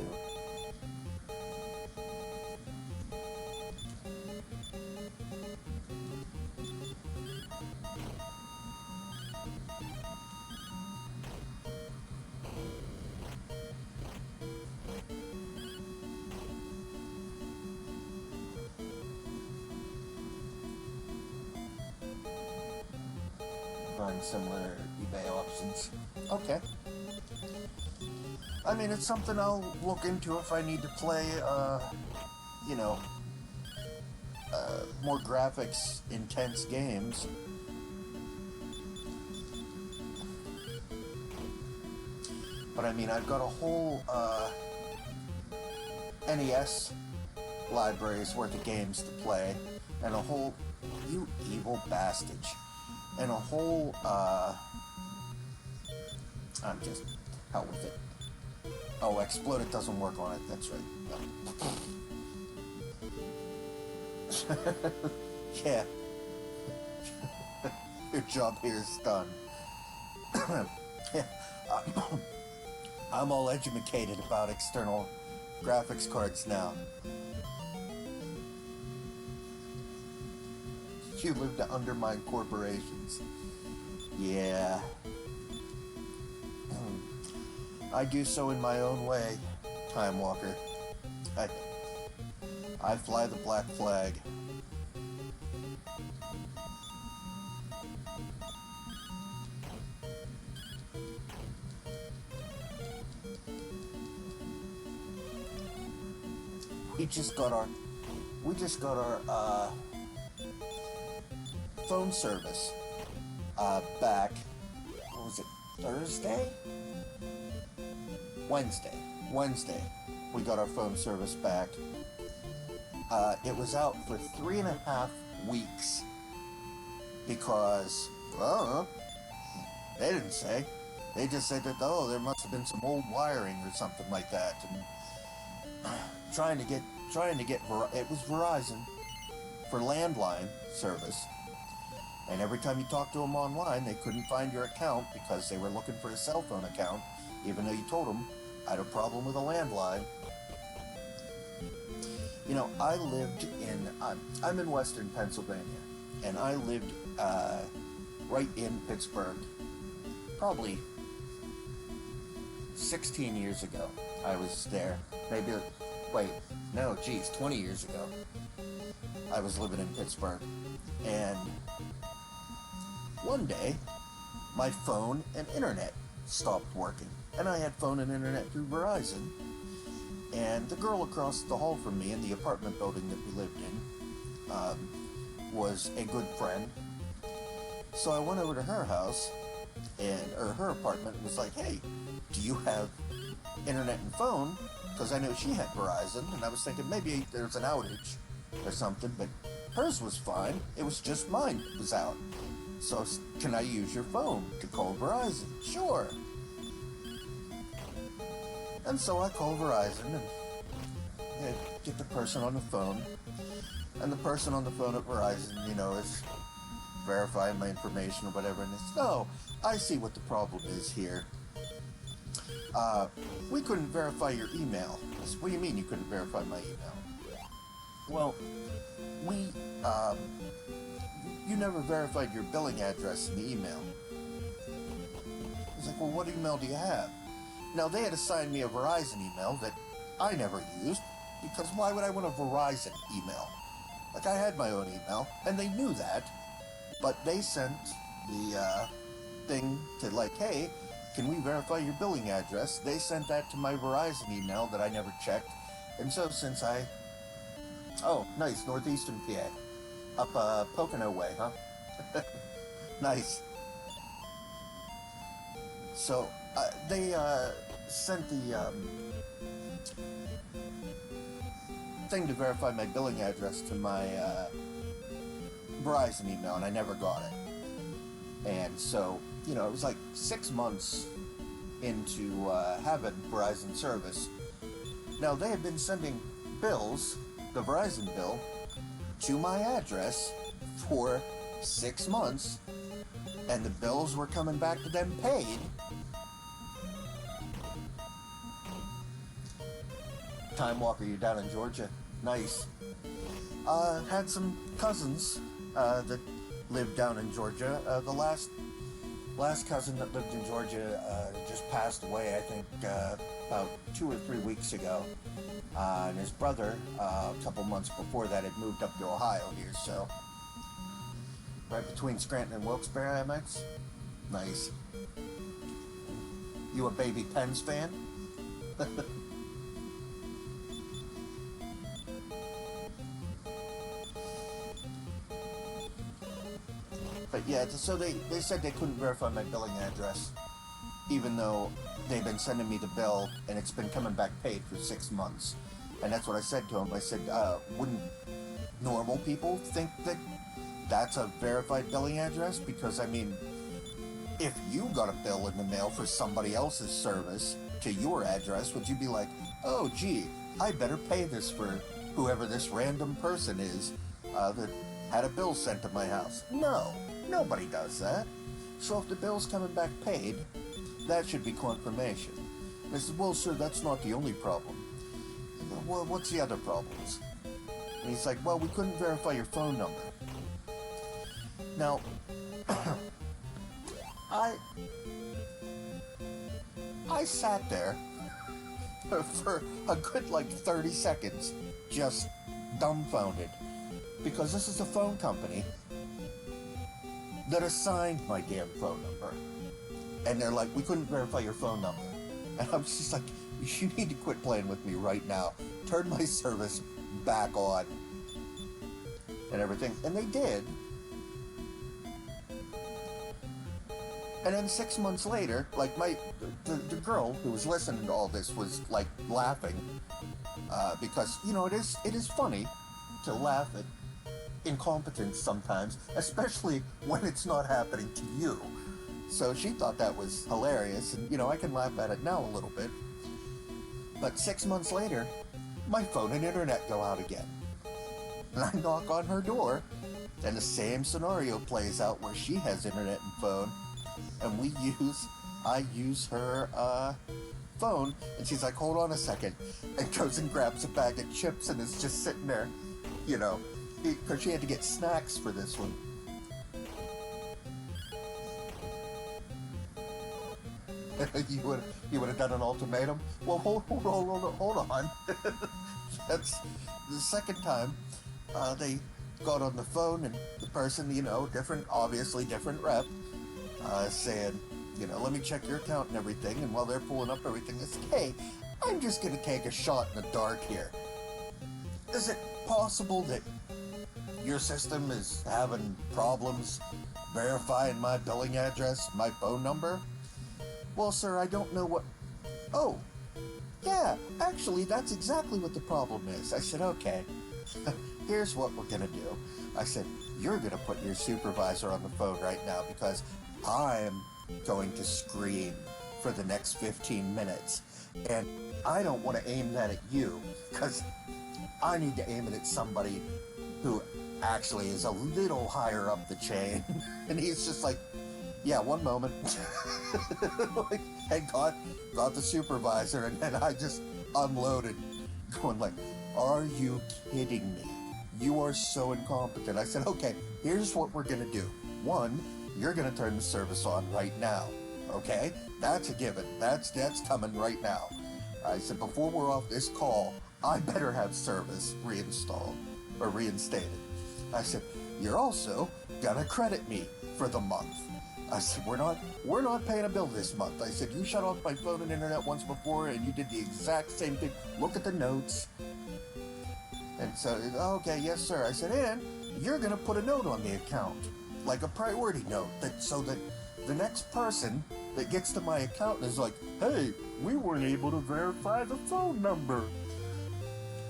Find similar eBay options. Okay. I mean, it's something I'll look into if I need to play, you know, more graphics intense games. But I mean, I've got a whole NES library's worth of games to play, and a whole, you evil bastard, and a whole, I'm just, hell with it. Oh, explode it doesn't work on it. That's right. No. Yeah. Your job here is done. Yeah. I'm all educated about external graphics cards now. You live to undermine corporations. Yeah. I do so in my own way, Time Walker. I fly the black flag. We just got our phone service back. What was it? Thursday? Wednesday. We got our phone service back. It was out for 3.5 weeks because, well, they didn't say. They just said that, oh, there must have been some old wiring or something like that, and trying to get it was Verizon for landline service, and every time you talked to them online, they couldn't find your account because they were looking for a cell phone account, even though you told them I had a problem with a landline. You know, I'm in Western Pennsylvania, and I lived right in Pittsburgh, probably 16 years ago. I was there. 20 years ago. I was living in Pittsburgh, and one day, my phone and internet stopped working, and I had phone and internet through Verizon. And the girl across the hall from me in the apartment building that we lived in was a good friend. So I went over to her house, or her apartment, and was like, hey, do you have internet and phone? Because I know she had Verizon, and I was thinking maybe there's an outage or something, but hers was fine. It was just mine that was out. So can I use your phone to call Verizon? Sure. And so I call Verizon and get the person on the phone. And the person on the phone at Verizon, is verifying my information or whatever. And it's, oh, I see what the problem is here. We couldn't verify your email. I said, what do you mean you couldn't verify my email? Well, you never verified your billing address in the email. I was like, well, what email do you have? Now, they had assigned me a Verizon email that I never used, because why would I want a Verizon email? Like, I had my own email, and they knew that, but they sent the thing to, like, hey, can we verify your billing address? They sent that to my Verizon email that I never checked, and so since oh, nice, northeastern PA, up Pocono way, huh? Nice. So, they sent the thing to verify my billing address to my Verizon email, and I never got it. And so, it was like 6 months into having Verizon service. Now, they had been sending bills, the Verizon bill, to my address for 6 months, and the bills were coming back to them paid. Time Walker, you're down in Georgia. Nice. Had some cousins that lived down in Georgia. The last cousin that lived in Georgia just passed away, I think, about 2 or 3 weeks ago. And his brother, a couple months before that, had moved up to Ohio here, so right between Scranton and Wilkes-Barre, MX. Nice. You a baby Pens fan? But yeah, so they said they couldn't verify my billing address, even though they've been sending me the bill and it's been coming back paid for 6 months. And that's what I said to them. I said, wouldn't normal people think that that's a verified billing address? Because, I mean, if you got a bill in the mail for somebody else's service to your address, would you be like, oh, gee, I better pay this for whoever this random person is that had a bill sent to my house? No, nobody does that. So if the bill's coming back paid, that should be confirmation. And I said, well, sir, that's not the only problem. Well, what's the other problems? And he's like, well, we couldn't verify your phone number. Now, I sat there for a good 30 seconds, just dumbfounded, because this is a phone company that assigned my damn phone number. And they're like, we couldn't verify your phone number. And I'm just like, you need to quit playing with me right now. Turn my service back on. And everything. And they did. And then 6 months later, the girl who was listening to all this was laughing, because it is funny to laugh at incompetence sometimes, especially when it's not happening to you. So she thought that was hilarious, and I can laugh at it now a little bit. But 6 months later, my phone and internet go out again, and I knock on her door, and the same scenario plays out where she has internet and phone. And I use her phone, and she's like, hold on a second, and goes and grabs a bag of chips and is just sitting there, because she had to get snacks for this one. You would have done an ultimatum? Well, hold on. That's the second time they got on the phone, and the person, obviously different rep, saying, let me check your account and everything. And while they're pulling up everything, they said, hey, I'm just going to take a shot in the dark here. Is it possible that your system is having problems verifying my billing address, my phone number? Well, sir, I don't know what... Oh, yeah, actually, that's exactly what the problem is. I said, okay, here's what we're going to do. I said, you're going to put your supervisor on the phone right now, because I'm going to scream for the next 15 minutes. And I don't want to aim that at you, because I need to aim it at somebody who actually is a little higher up the chain. And he's just like, yeah, one moment. And got the supervisor, and then I just unloaded, going like, are you kidding me? You are so incompetent. I said, okay, here's what we're going to do. One, you're going to turn the service on right now, okay? That's a given. That's coming right now. I said, before we're off this call, I better have service reinstalled or reinstated. I said, you're also going to credit me for the month. I said, we're not paying a bill this month. I said, you shut off my phone and internet once before, and you did the exact same thing. Look at the notes. And so, okay, yes, sir. I said, and you're going to put a note on the account, like a priority note, so that the next person that gets to my account is like, hey, we weren't able to verify the phone number.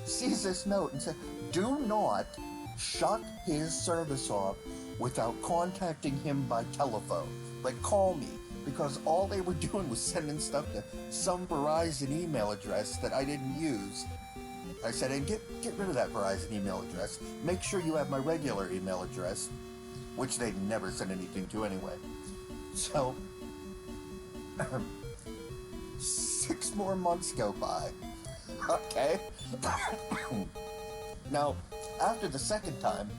Sees this note and said, do not shut his service off without contacting him by telephone. Like, call me. Because all they were doing was sending stuff to some Verizon email address that I didn't use. I said, and get rid of that Verizon email address. Make sure you have my regular email address, which they never send anything to anyway. So, 6 more months go by. Okay? Now, after the second time,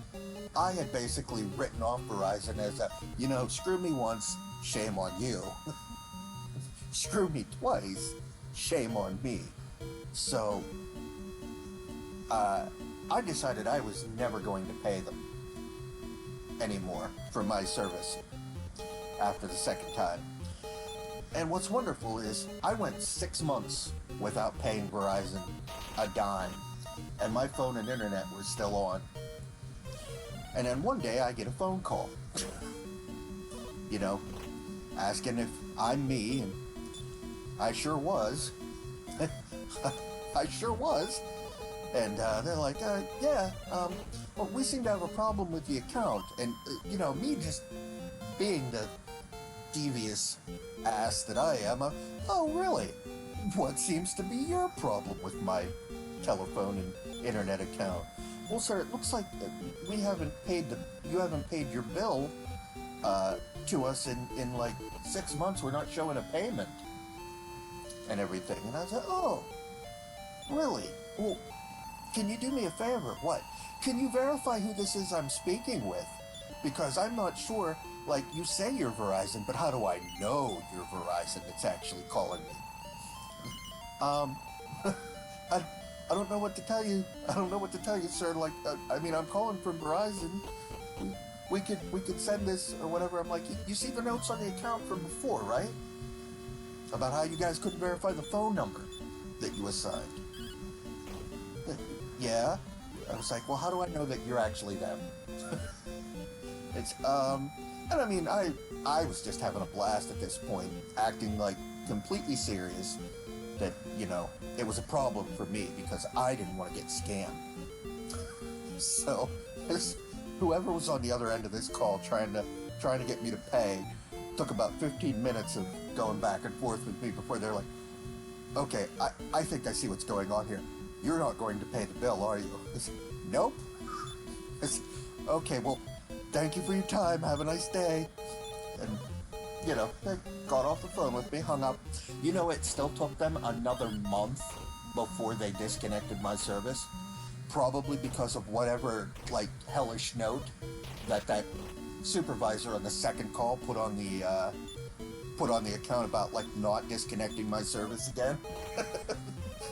I had basically written off Verizon as a, screw me once, shame on you. Screw me twice, shame on me. So, I decided I was never going to pay them anymore for my service after the second time. And what's wonderful is I went 6 months without paying Verizon a dime, and my phone and internet were still on. And then one day I get a phone call, asking if I'm me, and I sure was. I sure was. And they're like, well, we seem to have a problem with the account. And, me just being the devious ass that I am, oh, really? What seems to be your problem with my telephone and internet account? Well, sir, it looks like you haven't paid your bill to us in like 6 months. We're not showing a payment and everything. And I said, oh, really? Well, can you do me a favor? What? Can you verify who this is I'm speaking with? Because I'm not sure. Like, you say you're Verizon, but how do I know you're Verizon that's actually calling me? Um, I, I don't know what to tell you. I don't know what to tell you, sir. Like, I mean, I'm calling from Verizon. We could send this or whatever. I'm like, you see the notes on the account from before, right? About how you guys couldn't verify the phone number that you assigned. Yeah. I was like, well, how do I know that you're actually them? And I mean, I was just having a blast at this point, acting like completely serious that, it was a problem for me because I didn't want to get scammed. So, whoever was on the other end of this call trying to get me to pay took about 15 minutes of going back and forth with me before they're like, okay, I think I see what's going on here. You're not going to pay the bill, are you? Nope. Okay, well, thank you for your time. Have a nice day. And, they got off the phone with me, hung up. It still took them another month before they disconnected my service. Probably because of whatever, like, hellish note that supervisor on the second call put on the account about, like, not disconnecting my service again.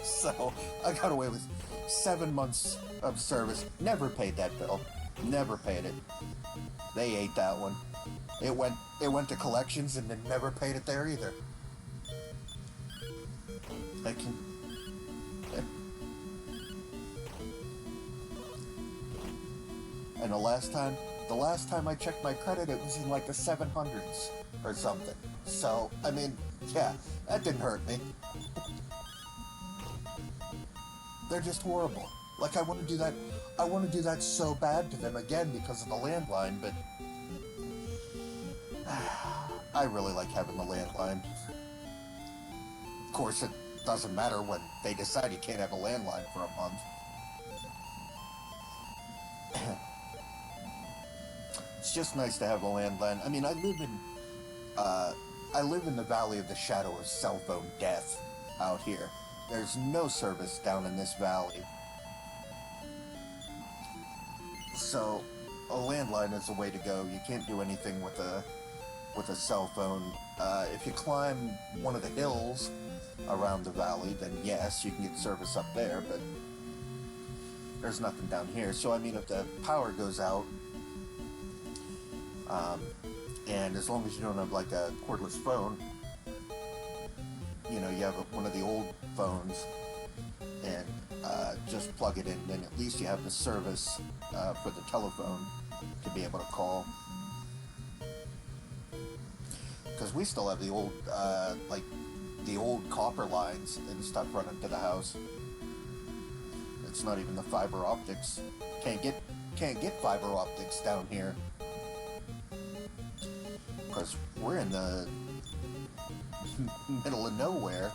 So, I got away with 7 months of service. Never paid that bill. Never paid it. They ate that one. It went to collections and then never paid it there either. I can... And the last time I checked my credit, it was in like the 700s or something. So, I mean, yeah, that didn't hurt me. They're just horrible. Like, I want to do that so bad to them again because of the landline, but I really like having the landline. Of course, it doesn't matter when they decide you can't have a landline for a month. It's just nice to have a landline. I mean, I live in the valley of the shadow of cell phone death out here. There's no service down in this valley. So, a landline is the way to go. You can't do anything with a cell phone. If you climb one of the hills around the valley, then yes, you can get service up there, but there's nothing down here. So, I mean, if the power goes out, and as long as you don't have like a cordless phone, you have one of the old phones and just plug it in, then at least you have the service for the telephone to be able to call. Because we still have the old, the old copper lines and stuff running to the house. It's not even the fiber optics. Can't get fiber optics down here. Because we're in the middle of nowhere.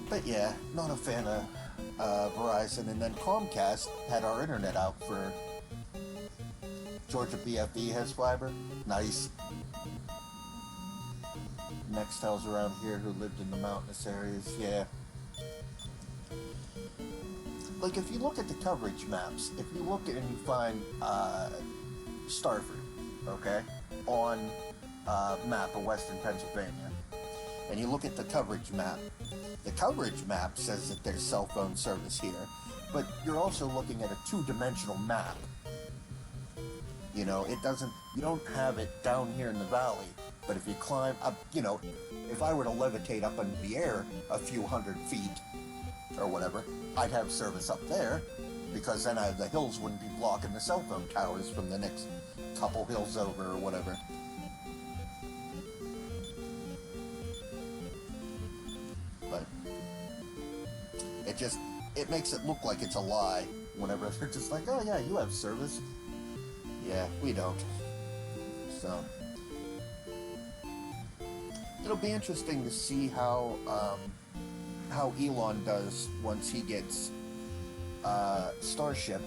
But yeah, not a fan of Verizon. And then Comcast had our internet out for Georgia BFE has fiber. Nice. Nextels around here who lived in the mountainous areas, yeah. Like, if you look at the coverage maps, if you look at and you find Starford, okay, on map of Western Pennsylvania, and you look at the coverage map says that there's cell phone service here, but you're also looking at a two-dimensional map. You don't have it down here in the valley, but if you climb up, if I were to levitate up into the air a few hundred feet or whatever, I'd have service up there, because then the hills wouldn't be blocking the cell phone towers from the next couple hills over or whatever. But it makes it look like it's a lie whenever they're just like, oh yeah, you have service. Yeah, we don't. So it'll be interesting to see how Elon does once he gets Starship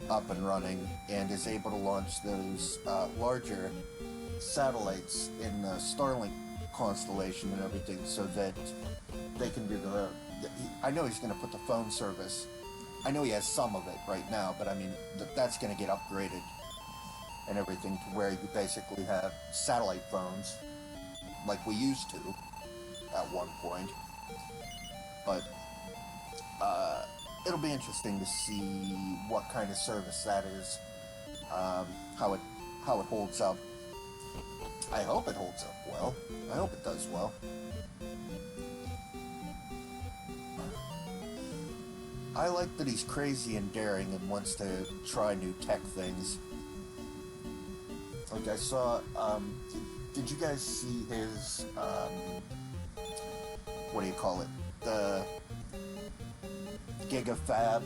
up and running and is able to launch those larger satellites in the Starlink constellation and everything, so that they can do I know he's going to put the phone service. I know he has some of it right now, but I mean that's going to get upgraded and everything to where you basically have satellite phones like we used to at one point. But it'll be interesting to see what kind of service that is, how it holds up. I hope it holds up well. I hope it does well. I like that he's crazy and daring and wants to try new tech things. Like I saw, did you guys see his, what do you call it? The Gigafab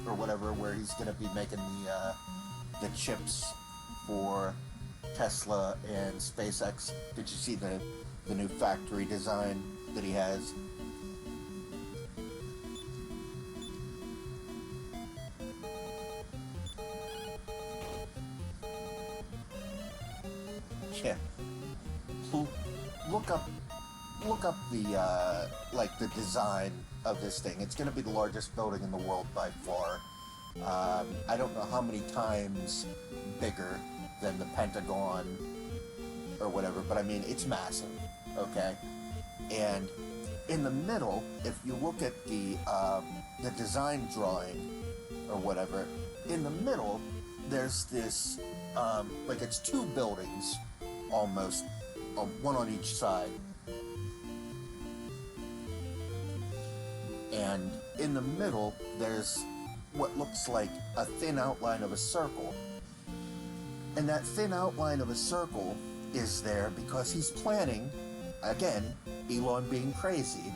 or whatever, where he's going to be making the chips for Tesla and SpaceX. Did you see the new factory design that he has? Yeah. Look up the like the design of this thing. It's going to be the largest building in the world by far. I don't know how many times bigger than the Pentagon or whatever, but I mean it's massive. Okay, and in the middle, if you look at the design drawing or whatever, in the middle there's this like it's two buildings almost, one on each side. And in the middle, there's what looks like a thin outline of a circle. And that thin outline of a circle is there because he's planning, again, Elon being crazy,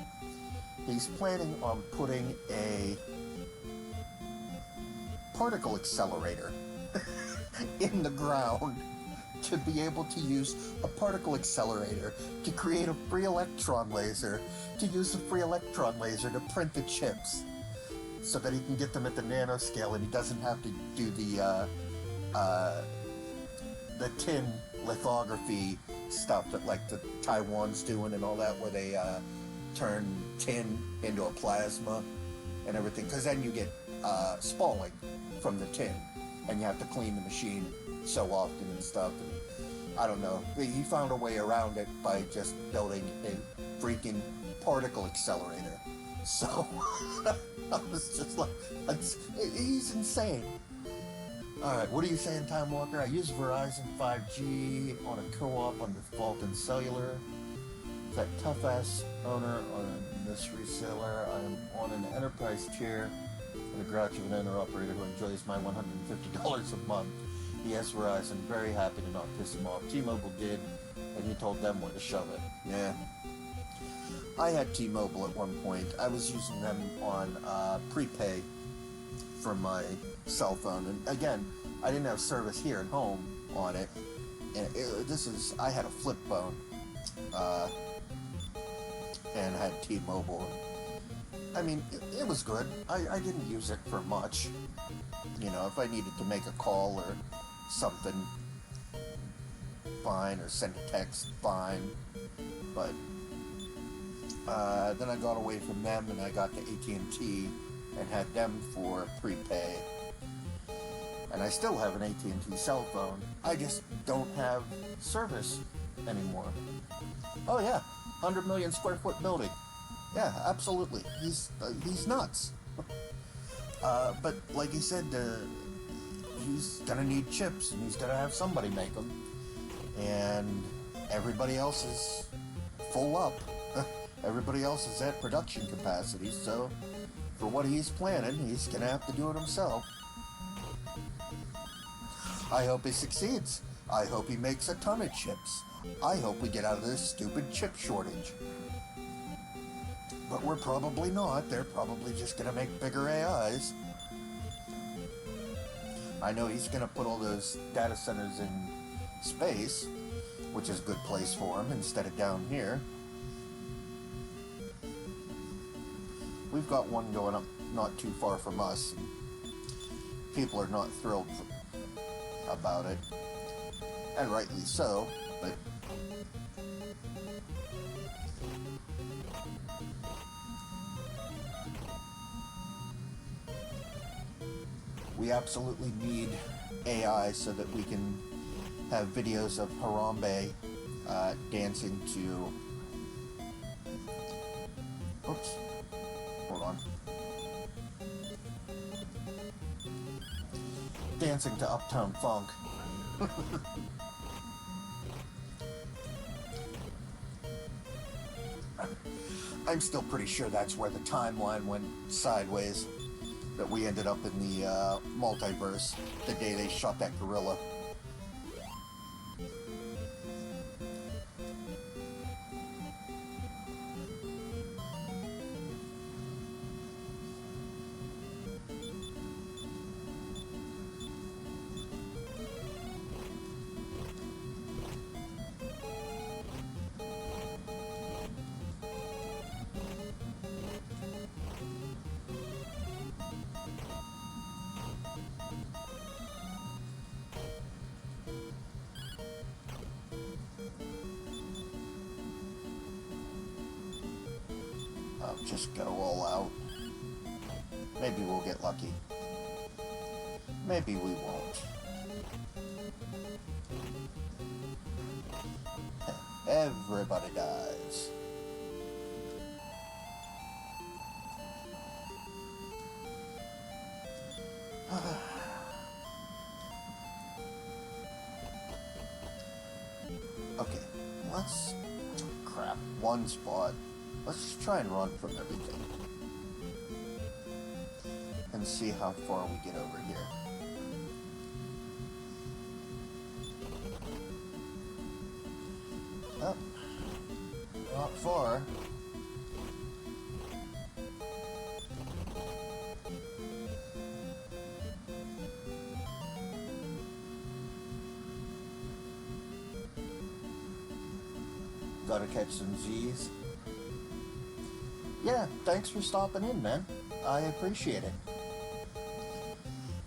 he's planning on putting a particle accelerator in the ground to be able to use a particle accelerator to create a free electron laser, to use the free electron laser to print the chips so that he can get them at the nanoscale and he doesn't have to do the tin lithography stuff that like the Taiwan's doing and all that, where they turn tin into a plasma and everything, because then you get spalling from the tin and you have to clean the machine so often and stuff. And I don't know. He found a way around it by just building a freaking particle accelerator. So I was just like, he's insane. Alright, what are you saying, Time Walker? I use Verizon 5G on a co-op under Fulton Cellular. That tough-ass owner on this reseller. I am on an enterprise tier in the garage of an owner-operator who enjoys my $150 a month. He has Verizon, very happy to not piss him off. T-Mobile did, and he told them where to shove it. Yeah. I had T-Mobile at one point. I was using them on prepay for my cell phone. And again, I didn't have service here at home on it. And I had a flip phone. And I had T-Mobile. I mean, it was good. I didn't use it for much. You know, if I needed to make a call or something, fine, or send a text, fine. But then I got away from them and I got to AT&T and had them for prepay. And I still have an AT&T cell phone. I just don't have service anymore. Oh yeah, 100 million square foot building. Yeah, absolutely. He's nuts. But like he said, he's gonna need chips, and he's gonna have somebody make them. And everybody else is full up. Everybody else is at production capacity, so for what he's planning, he's gonna have to do it himself. I hope he succeeds. I hope he makes a ton of chips. I hope we get out of this stupid chip shortage. But we're probably not. They're probably just gonna make bigger AIs. I know he's going to put all those data centers in space, which is a good place for him, instead of down here. We've got one going up not too far from us. People are not thrilled about it, and rightly so, but we absolutely need AI so that we can have videos of Harambe dancing to... Oops. Hold on. Dancing to Uptown Funk. I'm still pretty sure that's where the timeline went sideways. That we ended up in the multiverse the day they shot that gorilla. I'll just go all out. Maybe we'll get lucky. Maybe we won't. Everybody dies. Okay, let's... Crap, one spot. Let's just try and run from everything. And see how far we get over here. Oh, not far. Gotta catch some Z's. Yeah, thanks for stopping in, man. I appreciate it.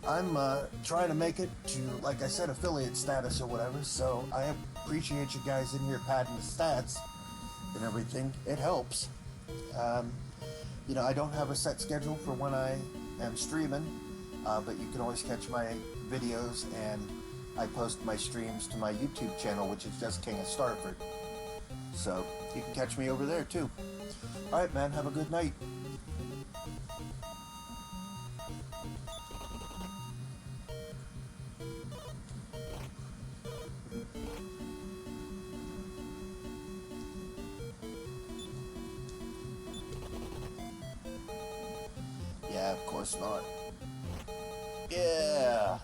I'm trying to make it to, like I said, affiliate status or whatever, so I appreciate you guys in here padding the stats and everything. It helps. You know, I don't have a set schedule for when I am streaming, but you can always catch my videos, and I post my streams to my YouTube channel, which is just King of Starford. So you can catch me over there too. Alright, man, have a good night. Yeah, of course not. Yeah.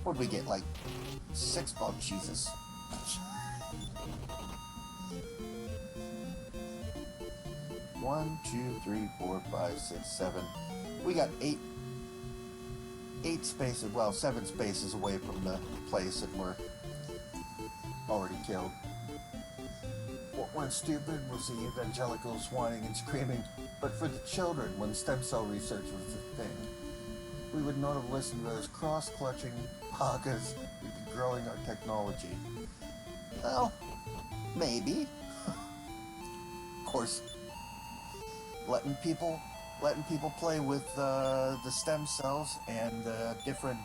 What'd we get, like $6? Jesus. 1, 2, 3, 4, 5, 6, 7. We got eight spaces, well, 7 spaces away from the place, and we're already killed. What went stupid was the evangelicals whining and screaming, but for the children, when stem cell research was a thing, we would not have listened to those cross-clutching pagas. We'd be growing our technology. Well, maybe. Of course, letting people play with the stem cells and different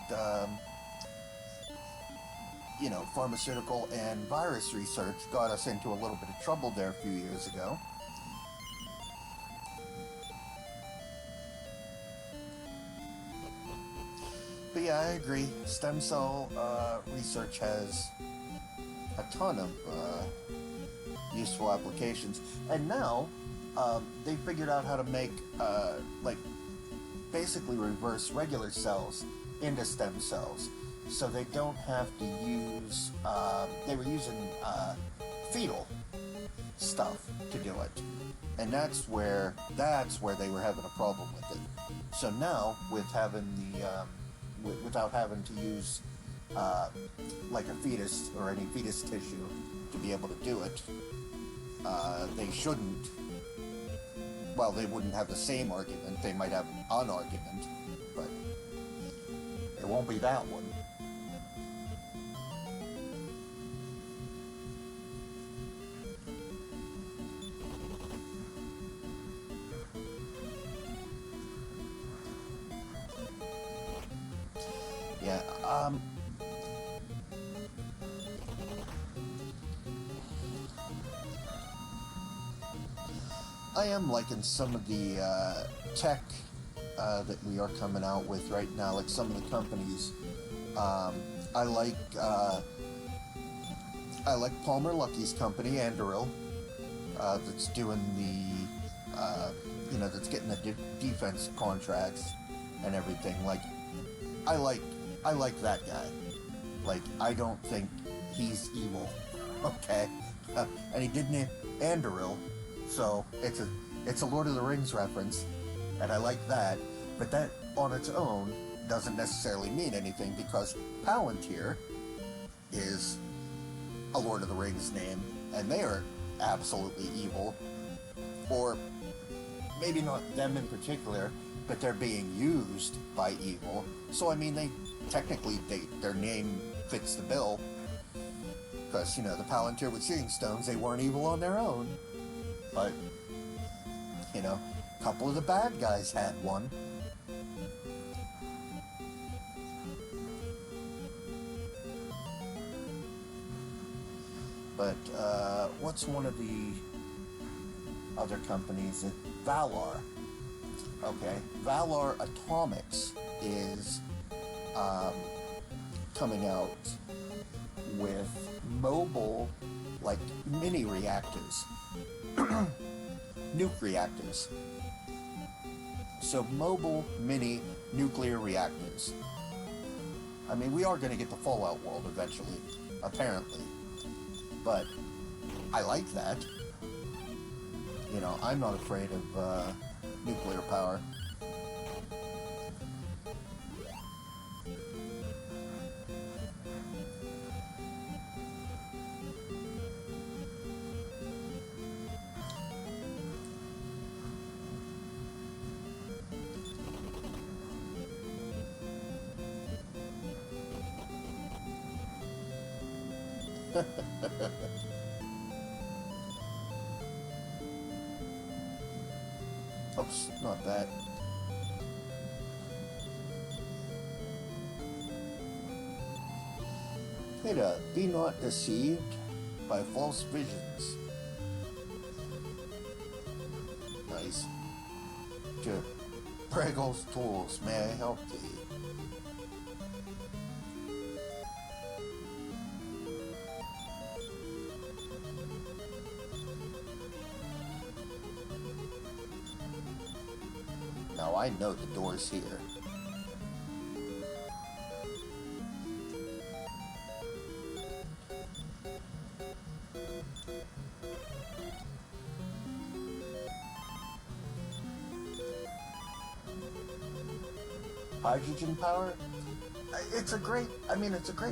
you know, pharmaceutical and virus research got us into a little bit of trouble there a few years ago. But yeah, I agree. Stem cell research has a ton of useful applications, and now they figured out how to make like basically reverse regular cells into stem cells, so they don't have to use they were using fetal stuff to do it, and that's where they were having a problem with it. So now, with having the without having to use like a fetus or any fetus tissue to be able to do it. They shouldn't. Well, they wouldn't have the same argument. They might have an argument, but it won't be that one. Yeah, I am liking some of the tech that we are coming out with right now, like some of the companies. I like Palmer Lucky's company, Anduril, that's doing the that's getting the defense contracts and everything. Like, I like that guy. Like, I don't think he's evil. Okay, and he did name Anduril, so it's a Lord of the Rings reference, and I like that. But that on its own doesn't necessarily mean anything, because Palantir is a Lord of the Rings name, and they are absolutely evil. Or maybe not them in particular, but they're being used by evil. So I mean, their name fits the bill, because the Palantir with Seeing Stones, they weren't evil on their own, but a couple of the bad guys had one. But what's one of the other companies? Valar. Okay, Valar Atomics is coming out with mobile, like, mini reactors, nuke reactors. So mobile mini nuclear reactors. I mean, we are going to get the Fallout world eventually, apparently. But I like that. I'm not afraid of nuclear power. Oops, not that. Peter, be not deceived by false visions. Nice. To Prego's tools, may I help thee? Now I know the door's here. Hydrogen power? It's a great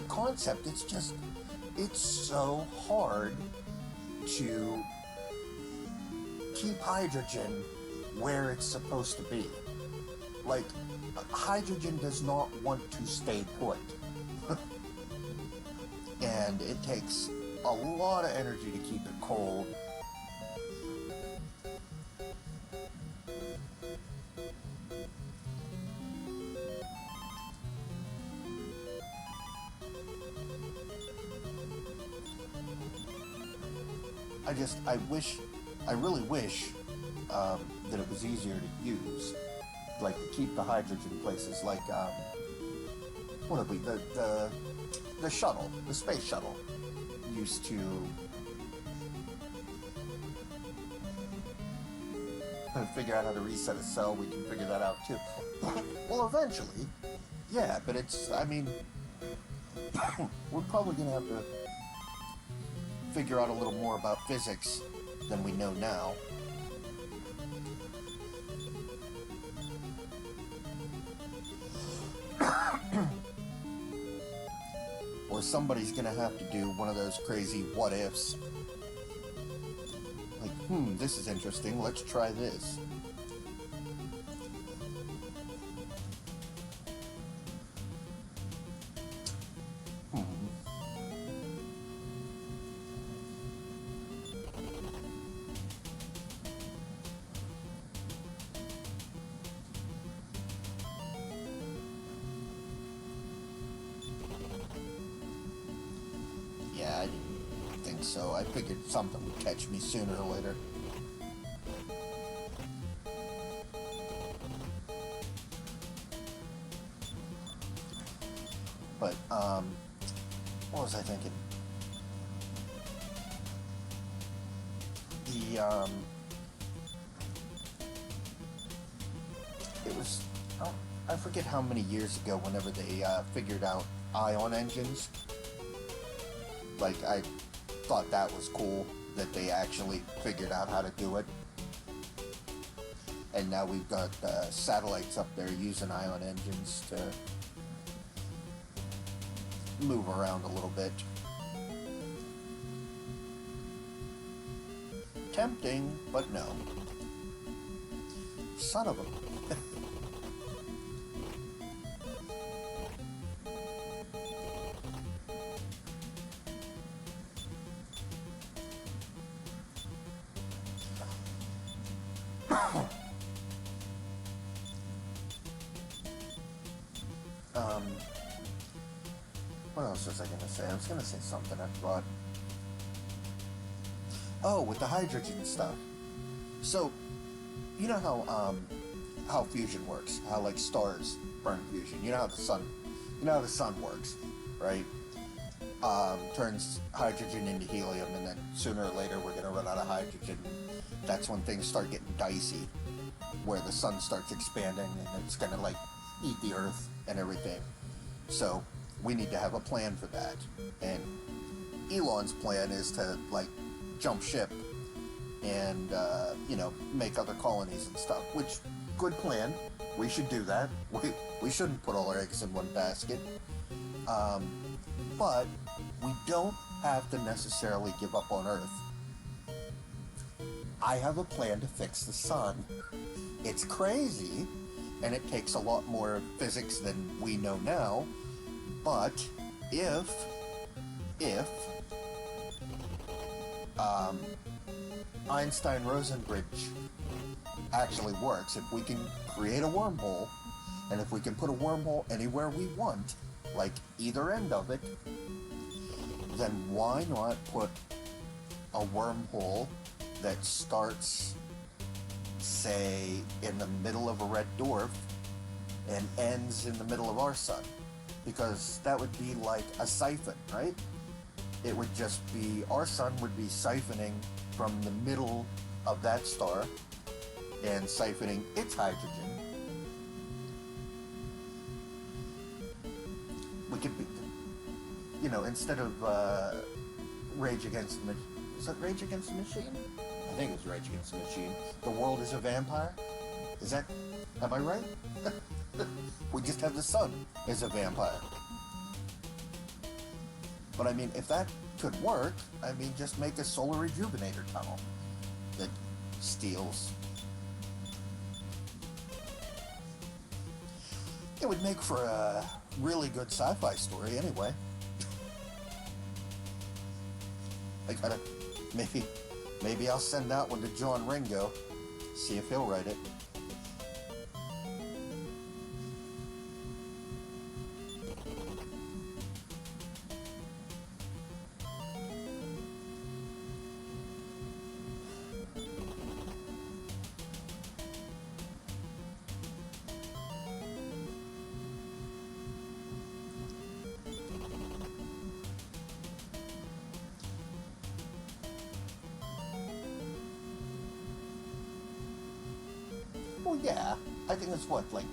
concept. It's so hard to keep hydrogen where it's supposed to be. Like, hydrogen does not want to stay put. And it takes a lot of energy to keep it cold. I really wish that it was easier to use, like to keep the hydrogen places, like what have we, the shuttle, the space shuttle used to figure out how to reset a cell. We can figure that out too. Well, eventually, yeah, but we're probably gonna have to figure out a little more about physics than we know now. or somebody's gonna have to do one of those crazy what ifs. Like, this is interesting, let's try this. Yeah, I didn't think so. I figured something would catch me sooner or later. But, what was I thinking? It was, oh, I forget how many years ago, whenever they figured out ion engines. Like, I thought that was cool, that they actually figured out how to do it. And now we've got satellites up there using ion engines to move around a little bit. Tempting, but no. Son of a... What else was I going to say? I was going to say something I forgot. Oh, with the hydrogen stuff. So, you know how fusion works? How, like, stars burn fusion. You know how the sun works, right? Turns hydrogen into helium, and then sooner or later we're going to run out of hydrogen. That's when things start getting dicey, where the sun starts expanding and it's going to, like, eat the earth and everything. So we need to have a plan for that. And Elon's plan is to, like, jump ship and, make other colonies and stuff, which, good plan. We should do that. We shouldn't put all our eggs in one basket. But we don't have to necessarily give up on Earth. I have a plan to fix the sun. It's crazy, and it takes a lot more physics than we know now, but if Einstein-Rosen bridge actually works, if we can create a wormhole, and if we can put a wormhole anywhere we want, like either end of it, then why not put a wormhole that starts, say, in the middle of a red dwarf and ends in the middle of our sun? Because that would be like a siphon, right? It would just be, our sun would be siphoning from the middle of that star and siphoning its hydrogen. We could be, instead of Rage Against the Machine, is that Rage Against the Machine? I think it was Rage Against the Machine. The world is a vampire? Is that, am I right? We just have the sun as a vampire. But I mean, if that could work, just make a solar rejuvenator tunnel that steals. It would make for a really good sci-fi story anyway. I gotta, maybe I'll send that one to John Ringo, see if he'll write it. Well, yeah, I think it's like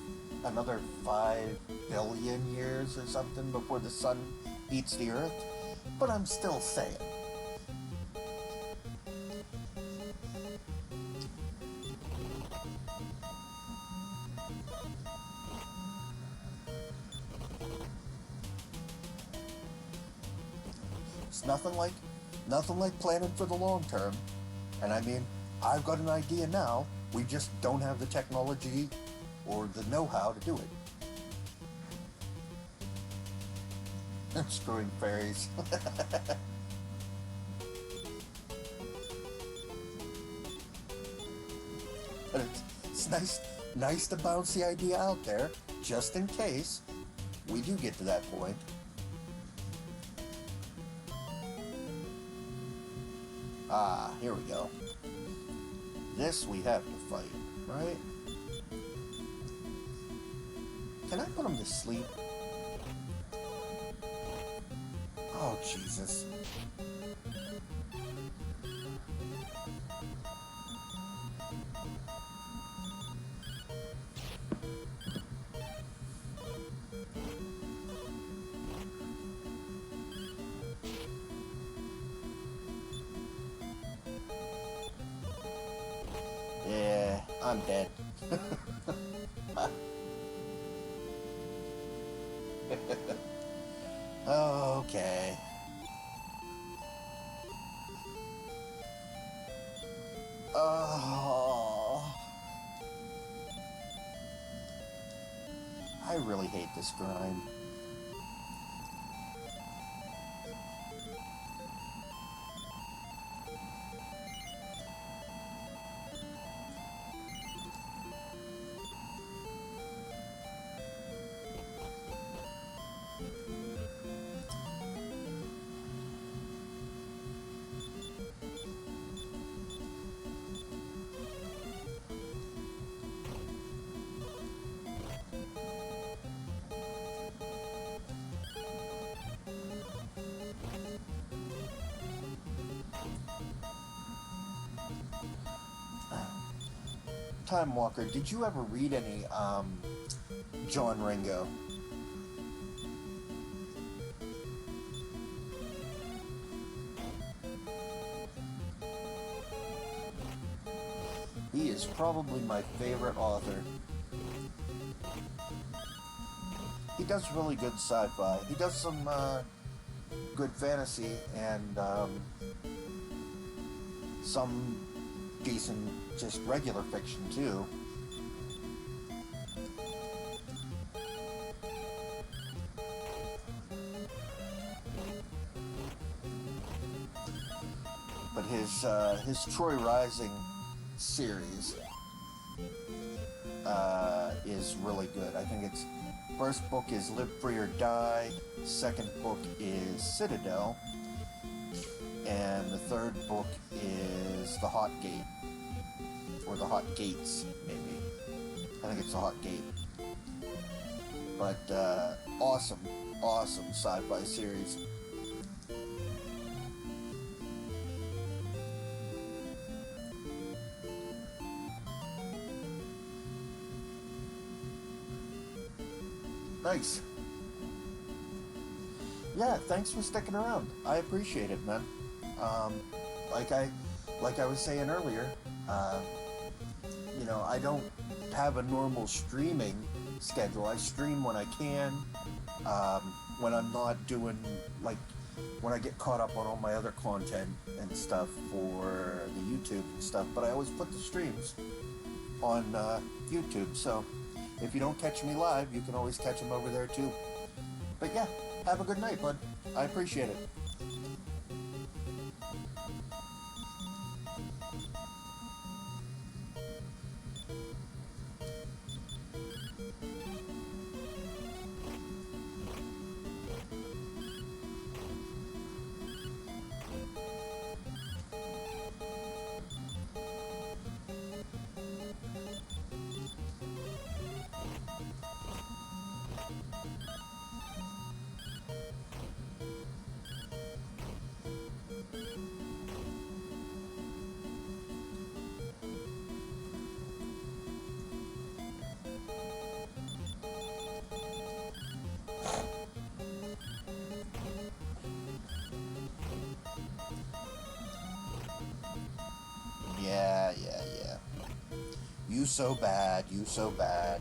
another 5 billion years or something before the sun eats the Earth. But I'm still saying. It's nothing like planning for the long term. And I mean, I've got an idea now. We just don't have the technology or the know-how to do it. Screwing fairies. But it's nice to bounce the idea out there, just in case we do get to that point. Ah, here we go. This we have to fight, right? Can I put him to sleep? Oh, Jesus. Yeah, I'm dead. Okay. Oh, I really hate this grind. Time Walker, did you ever read any John Ringo? He is probably my favorite author. He does really good sci-fi. He does some good fantasy and some decent, just regular fiction too. But his Troy Rising series is really good. I think it's first book is Live Free or Die, second book is Citadel, and the third book is The Hot Gate, or The Hot Gates, maybe. I think it's The Hot Gate. But awesome sci-fi series. Nice. Yeah, thanks for sticking around. I appreciate it, man. Um, like I was saying earlier, I don't have a normal streaming schedule. I stream when I can, when I'm not doing, like, when I get caught up on all my other content and stuff for the YouTube and stuff. But I always put the streams on YouTube, so if you don't catch me live, you can always catch them over there too. But yeah, have a good night, bud. I appreciate it. Yeah. You so bad, you so bad.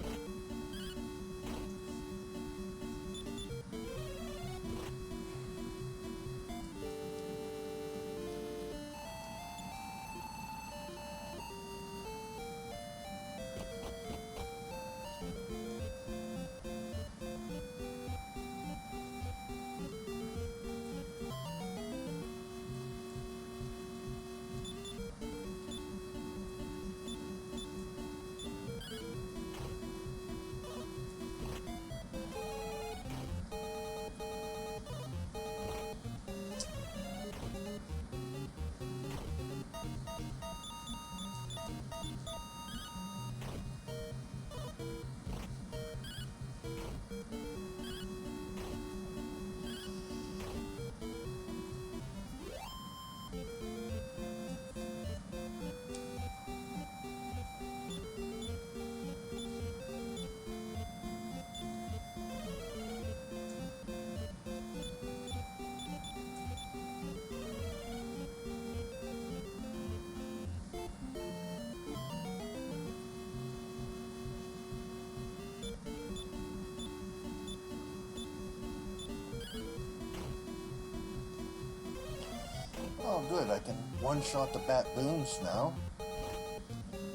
Oh good, I can one-shot the baboons now.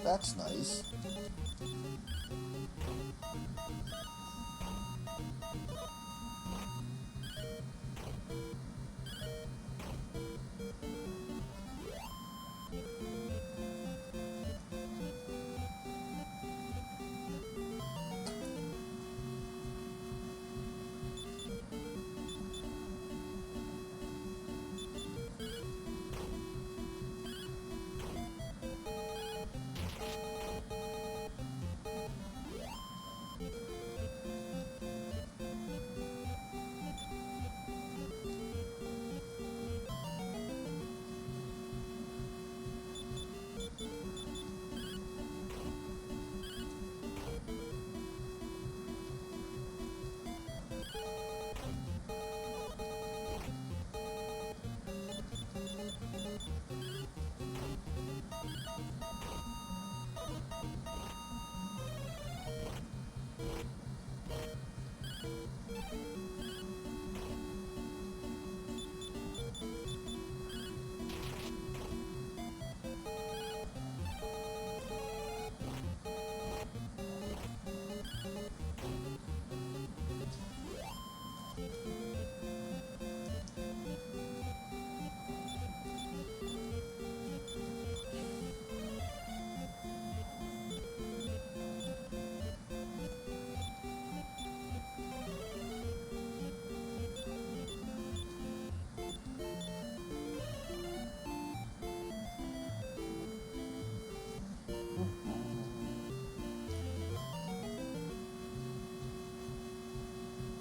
That's nice.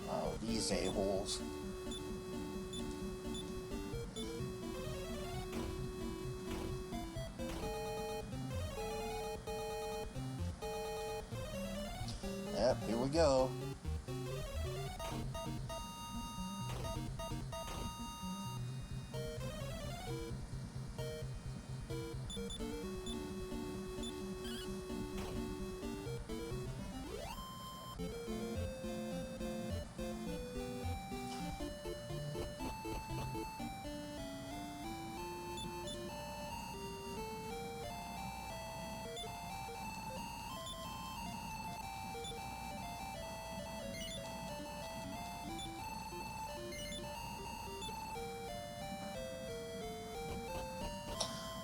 Oh, these a-holes. Yep, here we go.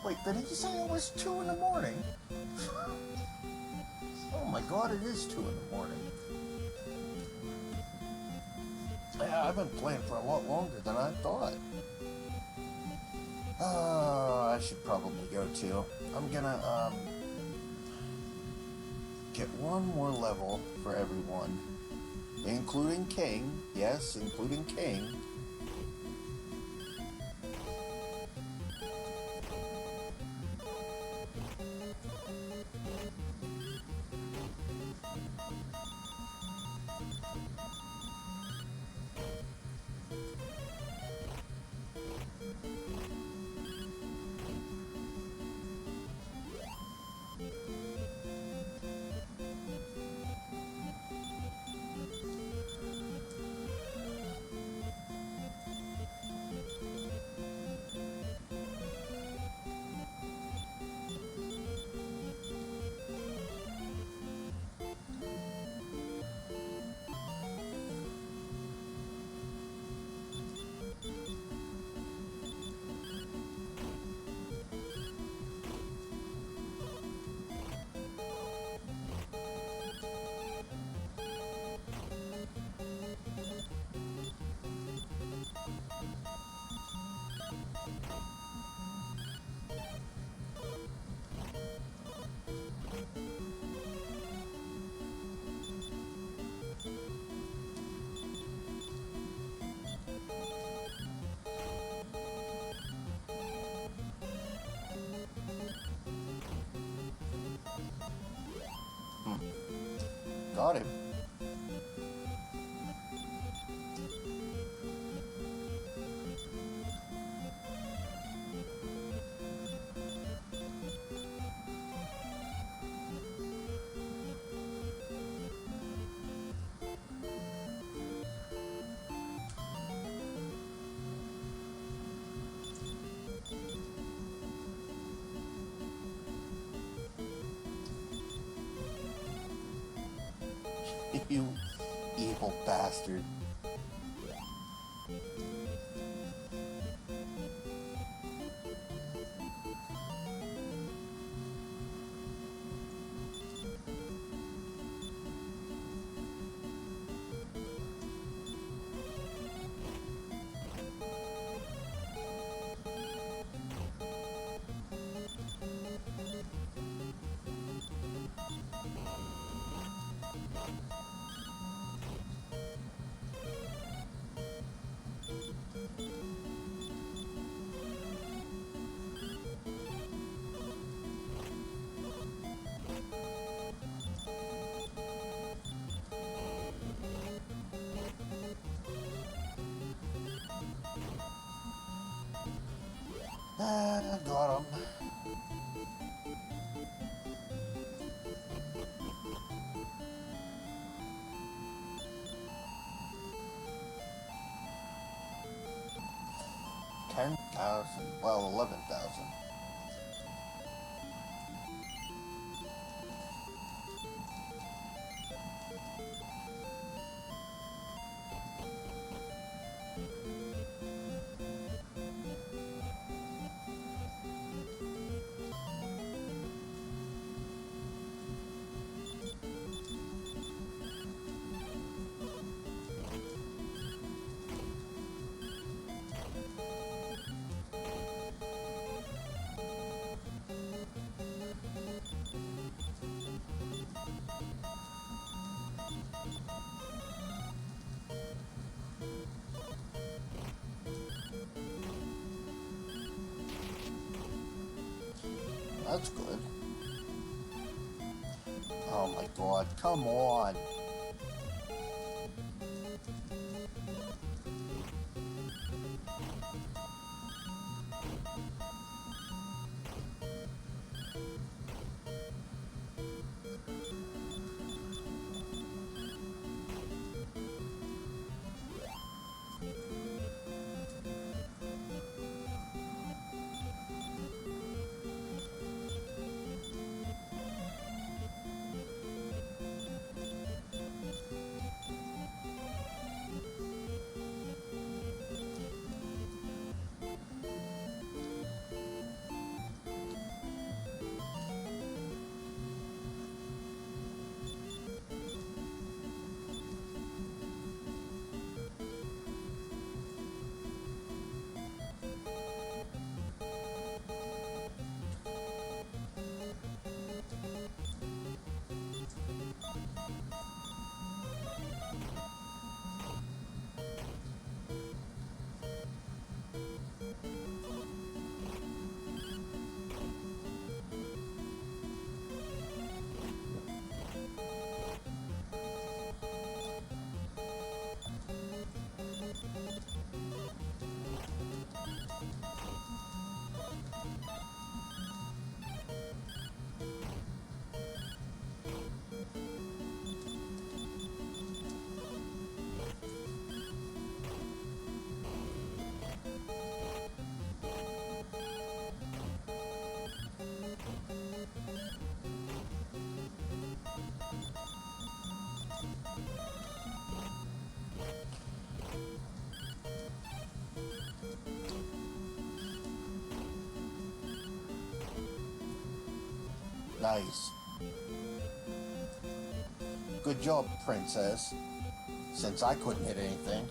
Wait, but did you say it was 2 in the morning? Oh my god, it is 2 in the morning. Yeah, I've been playing for a lot longer than I thought. I should probably go too. I'm gonna, get one more level for everyone. Including King. Yes, including King. Got him. You evil bastard. Got him. $10,000. Well, 11,000. That's good. Oh my god, come on. Nice. Good job, princess. Since I couldn't hit anything.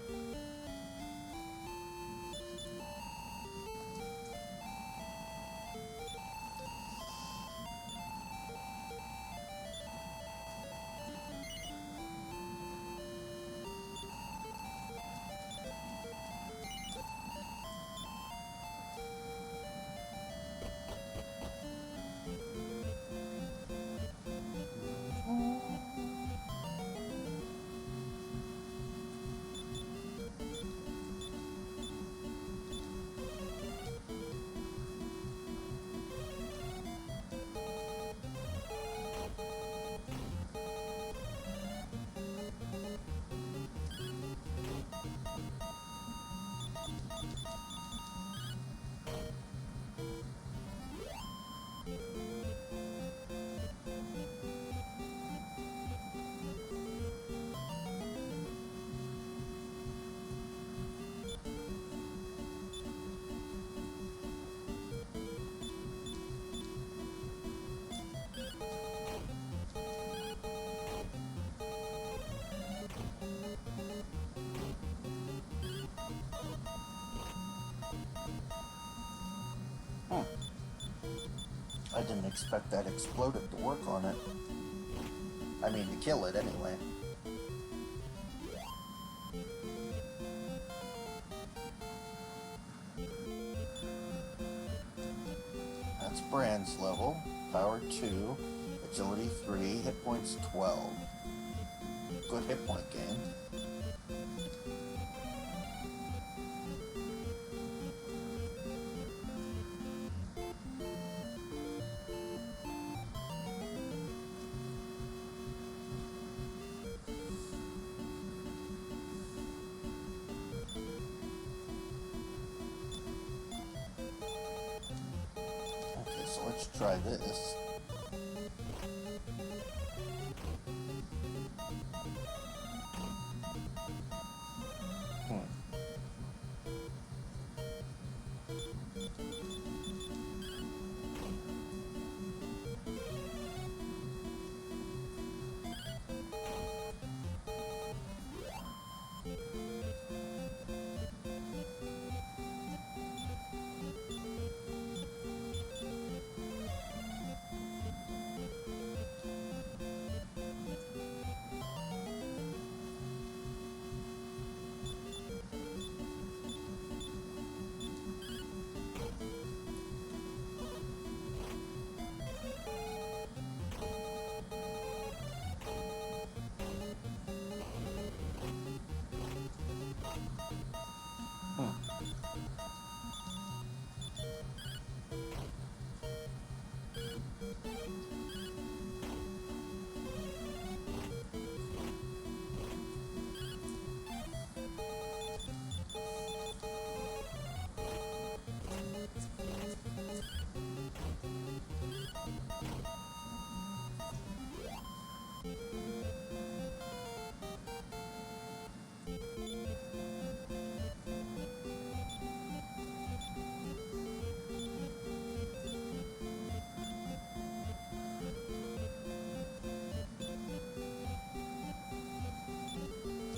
I didn't expect that explosive to work on it. I mean, to kill it anyway. That's Brand's level. Power 2, Agility 3, hit points 12. Good hit point gain. Okay, so let's try this.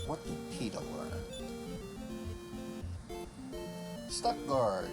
What did Peter learn? Step guard.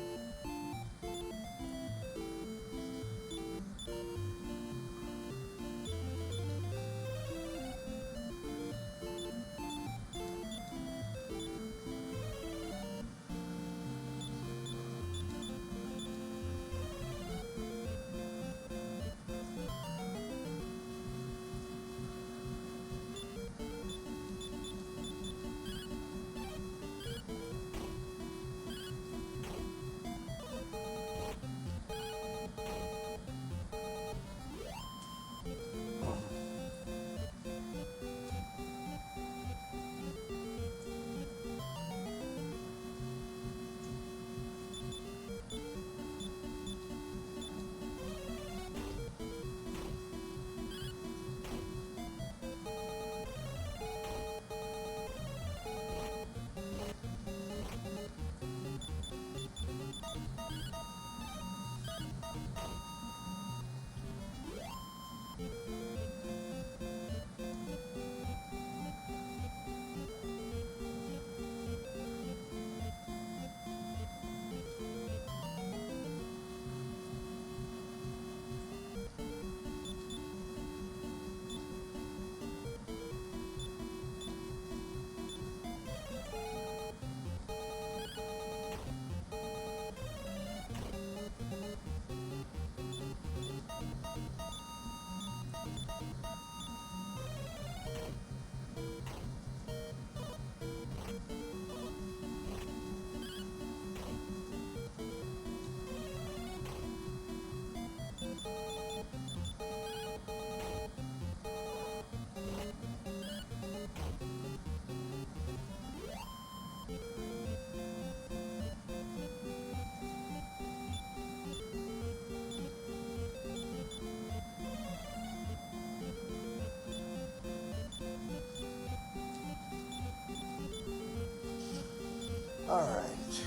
Alright,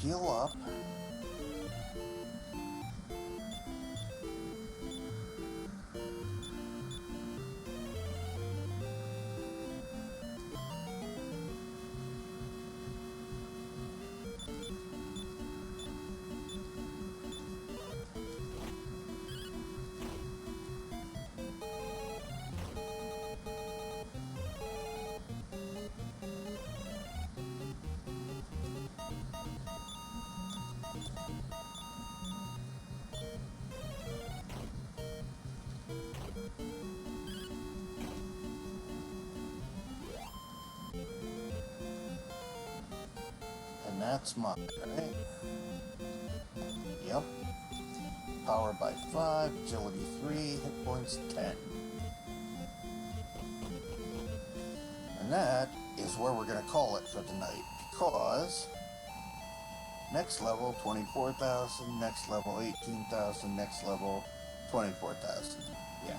heal up. That's mine, right? Yep. Power by 5, agility 3, hit points 10. And that is where we're going to call it for the night, because next level 24,000, next level 18,000, next level 24,000. Yeah.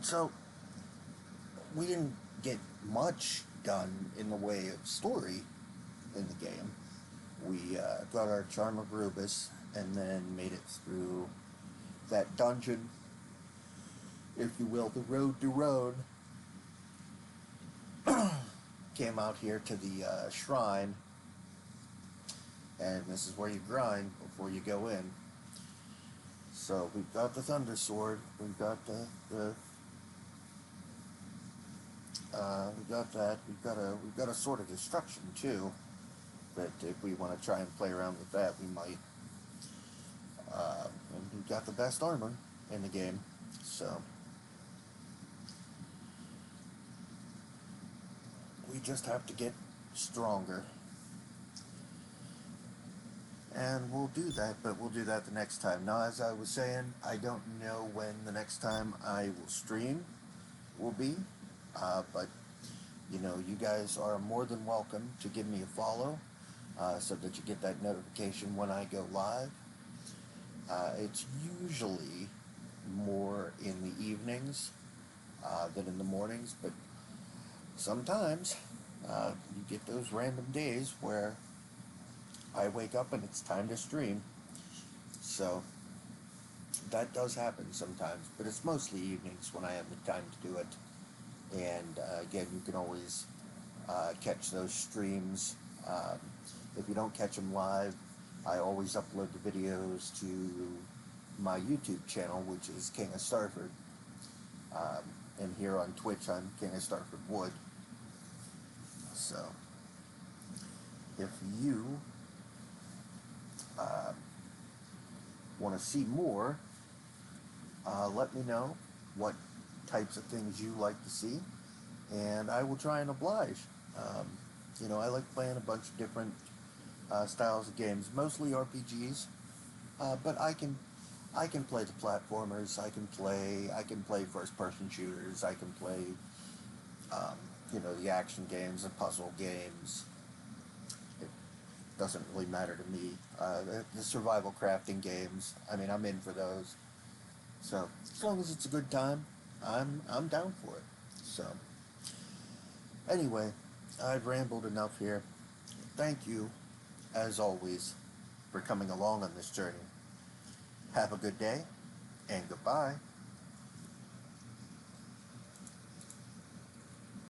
So we didn't get much done in the way of story in the game. We got our Charm of Rubiss and then made it through that dungeon, if you will, the road to Rhone. Came out here to the shrine, and this is where you grind before you go in. So we've got the Thunder Sword, we've got we got that. We've got a Sword of Destruction too. But if we want to try and play around with that, we might. And we've got the best armor in the game, so we just have to get stronger. And we'll do that, but we'll do that the next time. Now, as I was saying, I don't know when the next time I will stream will be, but you know, you guys are more than welcome to give me a follow so that you get that notification when I go live. It's usually more in the evenings than in the mornings, but sometimes you get those random days where I wake up and it's time to stream. So that does happen sometimes, but it's mostly evenings when I have the time to do it. And again, you can always catch those streams. If you don't catch them live, I always upload the videos to my YouTube channel, which is King of Starford. And here on Twitch, I'm King of Starford Wood. So if you want to see more, let me know what types of things you like to see, and I will try and oblige. You know, I like playing a bunch of different styles of games, mostly RPGs, but I can play the platformers. I can play first-person shooters. I can play you know, the action games, the puzzle games. It doesn't really matter to me. The survival crafting games, I mean, I'm in for those. So as long as it's a good time, I'm down for it. So anyway, I've rambled enough here. Thank you, as always, for coming along on this journey. Have a good day, and goodbye.